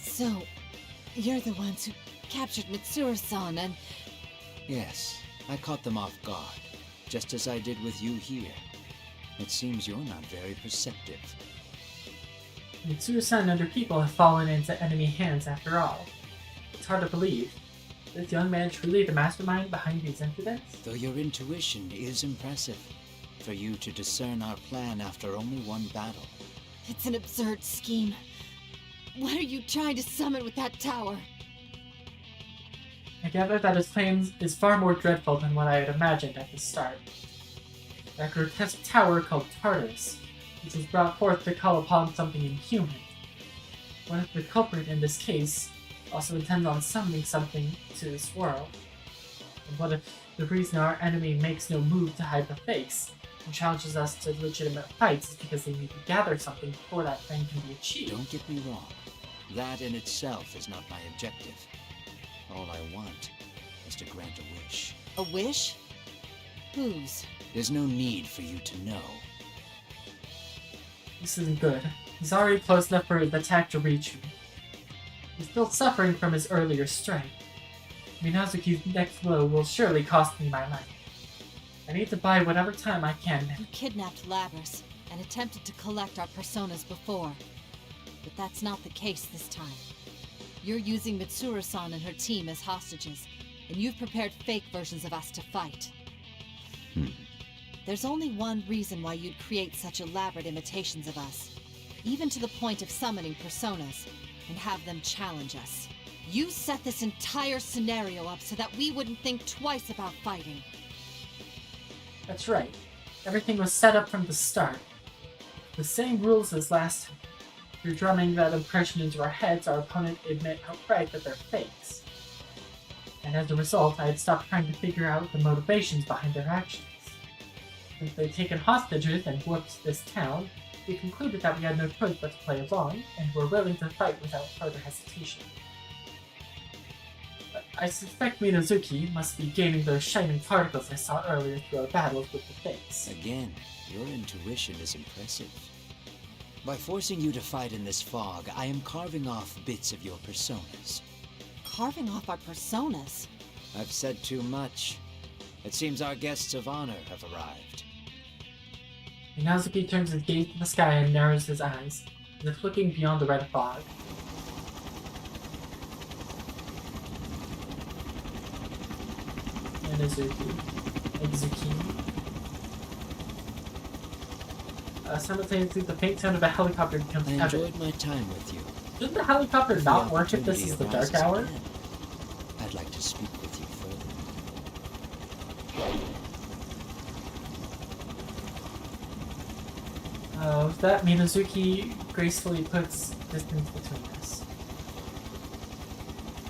So, you're the ones who captured Mitsuru-san and... Yes, I caught them off guard, just as I did with you here. It seems you're not very perceptive. Mitsuru-san and her people have fallen into enemy hands after all. It's hard to believe. Is this young man truly the mastermind behind these incidents? Though your intuition is impressive, for you to discern our plan after only one battle. It's an absurd scheme. What are you trying to summon with that tower? I gather that his plan is far more dreadful than what I had imagined at the start. That grotesque tower called Tartarus, which was brought forth to call upon something inhuman. What if the culprit in this case also intends on summoning something to this world? And what if the reason our enemy makes no move to hide the fakes and challenges us to legitimate fights is because they need to gather something before that thing can be achieved? Don't get me wrong. That in itself is not my objective. All I want is to grant a wish. A wish? Whose? There's no need for you to know. This isn't good. He's already close enough for the attack to reach me. He's still suffering from his earlier strength. Minazuki's next blow will surely cost me my life. I need to buy whatever time I can. You kidnapped Labrys and attempted to collect our personas before. But that's not the case this time. You're using Mitsuru-san and her team as hostages, and you've prepared fake versions of us to fight. There's only one reason why you'd create such elaborate imitations of us. even to the point of summoning personas, and have them challenge us. You set this entire scenario up so that we wouldn't think twice about fighting. That's right. Everything was set up from the start. The same rules as last time. Through drumming that impression into our heads, our opponent admit outright that they're fakes. And as a result, I had stopped trying to figure out the motivations behind their actions. Since they'd taken hostages and whooped this town, we concluded that we had no choice but to play along, and were willing to fight without further hesitation. But I suspect Minazuki must be gaining those shining particles I saw earlier through our battles with the fakes. Again, your intuition is impressive. By forcing you to fight in this fog, I am carving off bits of your personas. Carving off our personas? I've said too much. It seems our guests of honor have arrived. Minazuki turns his gaze to the sky and narrows his eyes, as if looking beyond the red fog. Minazuki. Like zucchini. Simultaneously, the faint sound of a helicopter becomes I evident. enjoyed my time with you. Shouldn't the helicopter not work if this is the dark hour? Again, I'd like to speak with you further. That Minazuki gracefully puts distance between us.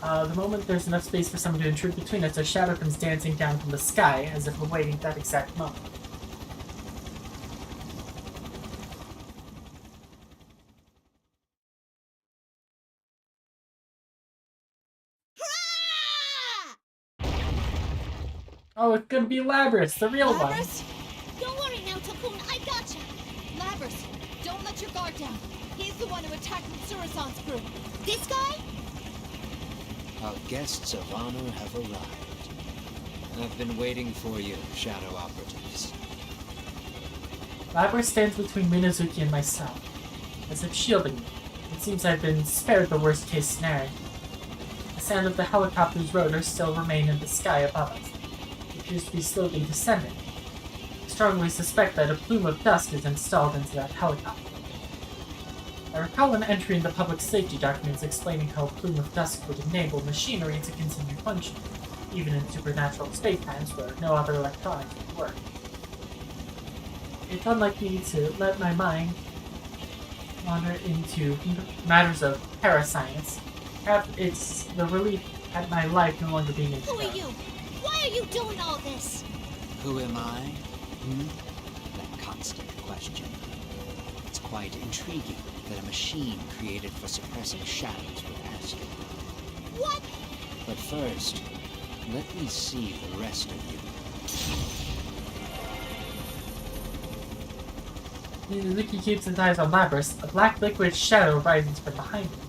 The moment there's enough space for someone to intrude between us, a shadow comes dancing down from the sky as if awaiting that exact moment. Oh, it's gonna be Labrys, the real one. Labrys? Don't worry now, Takun, I gotcha. Labrys, don't let your guard down. He's the one who attacked Mitsuru-san's group. This guy? Our guests of honor have arrived. I've been waiting for you, Shadow Operatives. Labrys stands between Minazuki and myself, as if shielding me. It seems I've been spared the worst-case scenario. The sound of the helicopter's rotors still remain in the sky above us. It appears to be slowly descending. I strongly suspect that a plume of dust is installed into that helicopter. I recall an entry in the public safety documents explaining how a plume of dust would enable machinery to continue functioning, even in supernatural spacetimes where no other electronics would work. It's unlike me to let my mind wander into matters of parascience. Perhaps it's the relief at my life no longer being in Who are you? Why are you doing all this? Who am I? That constant question. It's quite intriguing that a machine created for suppressing shadows would ask you. What? But first, let me see the rest of you. Minazuki keeps his eyes on Labrys. A black liquid shadow rises from behind him,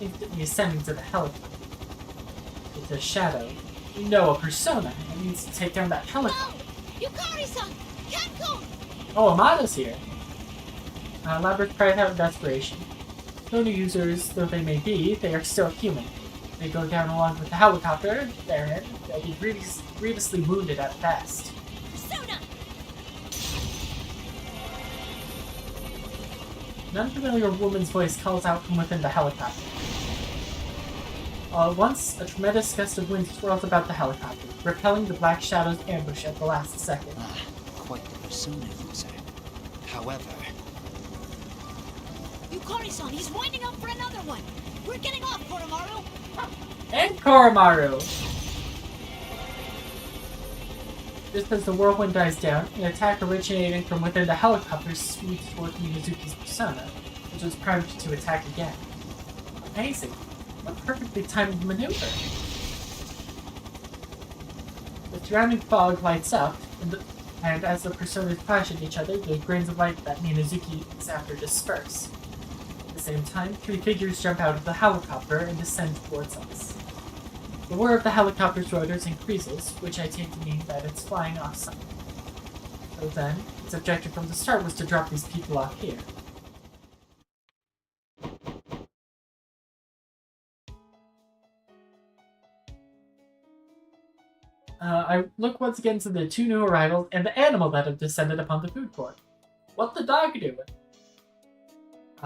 instantly ascending to the helicopter. It's a shadow. No, a persona. It needs to take down that helicopter. No! Yukari-san! Capcom! Oh, Amada's here. Labrys cries out in desperation. Sony users, though they may be, they are still human. They go down along with the helicopter, therein, they'll be grievously wounded at best. Persona! An unfamiliar woman's voice calls out from within the helicopter. All at once, a tremendous gust of wind swirls about the helicopter, repelling the Black Shadow's ambush at the last second. Quite the persona user. However... Yukari-san, he's winding up for another one! We're getting off, Koromaru! And Koromaru! Just as the whirlwind dies down, an attack originating from within the helicopter sweeps toward Minazuki's persona, which was primed to attack again. Amazing! What perfectly timed maneuver! The surrounding fog lights up, and as the personas clash at each other, the grains of light that Minazuki is after disperse. At the same time, three figures jump out of the helicopter and descend towards us. The whir of the helicopter's rotors increases, which I take to mean that it's flying off somewhere. So then, its objective from the start was to drop these people off here. I look once again to the two new arrivals and the animal that have descended upon the food court. What the dog doing?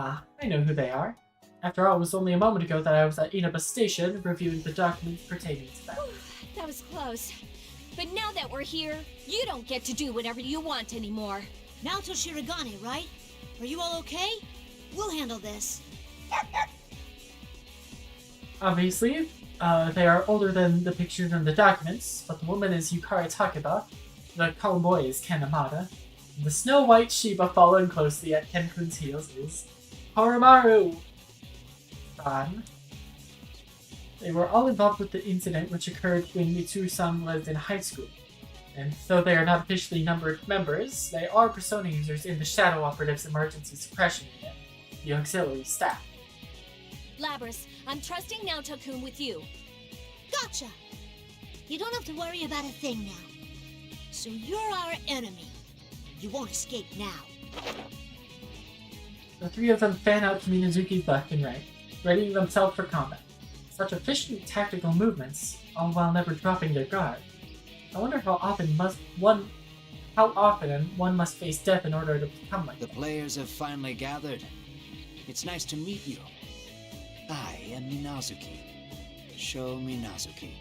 Ah, I know who they are. After all, it was only a moment ago that I was at Inaba Station reviewing the documents pertaining to them. That was close. But now that we're here, you don't get to do whatever you want anymore. Naoto Shirogane, right? Are you all okay? We'll handle this. Obviously, they are older than the pictures in the documents, but the woman is Yukari Takeba, the calm boy is Kanemata, and the Snow White Shiba following closely at Ken-kun's heels is Horomaru! Fun. They were all involved with the incident which occurred when Mitsuru-san was in high school, and though they are not officially numbered members, they are persona users in the Shadow Operatives Emergency Suppression Unit, the auxiliary staff. Labrys, I'm trusting Naoto-kun with you. Gotcha! You don't have to worry about a thing now. So you're our enemy. You won't escape now. The three of them fan out to Minazuki's left and right, readying themselves for combat. Such efficient tactical movements, all while never dropping their guard. I wonder how often one must face death in order to become like The players have finally gathered. It's nice to meet you. I am Minazuki. Sho Minazuki.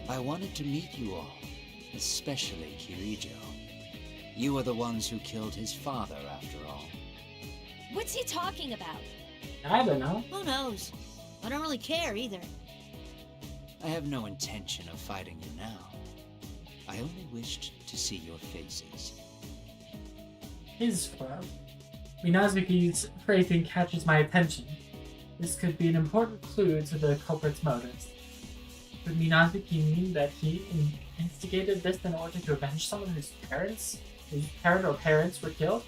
I wanted to meet you all, especially Kirijo. You are the ones who killed his father, after all. What's he talking about? I don't know. Who knows? I don't really care either. I have no intention of fighting you now. I only wished to see your faces. His frown. Minazuki's phrasing catches my attention. This could be an important clue to the culprit's motives. Could Minazuki mean that he instigated this in order to avenge someone whose parent or parents were killed?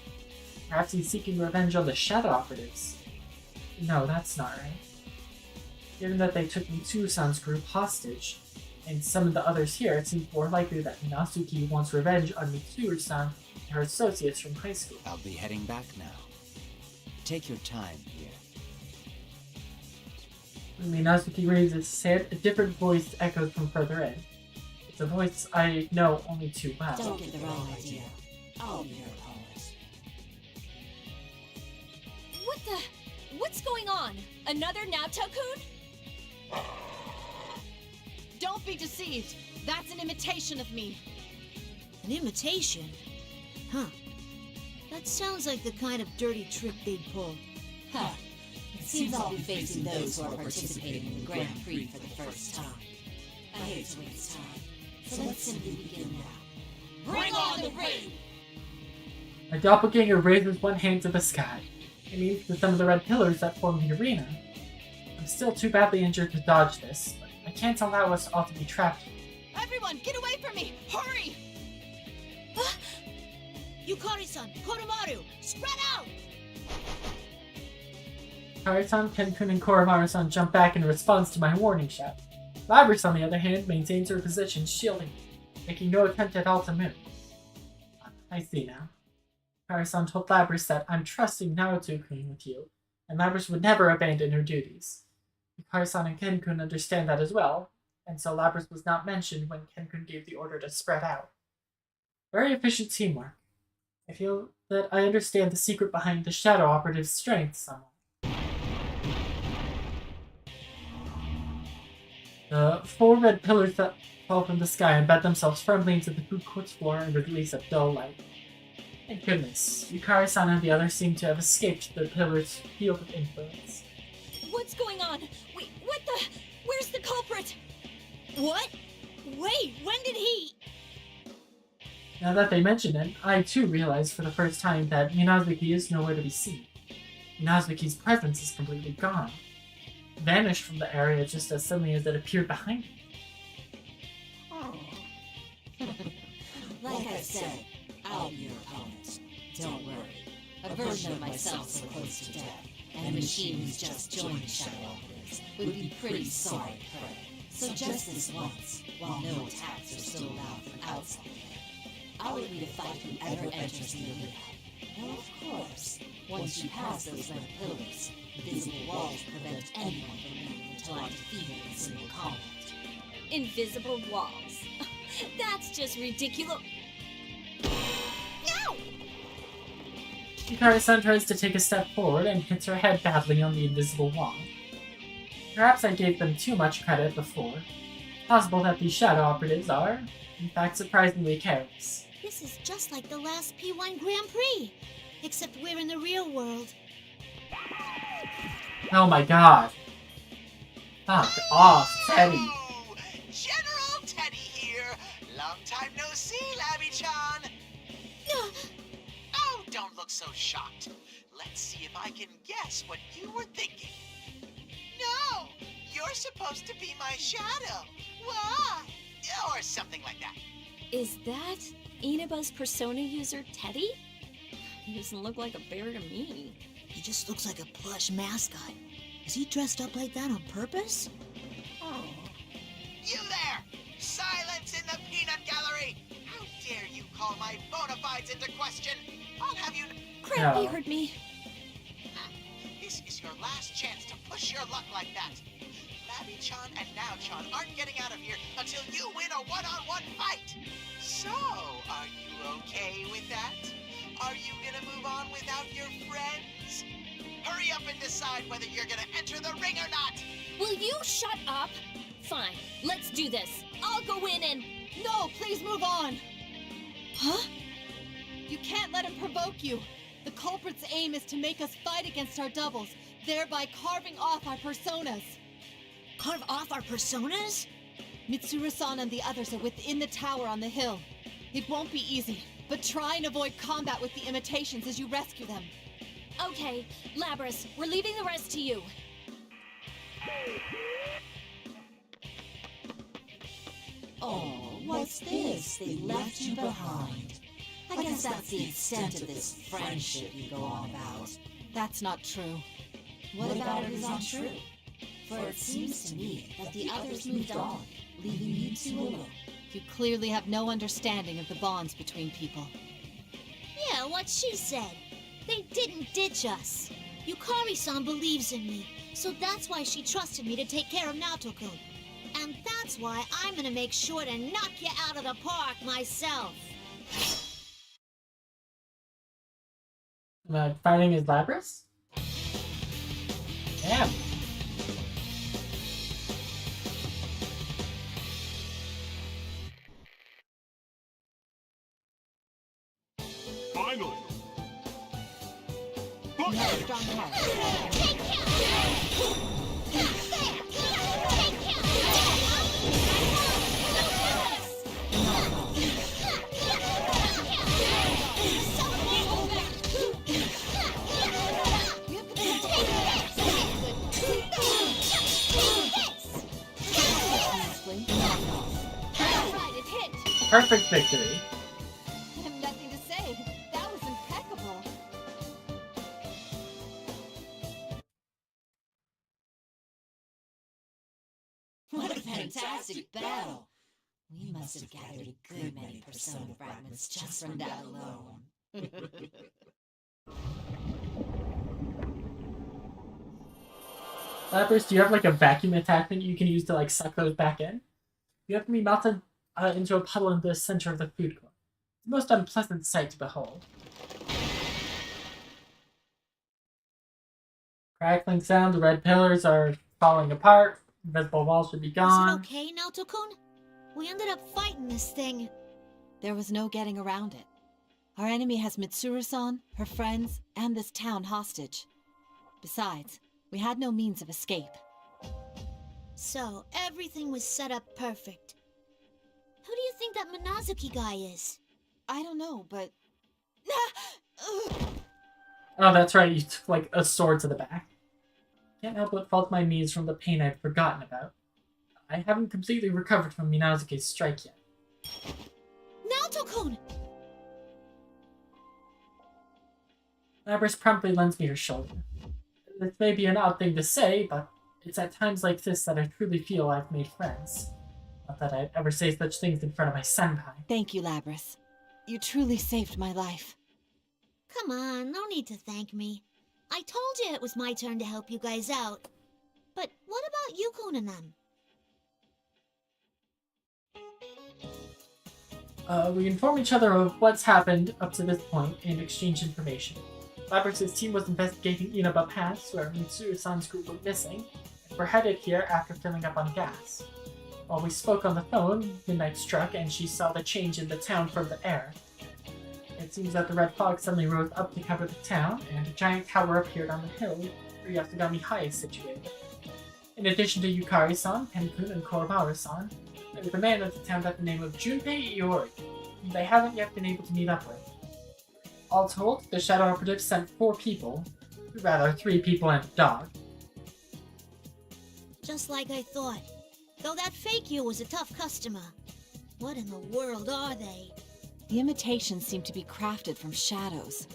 Perhaps he's seeking revenge on the Shadow Operatives. No, that's not right. Given that they took Mitsuru-san's group hostage, and some of the others here, it seems more likely that Minazuki wants revenge on Mitsuru-san and her associates from high school. I'll be heading back now. Take your time here. When Minazuki raises his hand, a different voice echoes from further in. It's a voice I know only too well. Don't get the wrong idea. I'll be your opponent. What's going on? Another Naoto-kun? Don't be deceived. That's an imitation of me. An imitation? Huh. That sounds like the kind of dirty trick they'd pull. Huh. It seems I'll be facing those who are participating in the Grand Prix for the first time. I hate to waste time, so let's simply begin now. Bring on the ring! My doppelganger raises one hand to the sky. It means to some of the red pillars that form the arena. I'm still too badly injured to dodge this, but I can't allow us all to be trapped here. Everyone, get away from me! Hurry! Yukari-san, Konomaru, spread out! Kari-san, Ken-kun, and Koromaru-san jump back in response to my warning shout. Labrys, on the other hand, maintains her position, shielding me, making no attempt at all to move. I see now. Kari-san told Labrys that I'm trusting Naoto-kun with you, and Labrys would never abandon her duties. Yukari-san and Ken-kun understand that as well, and so Labrys was not mentioned when Ken-kun gave the order to spread out. Very efficient teamwork. I feel that I understand the secret behind the Shadow Operative's strength somewhat. The four red pillars that fall from the sky embed themselves firmly into the food court's floor and release a dull light. Thank goodness, Yukari-san and the others seem to have escaped the pillar's field of influence. What's going on? Wait, what the? Where's the culprit? What? Wait, when did he... Now that they mention it, I too realize for the first time that Minazuki is nowhere to be seen. Minazuki's presence is completely gone. Vanished from the area just as suddenly as it appeared behind me. Like I said, I'll be your opponent. Don't worry. A version of myself so close to death, and a machine who's just joined the Shadow Operatives would be pretty sorry prey. So just this once, while no attacks are still allowed from outside, I'll agree to fight whoever enters the arena. Now, of course, once you pass those red pillars, invisible walls prevent anyone from leaving until I defeat it in single combat. Invisible walls. That's just ridiculous. No! Hikari-san tries to take a step forward and hits her head badly on the invisible wall. Perhaps I gave them too much credit before. Possible that these shadow operatives are, in fact, surprisingly careless. This is just like the last P1 Grand Prix, except we're in the real world. Oh my god. Fuck off, Teddy. Oh, General Teddy here. Long time no see, Labby-chan. Oh, don't look so shocked. Let's see if I can guess what you were thinking. No, you're supposed to be my shadow. Why? Or something like that. Is that Inaba's persona user, Teddy? He doesn't look like a bear to me. He just looks like a plush mascot. Is he dressed up like that on purpose? Oh. You there! Silence in the peanut gallery! How dare you call my bona fides into question? I'll have you... Crap, he heard me. This is your last chance to push your luck like that. Labby-chan and Now-chan aren't getting out of here until you win a one-on-one fight. So, are you okay with that? Are you gonna move on without your friends? Hurry up and decide whether you're gonna enter the ring or not! Will you shut up? Fine, let's do this. I'll go in and... No, please move on! Huh? You can't let him provoke you. The culprit's aim is to make us fight against our doubles, thereby carving off our personas. Carve off our personas? Mitsuru-san and the others are within the tower on the hill. It won't be easy, but try and avoid combat with the imitations as you rescue them. Okay, Labrys, we're leaving the rest to you. Oh, what's this? They left you behind. I guess that's the extent of this friendship you go on about. That's not true. What about it is untrue? For it seems to me that the others moved on, leaving you two alone. You clearly have no understanding of the bonds between people. Yeah, what she said. They didn't ditch us. Yukari-san believes in me, so that's why she trusted me to take care of Naoto-kun. And that's why I'm gonna make sure to knock you out of the park myself. Fighting is Labrys? Damn. Finally! Perfect victory. I have nothing to say. That was impeccable. What a fantastic battle! We must have gathered a good many persona fragments just from that alone. Labrys, do you have like a vacuum attachment you can use to like suck those back in? You have to be melted into a puddle in the center of the food court. It's the most unpleasant sight to behold. Crackling sound, the red pillars are falling apart, invisible walls should be gone. Is it okay, Naoto-kun? We ended up fighting this thing. There was no getting around it. Our enemy has Mitsuru-san, her friends, and this town hostage. Besides, we had no means of escape. So, everything was set up perfect. Who do you think that Minazuki guy is? I don't know, but... Oh, that's right, you took like a sword to the back. Can't help but fault my knees from the pain I'd forgotten about. I haven't completely recovered from Minazuki's strike yet. Naoto-kun! Labrys promptly lends me her shoulder. This may be an odd thing to say, but it's at times like this that I truly feel I've made friends. Not that I'd ever say such things in front of my senpai. Thank you, Labrys. You truly saved my life. Come on, no need to thank me. I told you it was my turn to help you guys out. But what about Yukon and them? We inform each other of what's happened up to this point and exchange information. Labrys' team was investigating Inaba Pass, where Mitsuru-san's group were missing, and were headed here after filling up on gas. While we spoke on the phone, midnight struck and she saw the change in the town from the air. It seems that the red fog suddenly rose up to cover the town, and a giant tower appeared on the hill where Yasugami High is situated. In addition to Yukari-san, Pen-kun, and Koromaru-san, there was a man of the town by the name of Junpei Iori, whom they haven't yet been able to meet up with. All told, the Shadow Operatives sent 4 people, rather 3 people and a dog. Just like I thought. Though that fake you was a tough customer. What in the world are they? The imitations seem to be crafted from shadows.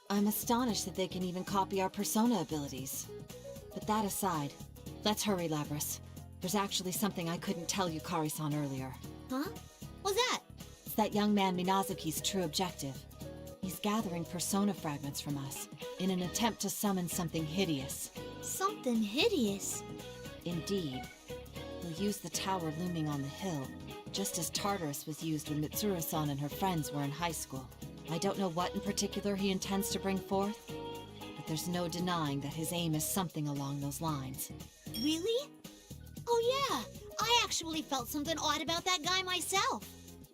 I'm astonished that they can even copy our persona abilities. But that aside, let's hurry, Labrys. There's actually something I couldn't tell Yukari-san earlier. Huh? What's that? It's that young man Minazuki's true objective. He's gathering persona fragments from us, in an attempt to summon something hideous. Something hideous? Indeed. He'll use the tower looming on the hill, just as Tartarus was used when Mitsuru-san and her friends were in high school. I don't know what in particular he intends to bring forth, but there's no denying that his aim is something along those lines. Really? Oh yeah, I actually felt something odd about that guy myself.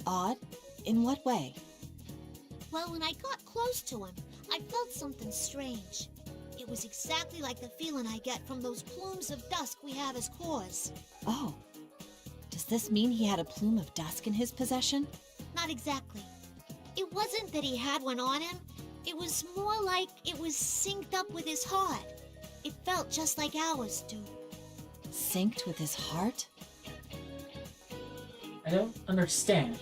Odd? In what way? Well, when I got close to him, I felt something strange. It was exactly like the feeling I get from those plumes of dusk we have as cores. Oh. Does this mean he had a plume of dusk in his possession? Not exactly. It wasn't that he had one on him. It was more like it was synced up with his heart. It felt just like ours do. Synced with his heart? I don't understand.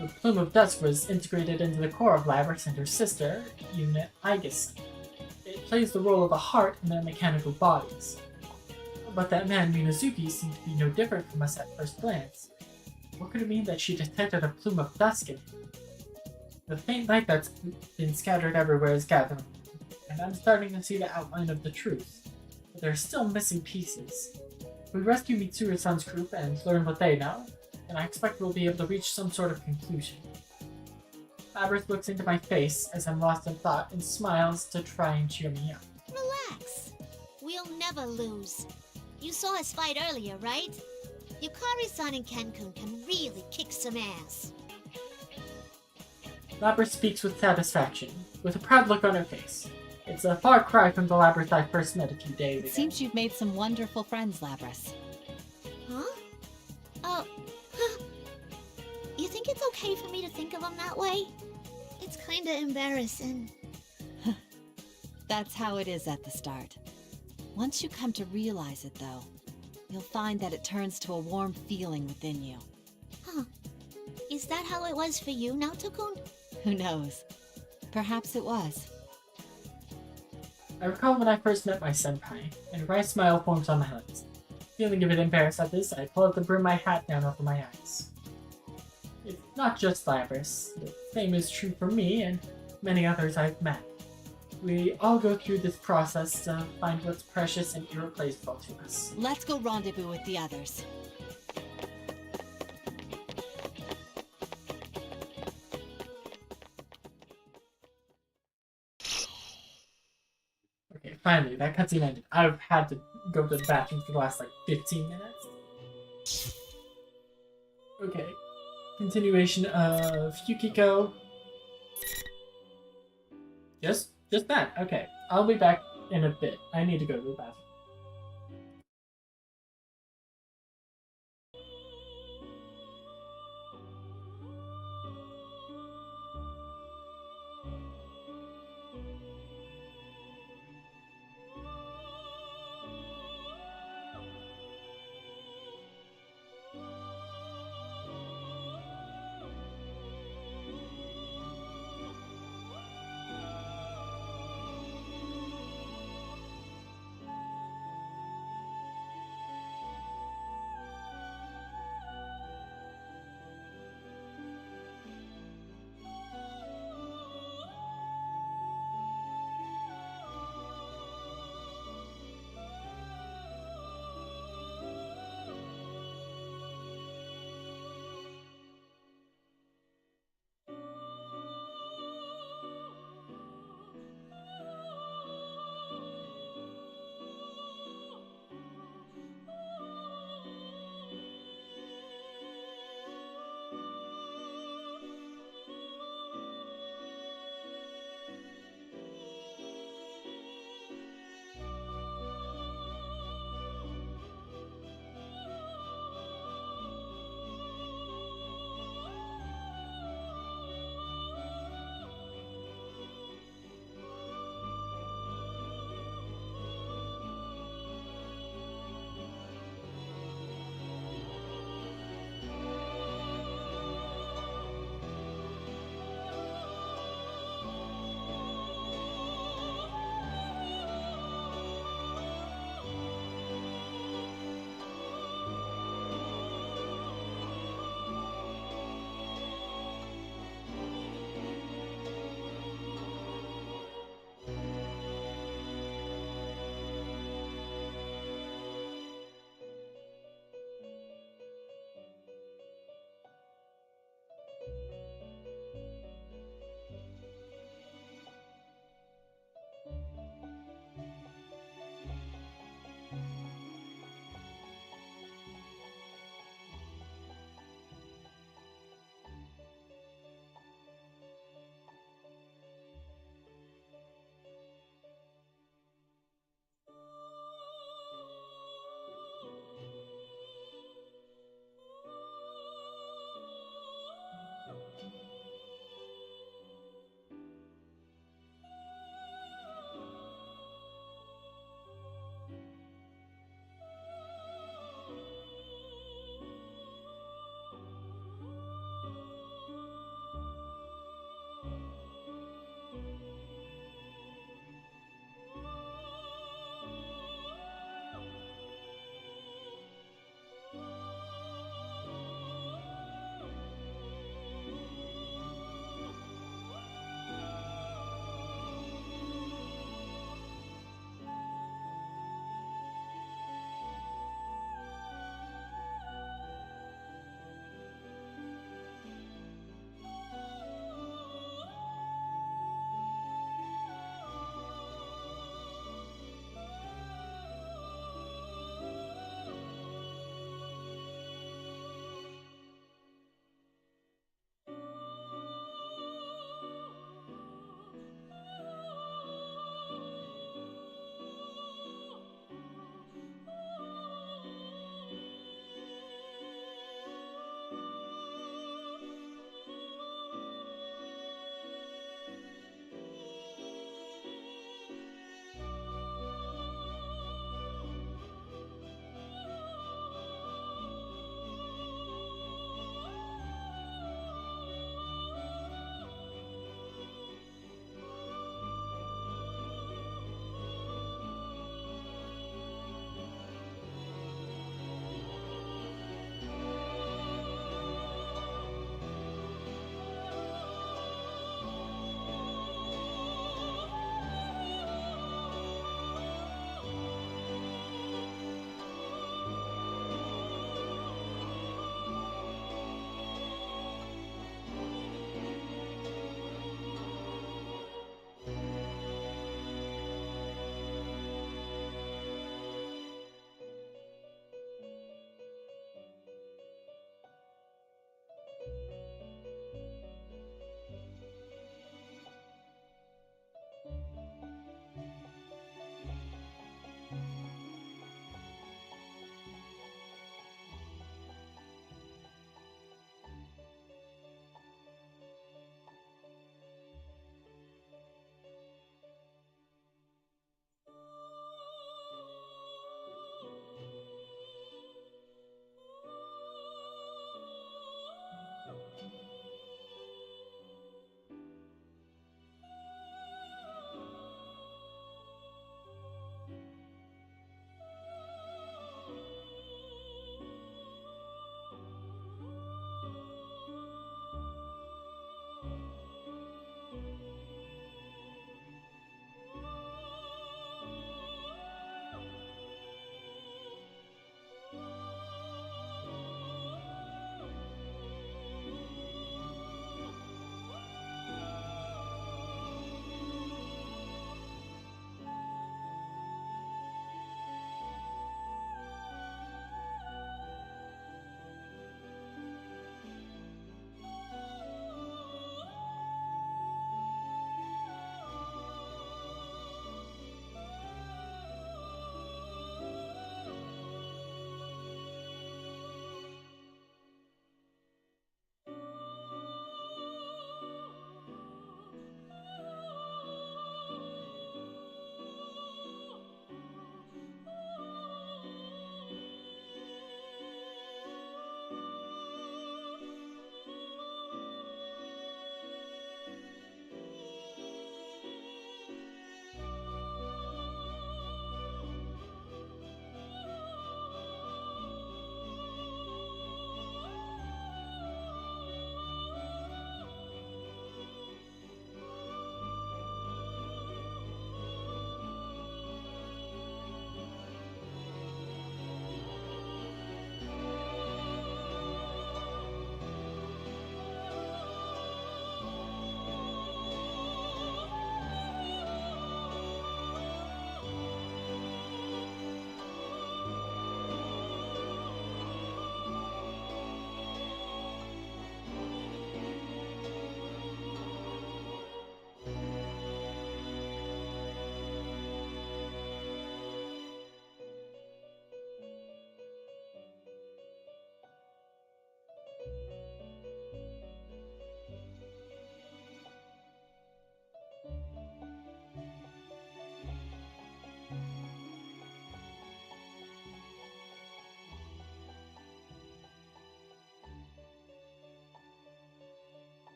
The plume of dusk was integrated into the core of Labrys and her sister, Unit Aegis. It plays the role of a heart in their mechanical bodies. But that man Minazuki seemed to be no different from us at first glance. What could it mean that she detected a plume of dusk in him? The faint light that's been scattered everywhere is gathering, and I'm starting to see the outline of the truth. But there are still missing pieces. If we rescue Mitsuru-san's group and learn what they know, then I expect we'll be able to reach some sort of conclusion. Labrys looks into my face as I'm lost in thought and smiles to try and cheer me up. Relax. We'll never lose. You saw us fight earlier, right? Yukari-san and Ken-kun can really kick some ass. Labrys speaks with satisfaction, with a proud look on her face. It's a far cry from the Labrys I first met a few days ago. It seems you've made some wonderful friends, Labrys. Huh? Oh, you think it's okay for me to think of them that way? It's kinda embarrassing. That's how it is at the start. Once you come to realize it, though, you'll find that it turns to a warm feeling within you. Huh. Is that how it was for you, Naoto-kun? Who knows? Perhaps it was. I recall when I first met my senpai, and a wry smile forms on my lips. Feeling a bit embarrassed at this, I pull out to bring my hat down over my eyes. It's not just Labrys. The same is true for me and many others I've met. We all go through this process to find what's precious and irreplaceable to us. Let's go rendezvous with the others. Okay, finally, that cutscene ended. I've had to go to the bathroom for the last, 15 minutes. Okay. Continuation of Yukiko. Just that. Okay. I'll be back in a bit. I need to go to the bathroom.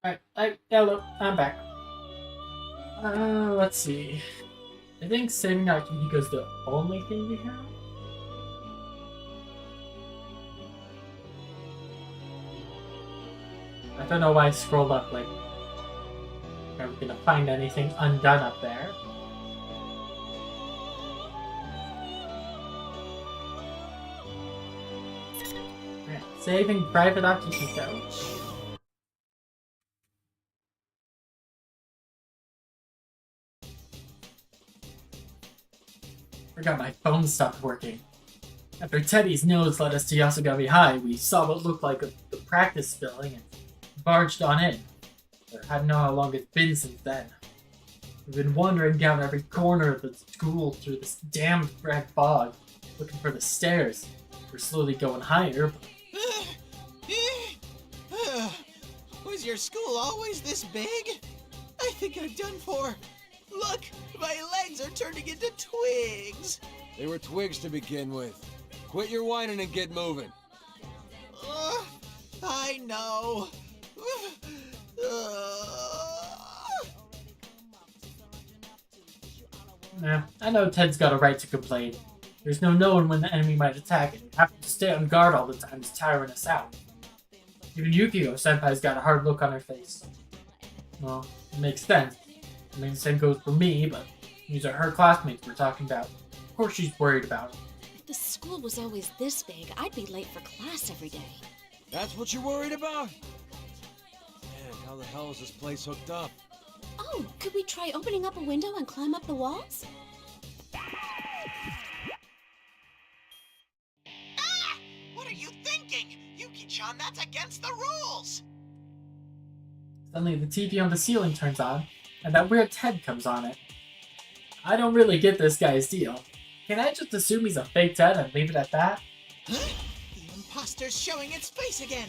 Alright, hello, I'm back. Let's see. I think saving Akihiko's the only thing we have. I don't know why I scrolled up, like, are we gonna find anything undone up there? Alright, saving Private Akihiko. Forgot my phone stopped working. After Teddy's nose led us to Yasugami High, we saw what looked like the practice building and barged on in. But I don't know how long it's been since then. We've been wandering down every corner of the school through this damn red fog, looking for the stairs. We're slowly going higher, but... Was your school always this big? I think I'm done for. Look, my legs are turning into twigs. They were twigs to begin with. Quit your whining and get moving. I know. Nah, I know Ted's got a right to complain. There's no knowing when the enemy might attack, and having to stay on guard all the time is tiring us out. Even Yukiko-senpai's got a hard look on her face. Well, it makes sense. I mean, the same goes for me, but these are her classmates we're talking about. Of course she's worried about it. If the school was always this big, I'd be late for class every day. That's what you're worried about? Man, how the hell is this place hooked up? Oh, could we try opening up a window and climb up the walls? What are you thinking? Yuki-chan, that's against the rules! Suddenly the TV on the ceiling turns on, and that weird Ted comes on it. I don't really get this guy's deal. Can I just assume he's a fake Ted and leave it at that? Huh? The imposter's showing its face again!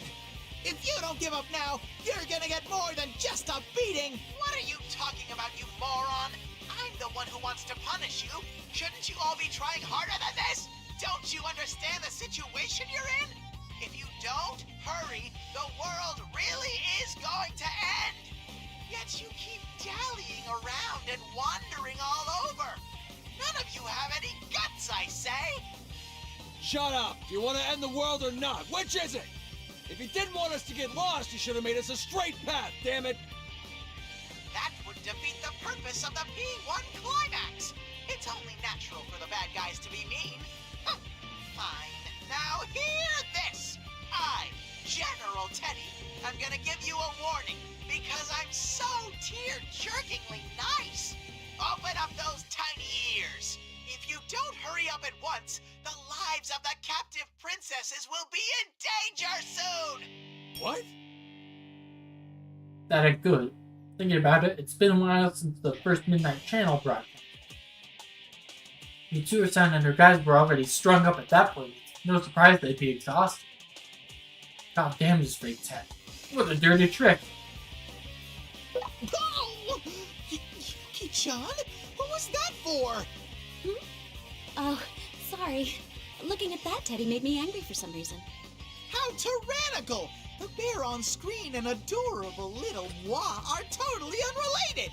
If you don't give up now, you're gonna get more than just a beating! What are you talking about, you moron? I'm the one who wants to punish you! Shouldn't you all be trying harder than this? Don't you understand the situation you're in? If you don't hurry, the world really is going to end! Yet you keep dallying around and wandering all over! None of you have any guts, I say! Shut up! Do you want to end the world or not? Which is it? If you didn't want us to get lost, you should have made us a straight path, damn it! That would defeat the purpose of the P1 climax! It's only natural for the bad guys to be mean. Huh. Fine. Now hear this! I, General Teddy, am gonna give you a warning because I'm so tear-jerkingly nice! Open up those tiny ears! If you don't hurry up at once, the lives of the captive princesses will be in danger soon! What? That ain't good. Thinking about it, it's been a while since the first Midnight Channel broadcast. Mitsuru-san and her guys were already strung up at that point. No surprise they'd be exhausted. God damn this fake Ted. What a dirty trick. Oh! Yuki-chan? What was that for? Oh, sorry. Looking at that Teddy made me angry for some reason. How tyrannical! The bear on screen and adorable little moi are totally unrelated!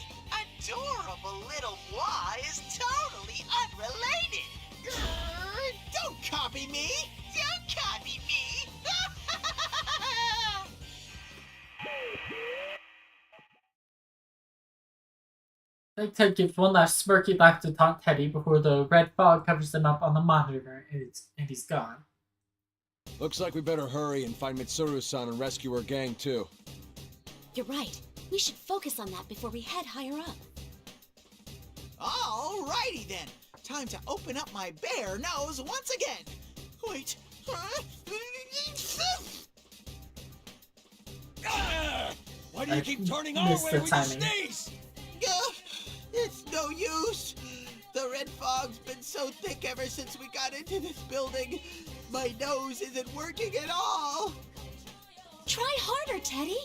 Adorable little moi is totally unrelated! Grrr, don't copy me! Don't copy me! Fake Ted gives one last smirky laugh to taunt Teddy before the red fog covers them up on the monitor and he's gone. Looks like we better hurry and find Mitsuru-san and rescue her gang too. You're right. We should focus on that before we head higher up. Alrighty then! Time to open up my bear nose once again! Wait, Why do you keep turning our way when you sneeze? It's no use! The red fog's been so thick ever since we got into this building. My nose isn't working at all! Try harder, Teddy!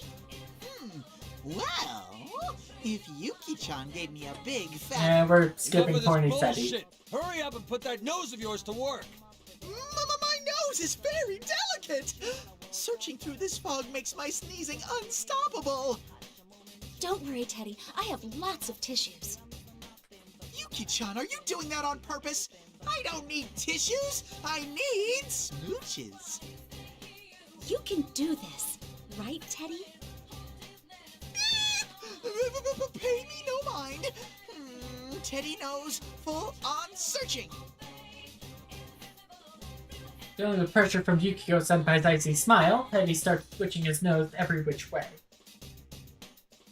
Well, if Yuki-chan gave me a big fat... Yeah, we're skipping Enough of corny this Teddy. bullshit. Hurry up and put that nose of yours to work! My nose is very delicate! Searching through this fog makes my sneezing unstoppable! Don't worry, Teddy. I have lots of tissues. Yuki-chan, are you doing that on purpose? I don't need tissues. I need smooches. You can do this, right, Teddy? Pay me no mind. Teddy knows. Full on searching. Feeling the pressure from Yukiko-senpai's icy smile, Teddy starts switching his nose every which way.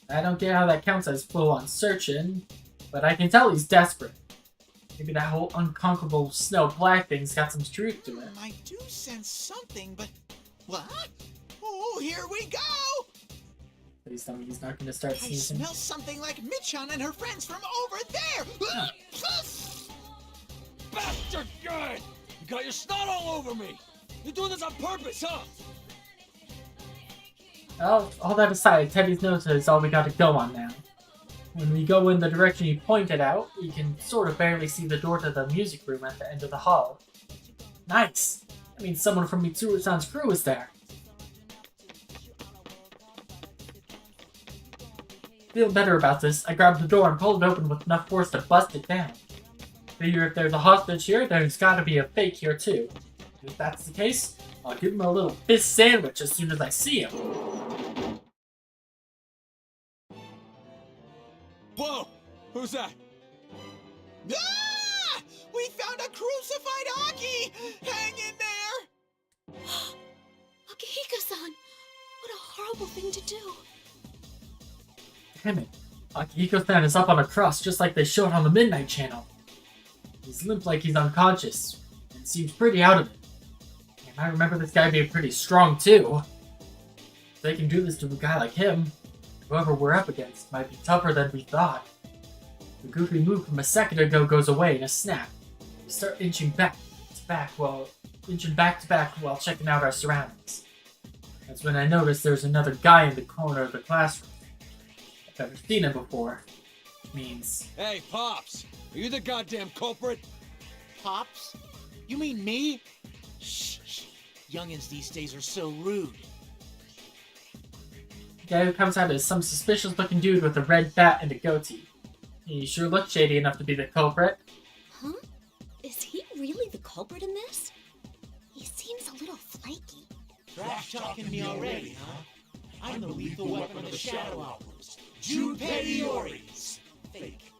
I don't get how that counts as full-on searching, but I can tell he's desperate. Maybe that whole unconquerable snow black thing's got some truth to it. I do sense something, but... What? Oh, here we go! Please tell me he's not going to start I sneezing. smell something like Michan and her friends from over there! Bastard guy! You got your snot all over me! You're doing this on purpose, huh? Well, all that aside, Teddy's nose is all we got to go on now. When we go in the direction he pointed out, we can sort of barely see the door to the music room at the end of the hall. Nice! That means someone from Mitsuru-san's crew is there. Feeling better about this, I grabbed the door and pulled it open with enough force to bust it down. Figure if there's a hostage here, there's gotta be a fake here too. If that's the case, I'll give him a little fist sandwich as soon as I see him. Whoa! Who's that? Ah! We found a crucified Aki! Hang in there! Akihiko-san! What a horrible thing to do. Damn it. Akihiko-san is up on a cross just like they showed on the Midnight Channel. He's limp like he's unconscious, and seems pretty out of it. And I remember this guy being pretty strong too. If they can do this to a guy like him, whoever we're up against might be tougher than we thought. The goofy move from a second ago goes away in a snap. We start inching back to back while checking out our surroundings. That's when I notice there's another guy in the corner of the classroom. I've never seen him before. Means... Hey, Pops! Are you the goddamn culprit? Pops? You mean me? Shh, shh. Youngins these days are so rude. The guy who comes out is some suspicious-looking dude with a red bat and a goatee. He sure looks shady enough to be the culprit. Huh? Is he really the culprit in this? He seems a little flaky. Trash talking me already, huh? I'm the lethal weapon of the Shadow Hours. Junpei Iori's fake.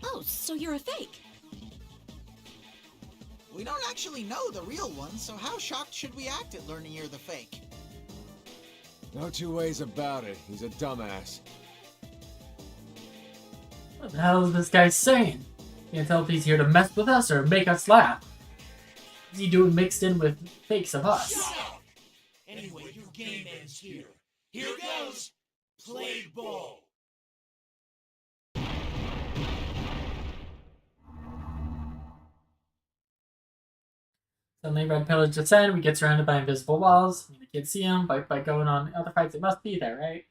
Oh, so you're a fake? We don't actually know the real one, so how shocked should we act at learning you're the fake? No two ways about it. He's a dumbass. What the hell is this guy saying? Can't tell if he's here to mess with us or make us laugh. What's he doing mixed in with fakes of us? Shut up! Anyway, your game ends here. Here goes! Play ball! Suddenly, red pillars descend. We get surrounded by invisible walls. You can't see them, but by going on other fights, it must be there, right?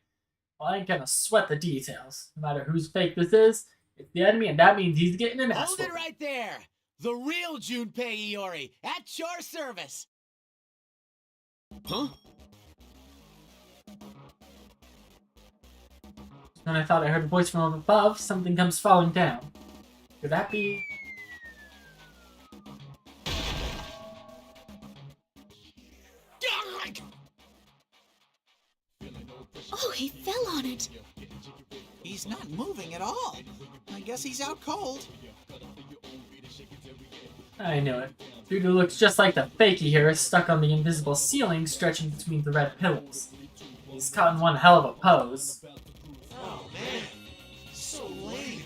Well, I ain't gonna sweat the details. No matter whose fake this is, it's the enemy, and that means he's getting an ass Hold it right there! The real Junpei Iori, at your service! Huh? When I thought I heard a voice from above, something comes falling down. Could that be... Oh, he fell on it. He's not moving at all. I guess he's out cold. I knew it. Dude who looks just like the fakey here is stuck on the invisible ceiling stretching between the red pillars. He's caught in one hell of a pose. Oh man, so lame.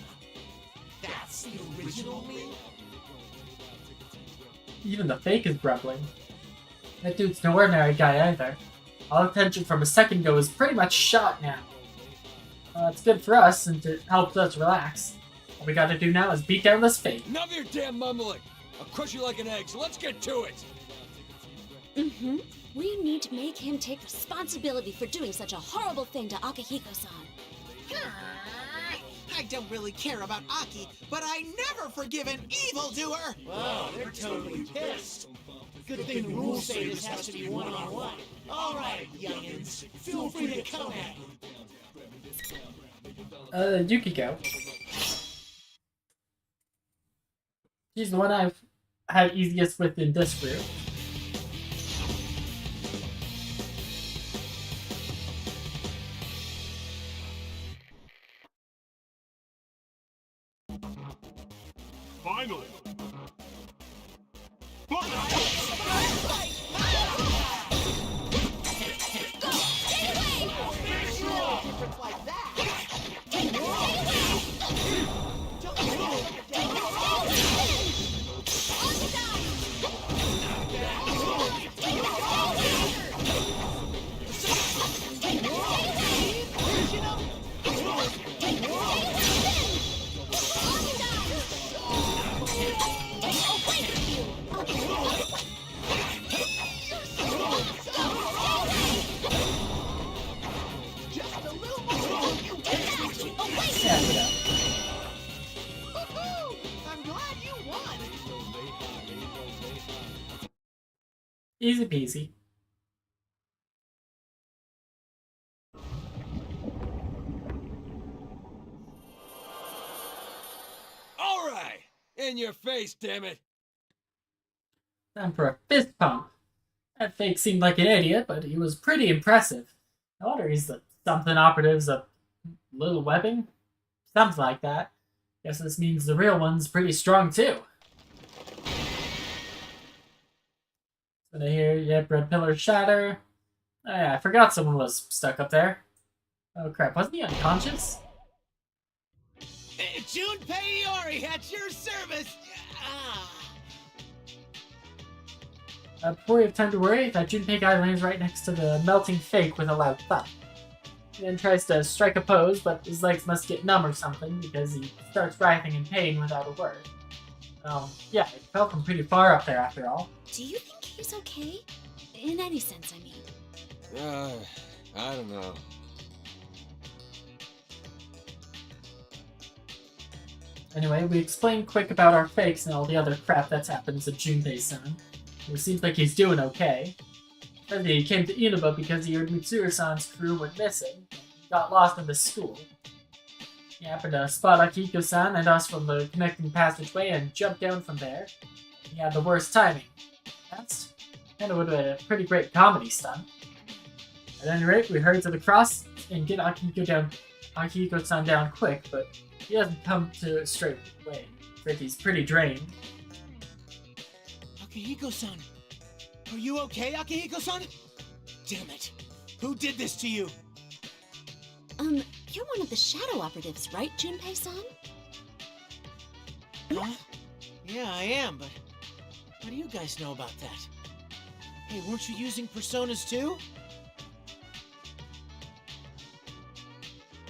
That's the original me? Even the fake is grumbling. That dude's no ordinary guy either. All the tension from a second ago is pretty much shot now. It's good for us since it helps us relax. All we gotta do now is beat down this fake. Enough of your damn mumbling! I'll crush you like an egg, so let's get to it! Mm-hmm. We need to make him take responsibility for doing such a horrible thing to Akihiko-san. I don't really care about Aki, but I never forgive an evildoer! Wow, they're totally pissed. Good thing the rules say this has to be one-on-one. All right, youngins, feel free to come at me. Yukiko. She's the one I've had easiest with in this group. Finally! I'm glad you won! Easy peasy. All right! In your face, damn it! Time for a fist pump. That fake seemed like an idiot, but he was pretty impressive. I wonder he's the something operatives of little webbing? Something like that. Guess this means the real one's pretty strong too. So I hear, yep, red pillar shatter. Oh yeah, I forgot someone was stuck up there. Oh crap, wasn't he unconscious? Junpei Iori at your service! Before we have time to worry, that Junpei guy lands right next to the melting fake with a loud thud. He then tries to strike a pose, but his legs must get numb or something because he starts writhing in pain without a word. Yeah, it fell from pretty far up there after all. Do you think he's okay? In any sense, I mean. I don't know. Anyway, we explained quick about our fakes and all the other crap that's happened to Junpei-san. It seems like he's doing okay. Said he came to Inaba because he heard Mitsuru-san's crew went missing. He got lost in the school. He happened to spot Akihiko-san and us from the connecting passageway and jumped down from there. He had the worst timing. That's kind of would have been a pretty great comedy stunt. At any rate, we hurry to the cross and get Akihiko-san down quick, but he doesn't come to it straight away. I think he's pretty drained. Akihiko-san! Are you okay, Akihiko-san? Damn it! Who did this to you? You're one of the shadow operatives, right, Junpei-san? Huh? Yeah, I am, but how do you guys know about that? Hey, weren't you using personas too?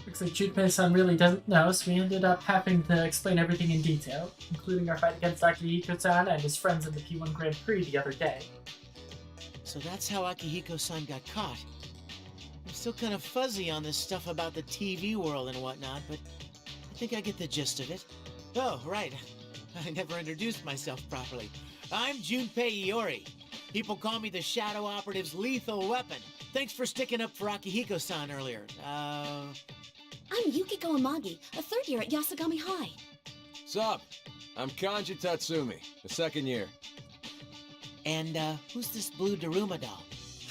Looks like Junpei-san really doesn't know, so we ended up having to explain everything in detail, including our fight against Akihiko-san and his friends in the P1 Grand Prix the other day. So that's how Akihiko-san got caught. I'm still kind of fuzzy on this stuff about the TV world and whatnot, but I think I get the gist of it. Oh, right. I never introduced myself properly. I'm Junpei Iori. People call me the Shadow Operative's lethal weapon. Thanks for sticking up for Akihiko-san earlier. I'm Yukiko Amagi, a third year at Yasugami High. Sup? I'm Kanji Tatsumi, the second year. And, who's this blue Daruma doll?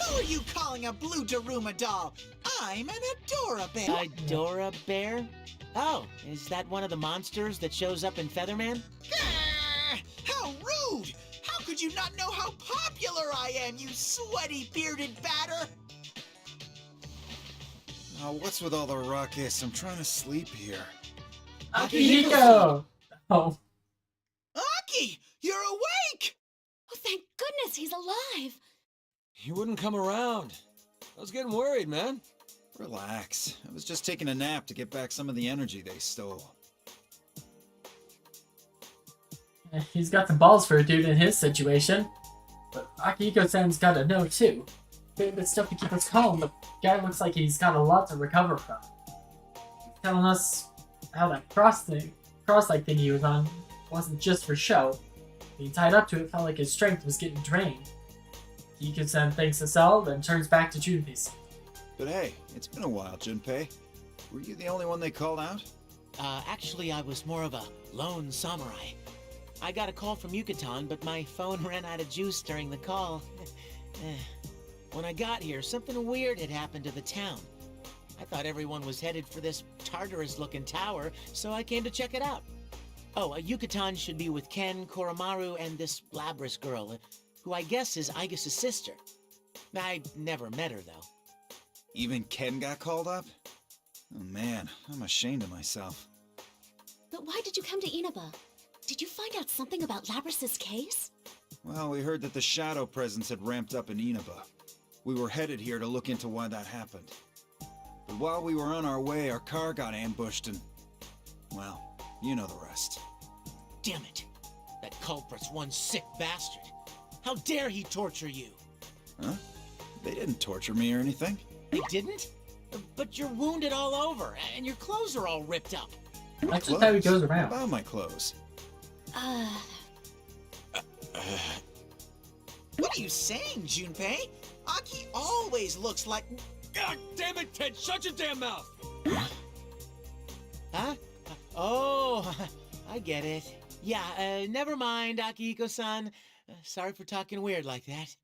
Who are you calling a blue Daruma doll? I'm an Adora Bear. Adora Bear? Oh, is that one of the monsters that shows up in Featherman? How rude! How could you not know how popular I am, you sweaty bearded batter? Oh, what's with all the ruckus? I'm trying to sleep here. Akihiko! Oh. Aki! You're awake! Oh, thank goodness he's alive! He wouldn't come around. I was getting worried, man. Relax. I was just taking a nap to get back some of the energy they stole. He's got some balls for a dude in his situation. But Akihiko-san's gotta know too. Bit stuff to keep us calm, the guy looks like he's got a lot to recover from. He's telling us how that cross-like thing he was on wasn't just for show. Being tied up to it felt like his strength was getting drained. Hiko-san thanks us all, then turns back to Junpei. But hey, it's been a while, Junpei. Were you the only one they called out? Actually, I was more of a lone samurai. I got a call from Yucatan, but my phone ran out of juice during the call. When I got here, something weird had happened to the town. I thought everyone was headed for this Tartarus-looking tower, so I came to check it out. Oh, Yucatan should be with Ken, Koromaru, and this Labrys girl, who I guess is Aigis' sister. I never met her, though. Even Ken got called up? Oh man, I'm ashamed of myself. But why did you come to Inaba? Did you find out something about Labrys' case? Well, we heard that the shadow presence had ramped up in Inaba. We were headed here to look into why that happened. But while we were on our way, our car got ambushed and... well, you know the rest. Damn it! That culprit's one sick bastard. How dare he torture you? Huh? They didn't torture me or anything. They didn't? But you're wounded all over, and your clothes are all ripped up. That's just how he goes around. What about my clothes? What are you saying, Junpei? Aki always looks like... God damn it, Ted! Shut your damn mouth! Huh? Oh, I get it. Yeah, never mind, Akihiko-san. Sorry for talking weird like that.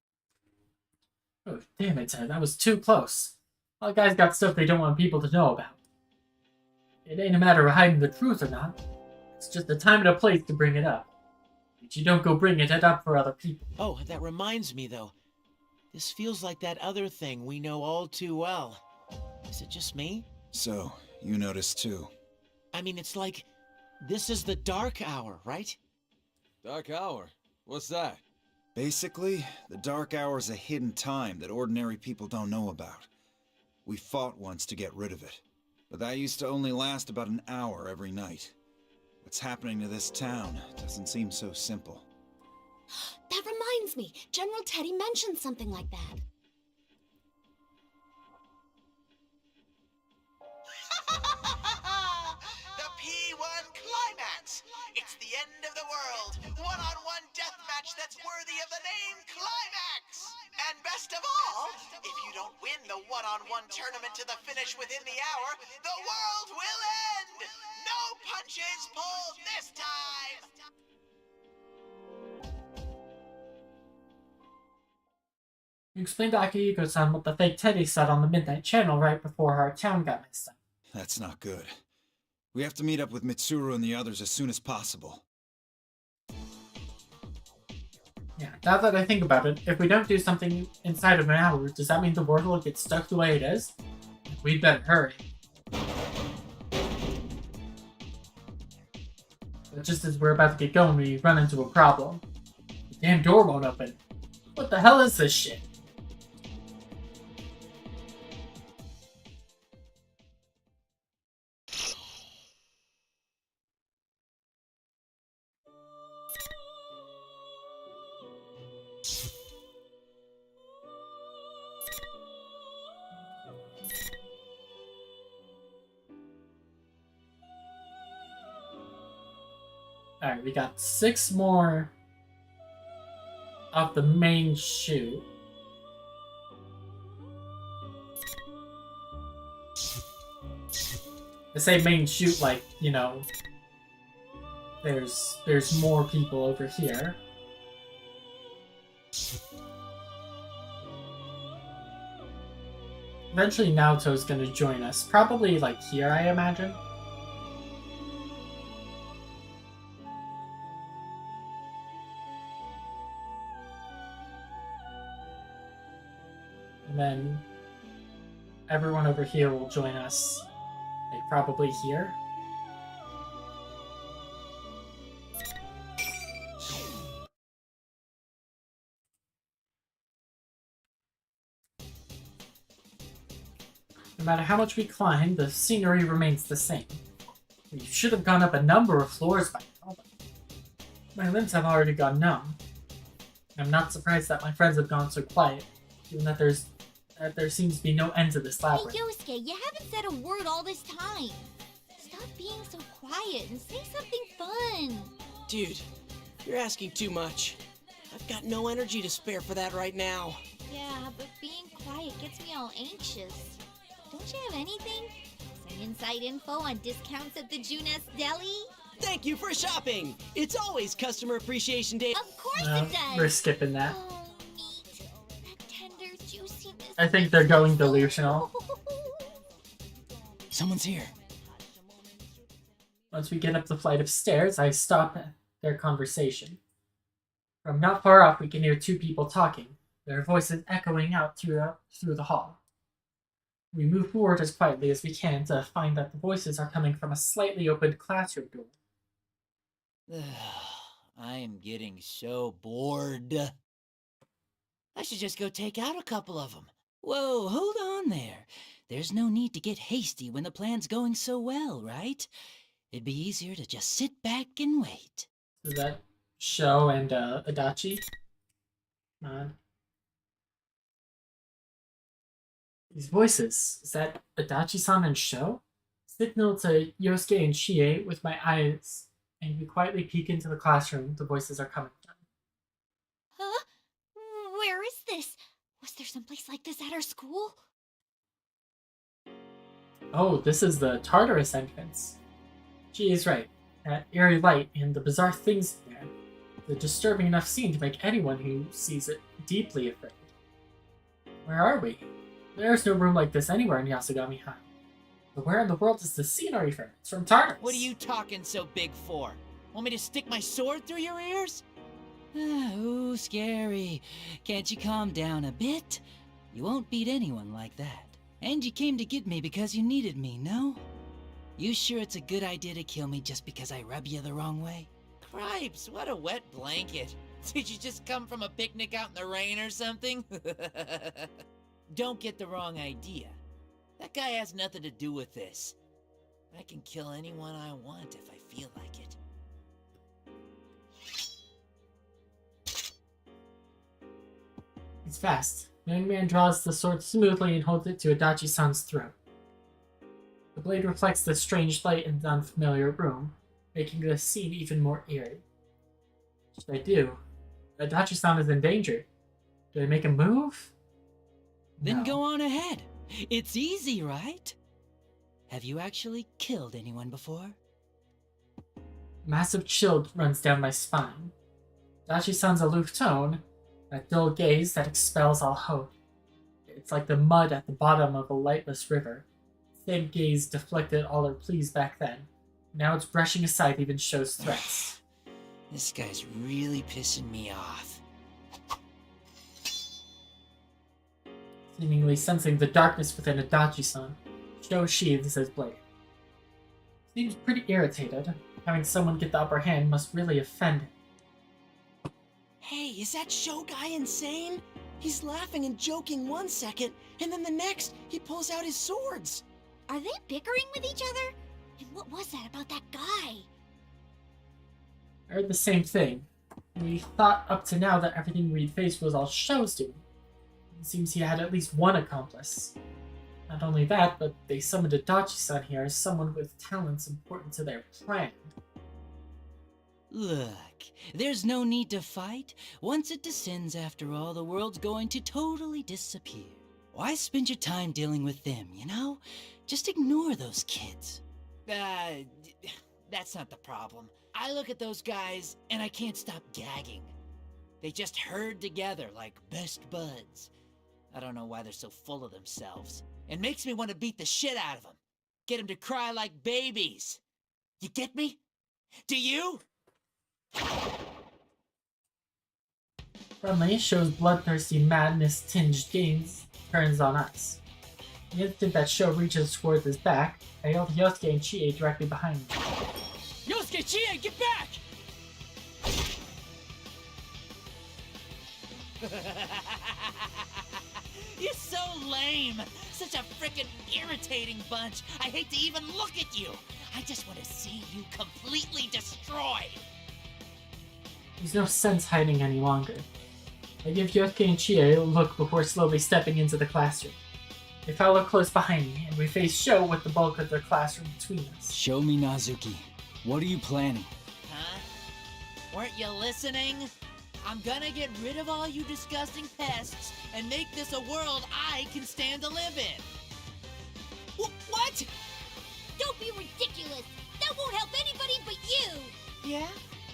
Oh, damn it, Ted. That was too close. All guys got stuff they don't want people to know about. It ain't a matter of hiding the truth or not. It's just a time and a place to bring it up. But you don't go bringing it up for other people. Oh, that reminds me, though. This feels like that other thing we know all too well. Is it just me? So, you noticed too. I mean, it's like... this is the dark hour, right? Dark hour? What's that? Basically, the dark hour is a hidden time that ordinary people don't know about. We fought once to get rid of it, but that used to only last about an hour every night. What's happening to this town doesn't seem so simple. That reminds me, General Teddy mentioned something like that. The P1 Climax! It's the end of the world! One-on-one deathmatch that's worthy of the name Climax! And best of all, if you don't win the one-on-one tournament to the finish within the hour, the world will end! No punches pulled this time! You explained to Akihiko-san what the fake Teddy said on the Midnight Channel right before our town got mixed up. That's not good. We have to meet up with Mitsuru and the others as soon as possible. Yeah, now that I think about it, if we don't do something inside of an hour, does that mean the world will get stuck the way it is? We'd better hurry. But just as we're about to get going, we run into a problem. The damn door won't open. What the hell is this shit? Alright, we got 6 more of the main chute. I say main chute like, you know, there's more people over here. Eventually Naoto's gonna join us. Probably like here, I imagine. And then everyone over here will join us, like probably here. No matter how much we climb, the scenery remains the same. We should have gone up a number of floors by now, but my limbs have already gone numb. I'm not surprised that my friends have gone so quiet, given that there seems to be no end to this Hey, labyrinth. Yosuke, you haven't said a word all this time. Stop Stop being so quiet and say something fun. Dude, you're asking too much. I've got no energy to spare for that right now. Yeah, but being quiet gets me all anxious. Don't you have anything? Some inside info on discounts at the Junes Deli? Thank you for shopping! It's always Customer Appreciation Day. Of course it does! We're skipping that. Oh, meat. That tender juiciness. I think they're going delusional. Someone's here. Once we get up the flight of stairs, I stop their conversation. From not far off, we can hear two people talking, their voices echoing out through the hall. We move forward as quietly as we can to find that the voices are coming from a slightly opened classroom door. I am getting so bored. I should just go take out a couple of them. Whoa, hold on there. There's no need to get hasty when the plan's going so well, right? It'd be easier to just sit back and wait. Is that Sho and Adachi? Come on. These voices. Is that Adachi-san and Sho? Signal to Yosuke and Chie with my eyes, and we quietly peek into the classroom the voices are coming from. Huh? Where is this? Was there someplace like this at our school? Oh, this is the Tartarus entrance. She is right. That eerie light and the bizarre things in there. The disturbing enough scene to make anyone who sees it deeply afraid. Where are we? There's no room like this anywhere in Yasugami High. But where in the world is the scenery from? It's from Tartarus. What are you talking so big for? Want me to stick my sword through your ears? Ooh, scary. Can't you calm down a bit? You won't beat anyone like that. And you came to get me because you needed me, no? You sure it's a good idea to kill me just because I rub you the wrong way? Cripes, what a wet blanket. Did you just come from a picnic out in the rain or something? Don't get the wrong idea. That guy has nothing to do with this. I can kill anyone I want if I feel like it. It's fast. The young man draws the sword smoothly and holds it to Adachi-san's throat. The blade reflects the strange light in the unfamiliar room, making the scene even more eerie. What should I do? Adachi-san is in danger. Do I make a move? Then No. go on ahead. It's easy, right? Have you actually killed anyone before? Massive chill runs down my spine. Adachi-san's aloof tone, that dull gaze that expels all hope. It's like the mud at the bottom of a lightless river. Same gaze deflected all her pleas back then. Now it's brushing aside even Sho's threats. This guy's really pissing me off. Seemingly sensing the darkness within Adachi-san, Sho sheathes his blade. Seems pretty irritated. Having someone get the upper hand must really offend him. Hey, is that show guy insane? He's laughing and joking one second, and then the next, he pulls out his swords. Are they bickering with each other? And what was that about that guy? I heard the same thing. We thought up to now that everything we'd faced was all Sho's doing. It seems he had at least one accomplice. Not only that, but they summoned Adachi-san here as someone with talents important to their plan. Look, there's no need to fight. Once it descends, after all, the world's going to totally disappear. Why spend your time dealing with them, you know? Just ignore those kids. That's not the problem. I look at those guys and I can't stop gagging. They just herd together like best buds. I don't know why they're so full of themselves. It makes me want to beat the shit out of them. Get them to cry like babies. You get me? Do you? Suddenly, Sho's bloodthirsty madness-tinged gaze turns on us. The instant that Sho reaches towards his back, I yell to Yosuke and Chie directly behind me. Yosuke, Chie, get back! You're so lame! Such a frickin' irritating bunch! I hate to even look at you! I just want to see you completely destroyed! There's no sense hiding any longer. I give Yosuke and Chie a look before slowly stepping into the classroom. They follow close behind me, and we face Sho with the bulk of their classroom between us. Show me Nazuki. What are you planning? Huh? Weren't you listening? I'm gonna get rid of all you disgusting pests and make this a world I can stand to live in. What? Don't be ridiculous. That won't help anybody but you. Yeah?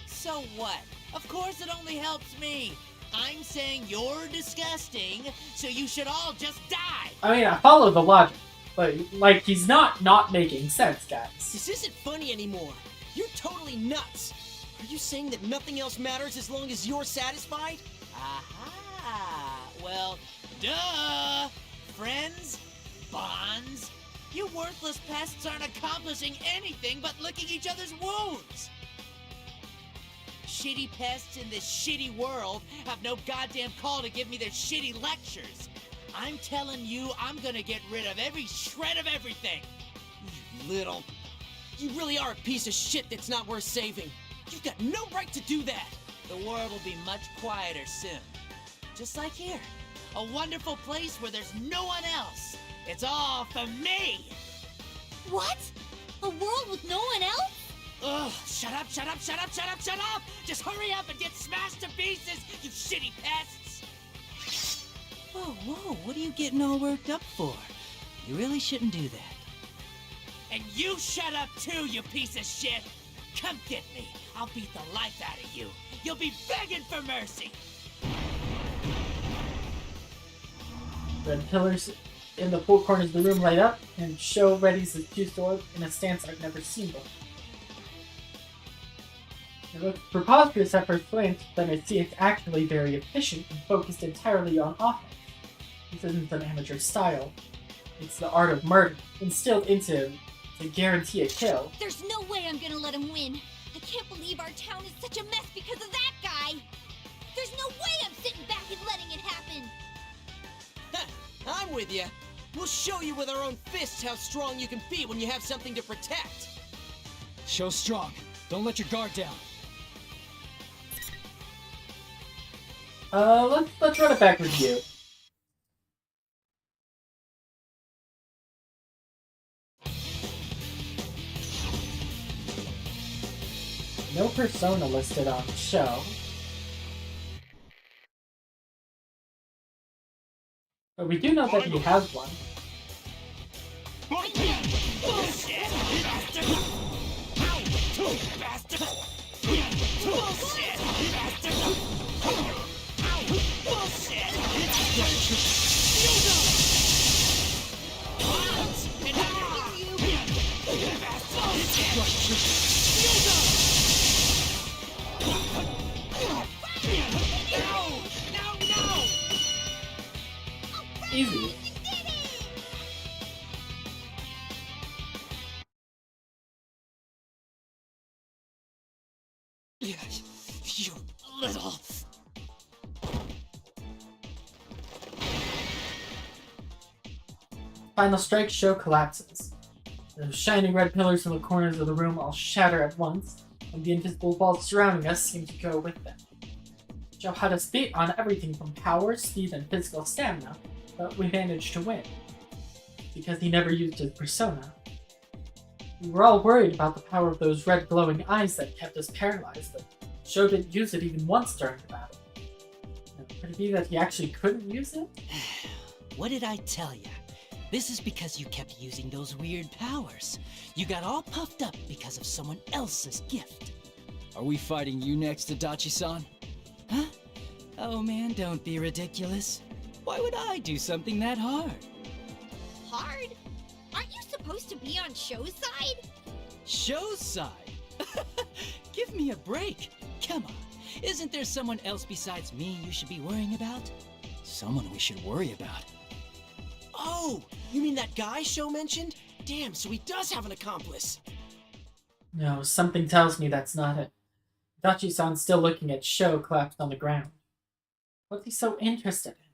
So what? Of course it only helps me. I'm saying you're disgusting, so you should all just die. I mean, I follow the logic, but, like, he's not making sense, guys. This isn't funny anymore. You're totally nuts. Are you saying that nothing else matters as long as you're satisfied? Aha! Well, duh! Friends? Bonds? You worthless pests aren't accomplishing anything but licking each other's wounds! Shitty pests in this shitty world have no goddamn call to give me their shitty lectures. I'm telling you, I'm gonna get rid of every shred of everything. You really are a piece of shit that's not worth saving. You've got no right to do that. The world will be much quieter soon. Just like here. A wonderful place where there's no one else. It's all for me! What? A world with no one else? Ugh, shut up, shut up, shut up, shut up, shut up! Just hurry up and get smashed to pieces, you shitty pests! Whoa, what are you getting all worked up for? You really shouldn't do that. And you shut up too, you piece of shit! Come get me, I'll beat the life out of you. You'll be begging for mercy! Red pillars in the four corners of the room light up, and Sho readies his two swords in a stance I've never seen before. It looks preposterous at first glance, but I see it's actually very efficient and focused entirely on offense. This isn't some amateur style. It's the art of murder, instilled into him to guarantee a kill. There's no way I'm gonna let him win. I can't believe our town is such a mess because of that guy. There's no way I'm sitting back and letting it happen. I'm with you. We'll show you with our own fists how strong you can be when you have something to protect. Show strong. Don't let your guard down. Let's run it back with you. No persona listed on the show. But we do know that he has one. Bullshit! Bastard! Bastard! Bullshit! Bastard! Bullshit! And now you! No! Easy. You little... Final strike, Sho collapses. The shining red pillars in the corners of the room all shatter at once, and the invisible walls surrounding us seem to go with them. Sho had us beat on everything from power, speed, and physical stamina, but we managed to win. Because he never used his persona. We were all worried about the power of those red glowing eyes that kept us paralyzed, but Sho didn't use it even once during the battle. Now, could it be that he actually couldn't use it? What did I tell you? This is because you kept using those weird powers. You got all puffed up because of someone else's gift. Are we fighting you next, Adachi-san? Huh? Oh man, don't be ridiculous. Why would I do something that hard? Hard? Aren't you supposed to be on Sho's side? Sho's side? Give me a break. Come on. Isn't there someone else besides me you should be worrying about? Someone we should worry about. Oh, you mean that guy Sho mentioned? Damn, so he does have an accomplice. No, something tells me that's not it. Dachi-san's still looking at Sho collapsed on the ground. What's he so interested in?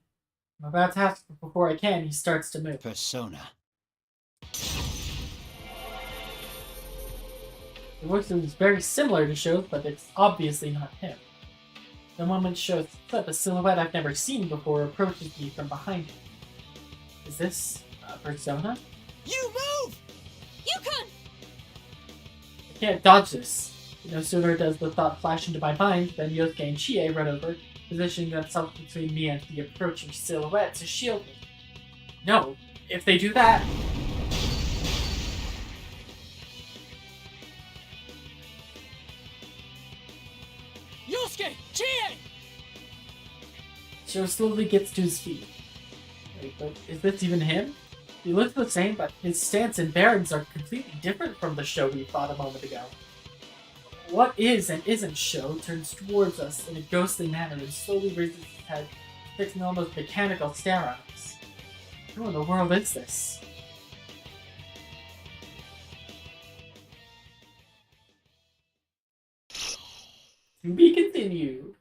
I'm about to ask, but before I can, he starts to move. Persona. The voice is very similar to Sho's, but it's obviously not him. The moment Sho flips, a silhouette I've never seen before approaches me from behind him. Is this A persona? You move! Yukon! I can't dodge this. No sooner does the thought flash into my mind than Yosuke and Chie run over, positioning themselves between me and the approaching silhouette to shield me. No, if they do that... Yosuke! Chie! Sho slowly gets to his feet. Wait, but is this even him? He looks the same, but his stance and bearings are completely different from the Sho we fought a moment ago. What is and isn't Sho turns towards us in a ghostly manner and slowly raises his head, fixing an almost mechanical stare on us. Who in the world is this? To be continued.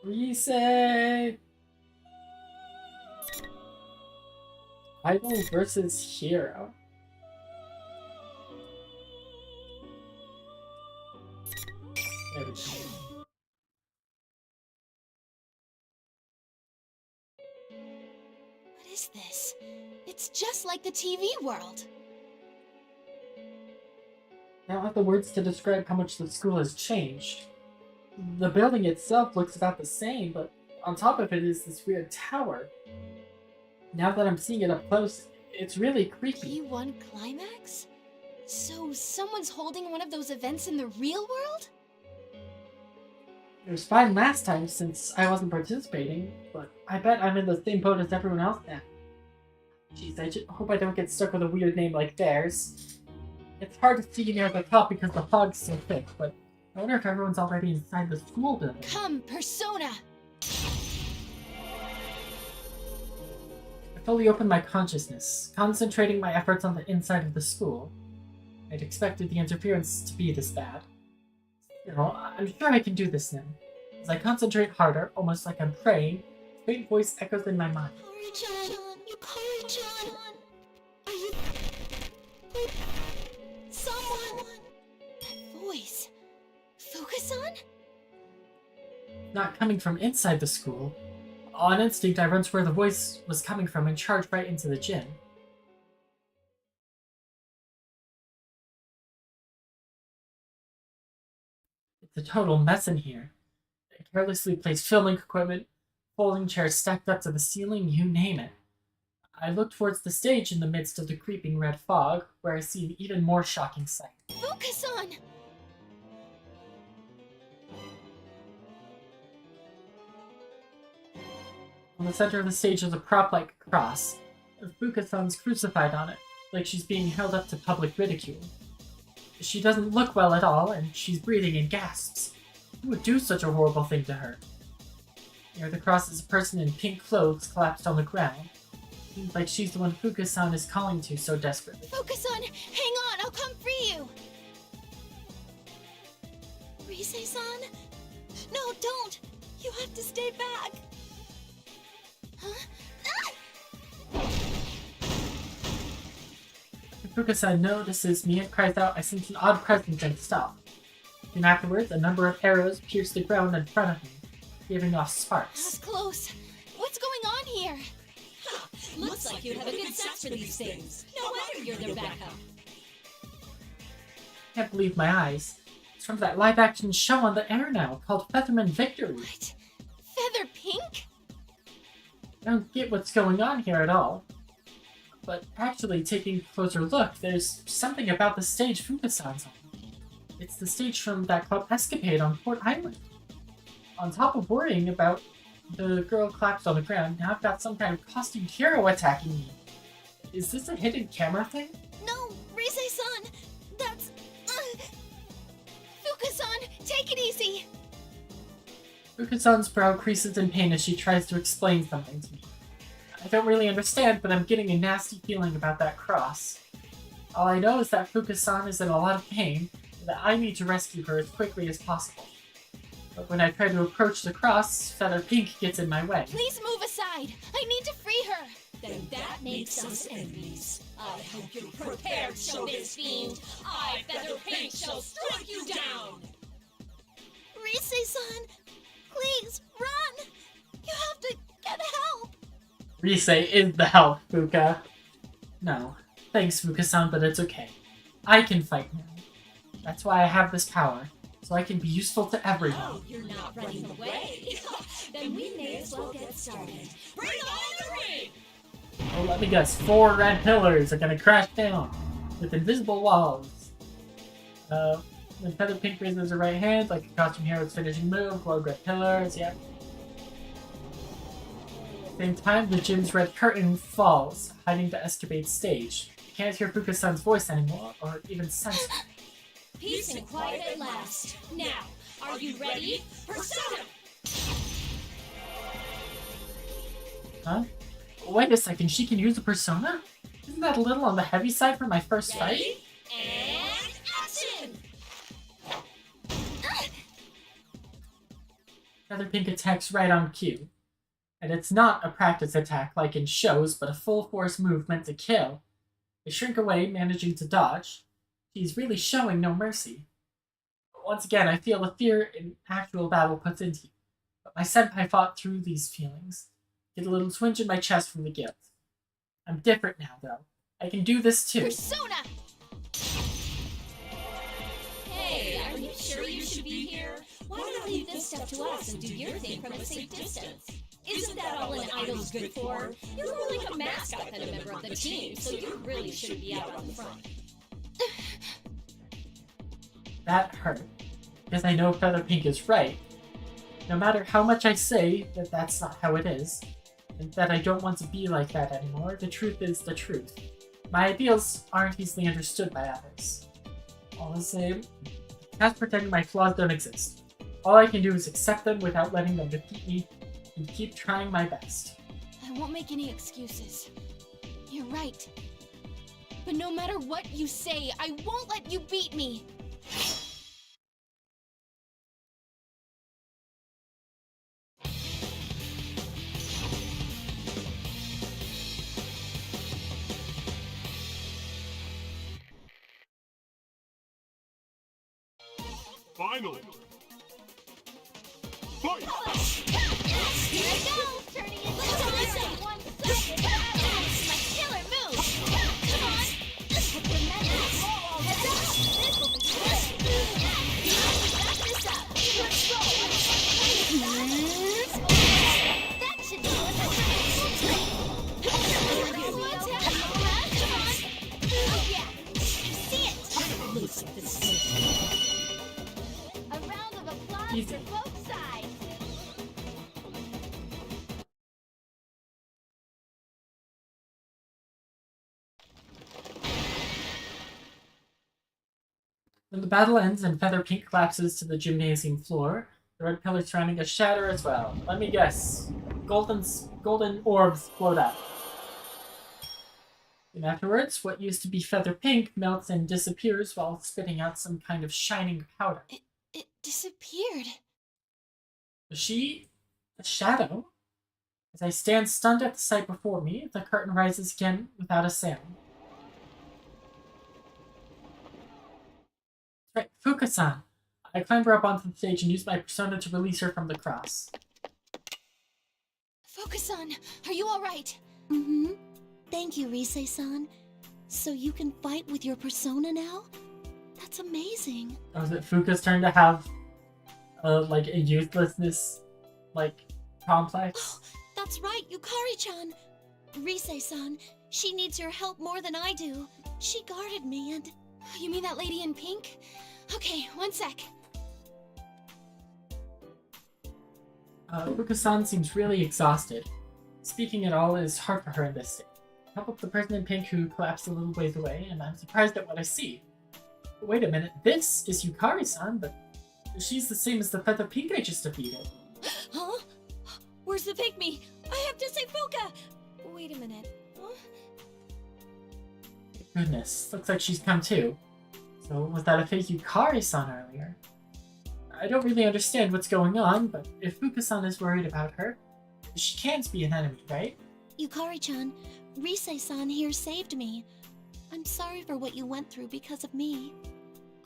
Rise! Idol versus hero. There we go. What is this? It's just like the TV world. I don't have the words to describe how much the school has changed. The building itself looks about the same, but on top of it is this weird tower. Now that I'm seeing it up close, it's really creepy. P1 Climax? So someone's holding one of those events in the real world? It was fine last time since I wasn't participating, but I bet I'm in the same boat as everyone else now. Jeez, I just hope I don't get stuck with a weird name like theirs. It's hard to see near the top because the fog's so thick, but I wonder if everyone's already inside the school building. Come, Persona! I fully opened my consciousness, concentrating my efforts on the inside of the school. I'd expected the interference to be this bad. Still, I'm sure I can do this now. As I concentrate harder, almost like I'm praying, a faint voice echoes in my mind. Yukari-chan, Yukari-chan, are you... Someone... That voice... Fukusan? Not coming from inside the school. On instinct, I run to where the voice was coming from and charge right into the gym. It's a total mess in here. Carelessly placed filming equipment, folding chairs stacked up to the ceiling, you name it. I look towards the stage in the midst of the creeping red fog, where I see an even more shocking sight. Fukusan! On the center of the stage is a prop-like cross, with Fukusan's crucified on it, like she's being held up to public ridicule. She doesn't look well at all, and she's breathing in gasps. Who would do such a horrible thing to her? Near the cross is a person in pink clothes collapsed on the ground. Seems like she's the one Fukusan is calling to so desperately. Fukusan, hang on, I'll come free you! Rise-san? No, don't! You have to stay back! Huh? Ah! Fukusan notices me and cries out, I sense an odd presence and stop. And afterwards, a number of arrows pierce the ground in front of me, giving off sparks. That's close. What's going on here? Looks like you have a good sense for these things. No wonder you're their backup. I can't believe my eyes. It's from that live-action show on the air now, called Featherman Victory. What? Feather Pink? I don't get what's going on here at all. But actually, taking a closer look, there's something about the stage Fukusan's on. It's the stage from that club escapade on Port Island. On top of worrying about the girl collapsed on the ground, now I've got some kind of costumed hero attacking me. Is this a hidden camera thing? No, Rise-san! That's... Fukusan, take it easy! Fukusan's brow creases in pain as she tries to explain something to me. I don't really understand, but I'm getting a nasty feeling about that cross. All I know is that Fukusan is in a lot of pain, and that I need to rescue her as quickly as possible. But when I try to approach the cross, Feather Pink gets in my way. Please move aside! I need to free her! Then that may makes us enemies. I hope you're prepared, show this fiend. I, Feather Pink, shall strike you down! Rise-san, please, run! You have to get help! Rise is the help, Fuka. No. Thanks, Fuka-san, but it's okay. I can fight now. That's why I have this power, so I can be useful to everyone. Oh, you're not running away. Then we may as well get started. Bring on the ring! Oh, let me guess. 4 red pillars are gonna crash down with invisible walls. When Feather Pink raises her right hand, like a costume hero's finishing move, glow red pillars, yeah. At the same time, the gym's red curtain falls, hiding the escapade stage. You can't hear Fuka-san's voice anymore, or even sense it. Peace and quiet at last. Now, are you ready? Persona! Huh? Wait a second, she can use a persona? Isn't that a little on the heavy side for my first fight? Ready? And action! Feather Pink attacks right on cue. And it's not a practice attack like in shows, but a full force move meant to kill. I shrink away, managing to dodge. She's really showing no mercy. But once again, I feel the fear in actual battle puts into you. But my senpai fought through these feelings. Get a little twinge in my chest from the guilt. I'm different now, though. I can do this too. Persona! Hey, are you sure you should be here? Why not leave this stuff to us and do your thing from a safe distance? Isn't that all an idol's good for? You're more like a mascot than a member of the team, so you really shouldn't be out on the front. That hurt. Because I know Feather Pink is right. No matter how much I say that that's not how it is, and that I don't want to be like that anymore, the truth is the truth. My ideals aren't easily understood by others. All the same, past pretending my flaws don't exist. All I can do is accept them without letting them defeat me, and keep trying my best. I won't make any excuses. You're right. But no matter what you say, I won't let you beat me! Finally! Fight! Here I go! Turning into a one-sided battle! That's my killer move! Come on! Remember, heads up! This will be good! Back this up! Let's go! That should do it! Come on! Oh yeah! See it! Looks like this. A round of applause for both sides! When the battle ends and Feather Pink collapses to the gymnasium floor, the red pillars surrounding us shatter as well. Let me guess. Golden orbs float out. And afterwards, what used to be Feather Pink melts and disappears while spitting out some kind of shining powder. It disappeared. Was she a shadow? As I stand stunned at the sight before me, the curtain rises again without a sound. Right, Fuka-san. I clamber up onto the stage and use my persona to release her from the cross. Focus-on, are you alright? Mm-hmm. Thank you, Rise-san. So you can fight with your persona now? That's amazing. Oh, is it Fuka's turn to have, like, a uselessness, like, complex? That's right, Yukari-chan. Rise-san, she needs your help more than I do. She guarded me and... You mean that lady in pink? Okay, one sec. Fuka-san seems really exhausted. Speaking at all is hard for her in this state. I help up the person in pink who collapsed a little ways away, and I'm surprised at what I see. But wait a minute, this is Yukari-san, but she's the same as the Feather Pink I just defeated. Huh? Where's the pygmy? I have to say Fuka! Wait a minute. Huh? Goodness, looks like she's come too. So was that a fake Yukari-san earlier? I don't really understand what's going on, but if Fuka-san is worried about her, she can't be an enemy, right? Yukari-chan, Rise-san here saved me. I'm sorry for what you went through because of me.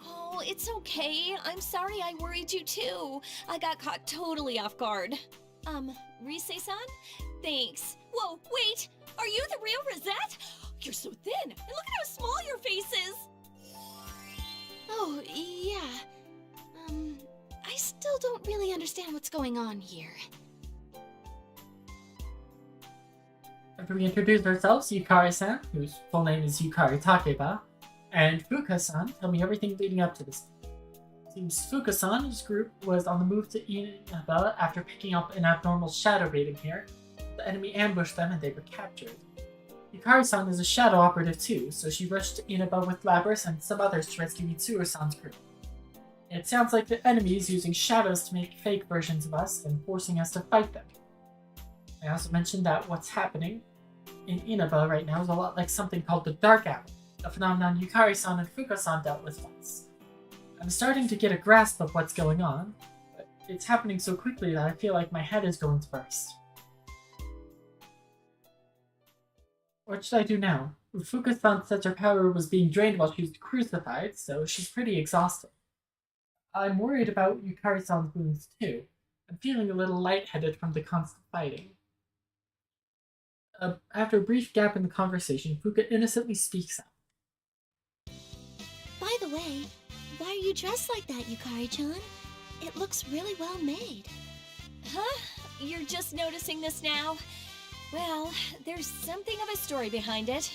Oh, it's okay. I'm sorry I worried you too. I got caught totally off guard. Rise-san? Thanks. Whoa, wait! Are you the real Rosette? You're so thin, and look at how small your face is! Oh, yeah. I still don't really understand what's going on here. After we introduce ourselves, Yukari-san, whose full name is Yukari Takeba, and Fuka-san tell me everything leading up to this. Seems Fuka-san's group was on the move to Inaba after picking up an abnormal shadow rating here. The enemy ambushed them and they were captured. Yukari-san is a shadow operative too, so she rushed to Inaba with Labrys and some others to rescue Mitsuru-san's group. It sounds like the enemy is using shadows to make fake versions of us and forcing us to fight them. I also mentioned that what's happening in Inaba right now is a lot like something called the Dark Hour, a phenomenon Yukari-san and Fuka-san dealt with once. I'm starting to get a grasp of what's going on, but it's happening so quickly that I feel like my head is going to burst. What should I do now? Fuka-san said her power was being drained while she was crucified, so she's pretty exhausted. I'm worried about Yukari-san's wounds too. I'm feeling a little lightheaded from the constant fighting. After a brief gap in the conversation, Fuka innocently speaks out. By the way, why are you dressed like that, Yukari-chan? It looks really well made. Huh? You're just noticing this now? Well, there's something of a story behind it.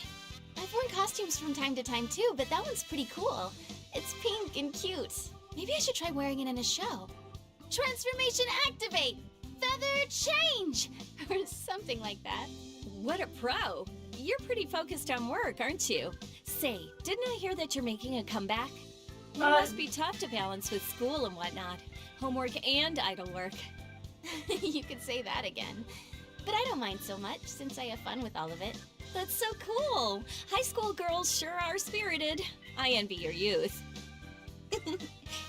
I've worn costumes from time to time too, but that one's pretty cool. It's pink and cute. Maybe I should try wearing it in a show. Transformation activate! Feather change! Or something like that. What a pro! You're pretty focused on work, aren't you? Say, didn't I hear that you're making a comeback? It must be tough to balance with school and whatnot. Homework and idol work. You could say that again. But I don't mind so much, since I have fun with all of it. That's so cool! High school girls sure are spirited. I envy your youth.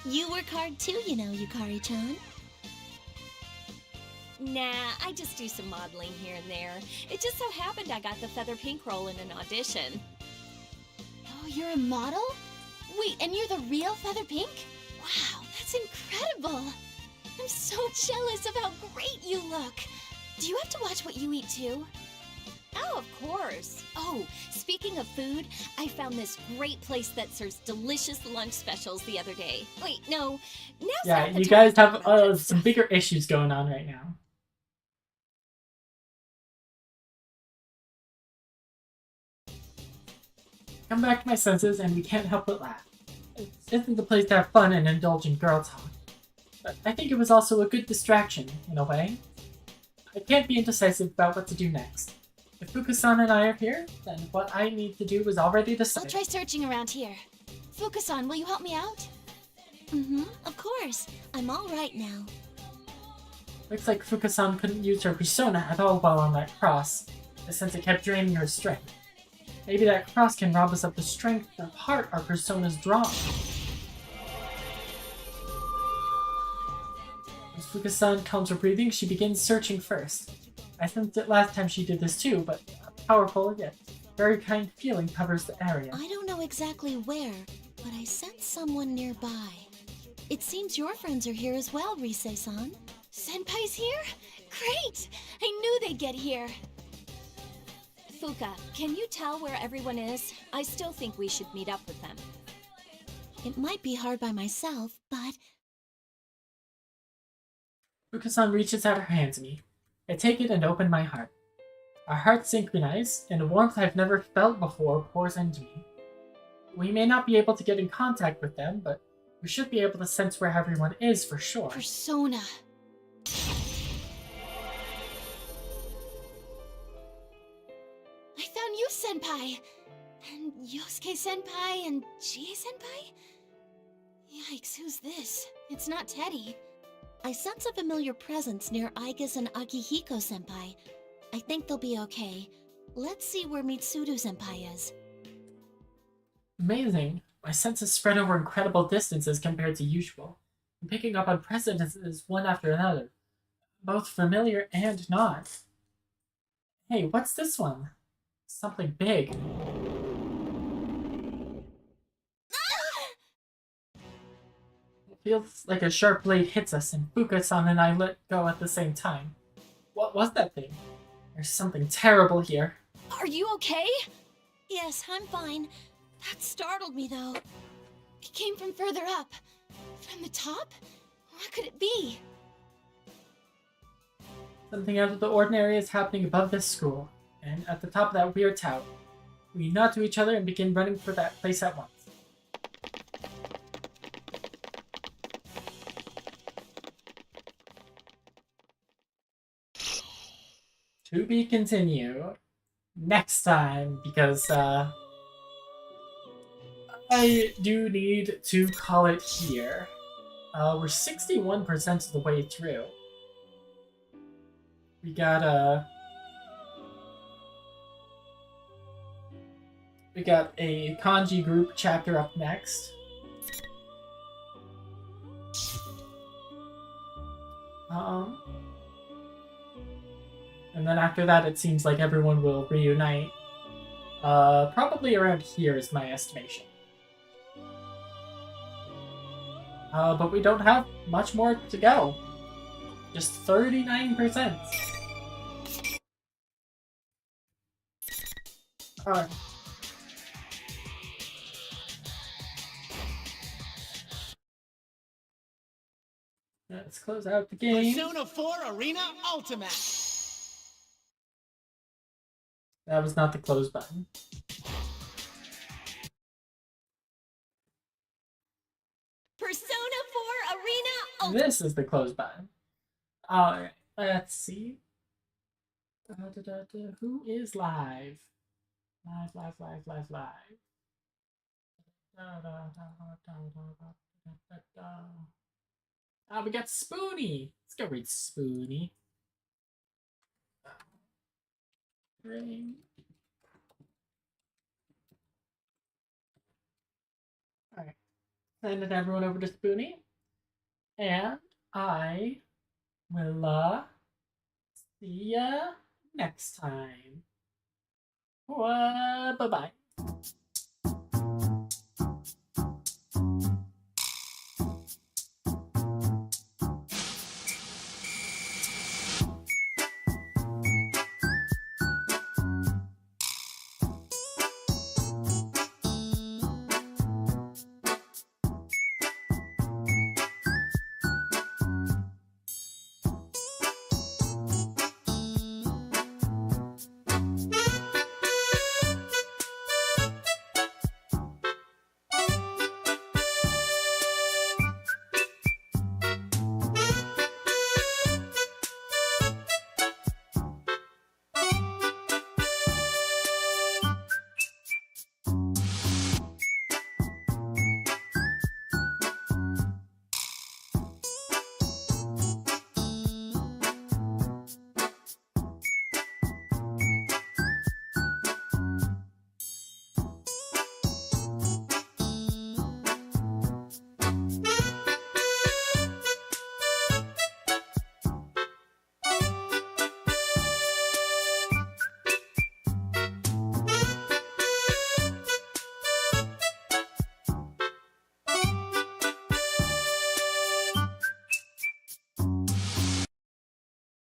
You work hard too, you know, Yukari-chan. Nah, I just do some modeling here and there. It just so happened I got the Feather Pink role in an audition. Oh, you're a model? Wait, and you're the real Feather Pink? Wow, that's incredible! I'm so jealous of how great you look! Do you have to watch what you eat too? Oh, of course. Oh, speaking of food, I found this great place that serves delicious lunch specials the other day. Wait, no. Yeah, you guys have some bigger issues going on right now. Come back to my senses and we can't help but laugh. It isn't the place to have fun and indulge in girl talk. But I think it was also a good distraction, in a way. I can't be indecisive about what to do next. If Fuka-san and I are here, then what I need to do is already decided. I'll try searching around here. Fuka-san, will you help me out? Of course. I'm all right now. Looks like Fuka-san couldn't use her persona at all while on that cross, since it kept draining her strength. Maybe that cross can rob us of the strength of heart our personas draw. As Fuka-san calms her breathing, she begins searching first. I sensed it last time she did this too, but a powerful yet very kind feeling covers the area. I don't know exactly where, but I sense someone nearby. It seems your friends are here as well, Rise-san. Senpai's here? Great! I knew they'd get here. Fuka, can you tell where everyone is? I still think we should meet up with them. It might be hard by myself, but... Fuka-san reaches out her hand to me. I take it and open my heart. Our hearts synchronize, and a warmth I've never felt before pours into me. We may not be able to get in contact with them, but we should be able to sense where everyone is for sure. Persona. I found you, Senpai! And Yosuke Senpai and Chie Senpai? Yikes, who's this? It's not Teddy. I sense a familiar presence near Aigus and Akihiko Senpai. I think they'll be okay. Let's see where Mitsuru Senpai is. Amazing. My senses spread over incredible distances compared to usual. I'm picking up on presences one after another, both familiar and not. Hey, what's this one? Something big. It feels like a sharp blade hits us, and Fuka-san and I let go at the same time. What was that thing? There's something terrible here. Are you okay? Yes, I'm fine. That startled me, though. It came from further up. From the top? What could it be? Something out of the ordinary is happening above this school, and at the top of that weird tower. We nod to each other and begin running for that place at once. To be continued next time, because I do need to call it here. We're 61% of the way through. We got a kanji group chapter up next. And then after that, it seems like everyone will reunite. Probably around here is my estimation. But we don't have much more to go. Just 39%. Alright. Let's close out the game. Persona 4 Arena Ultimate. That was not the close button. Persona 4 Arena Ultimate. This is the close button. Alright, let's see. Who is live? Live. We got Spoony. Let's go read Spoony. Ring. Alright. Send everyone over to Spoony. And I will see ya next time. Bye-bye.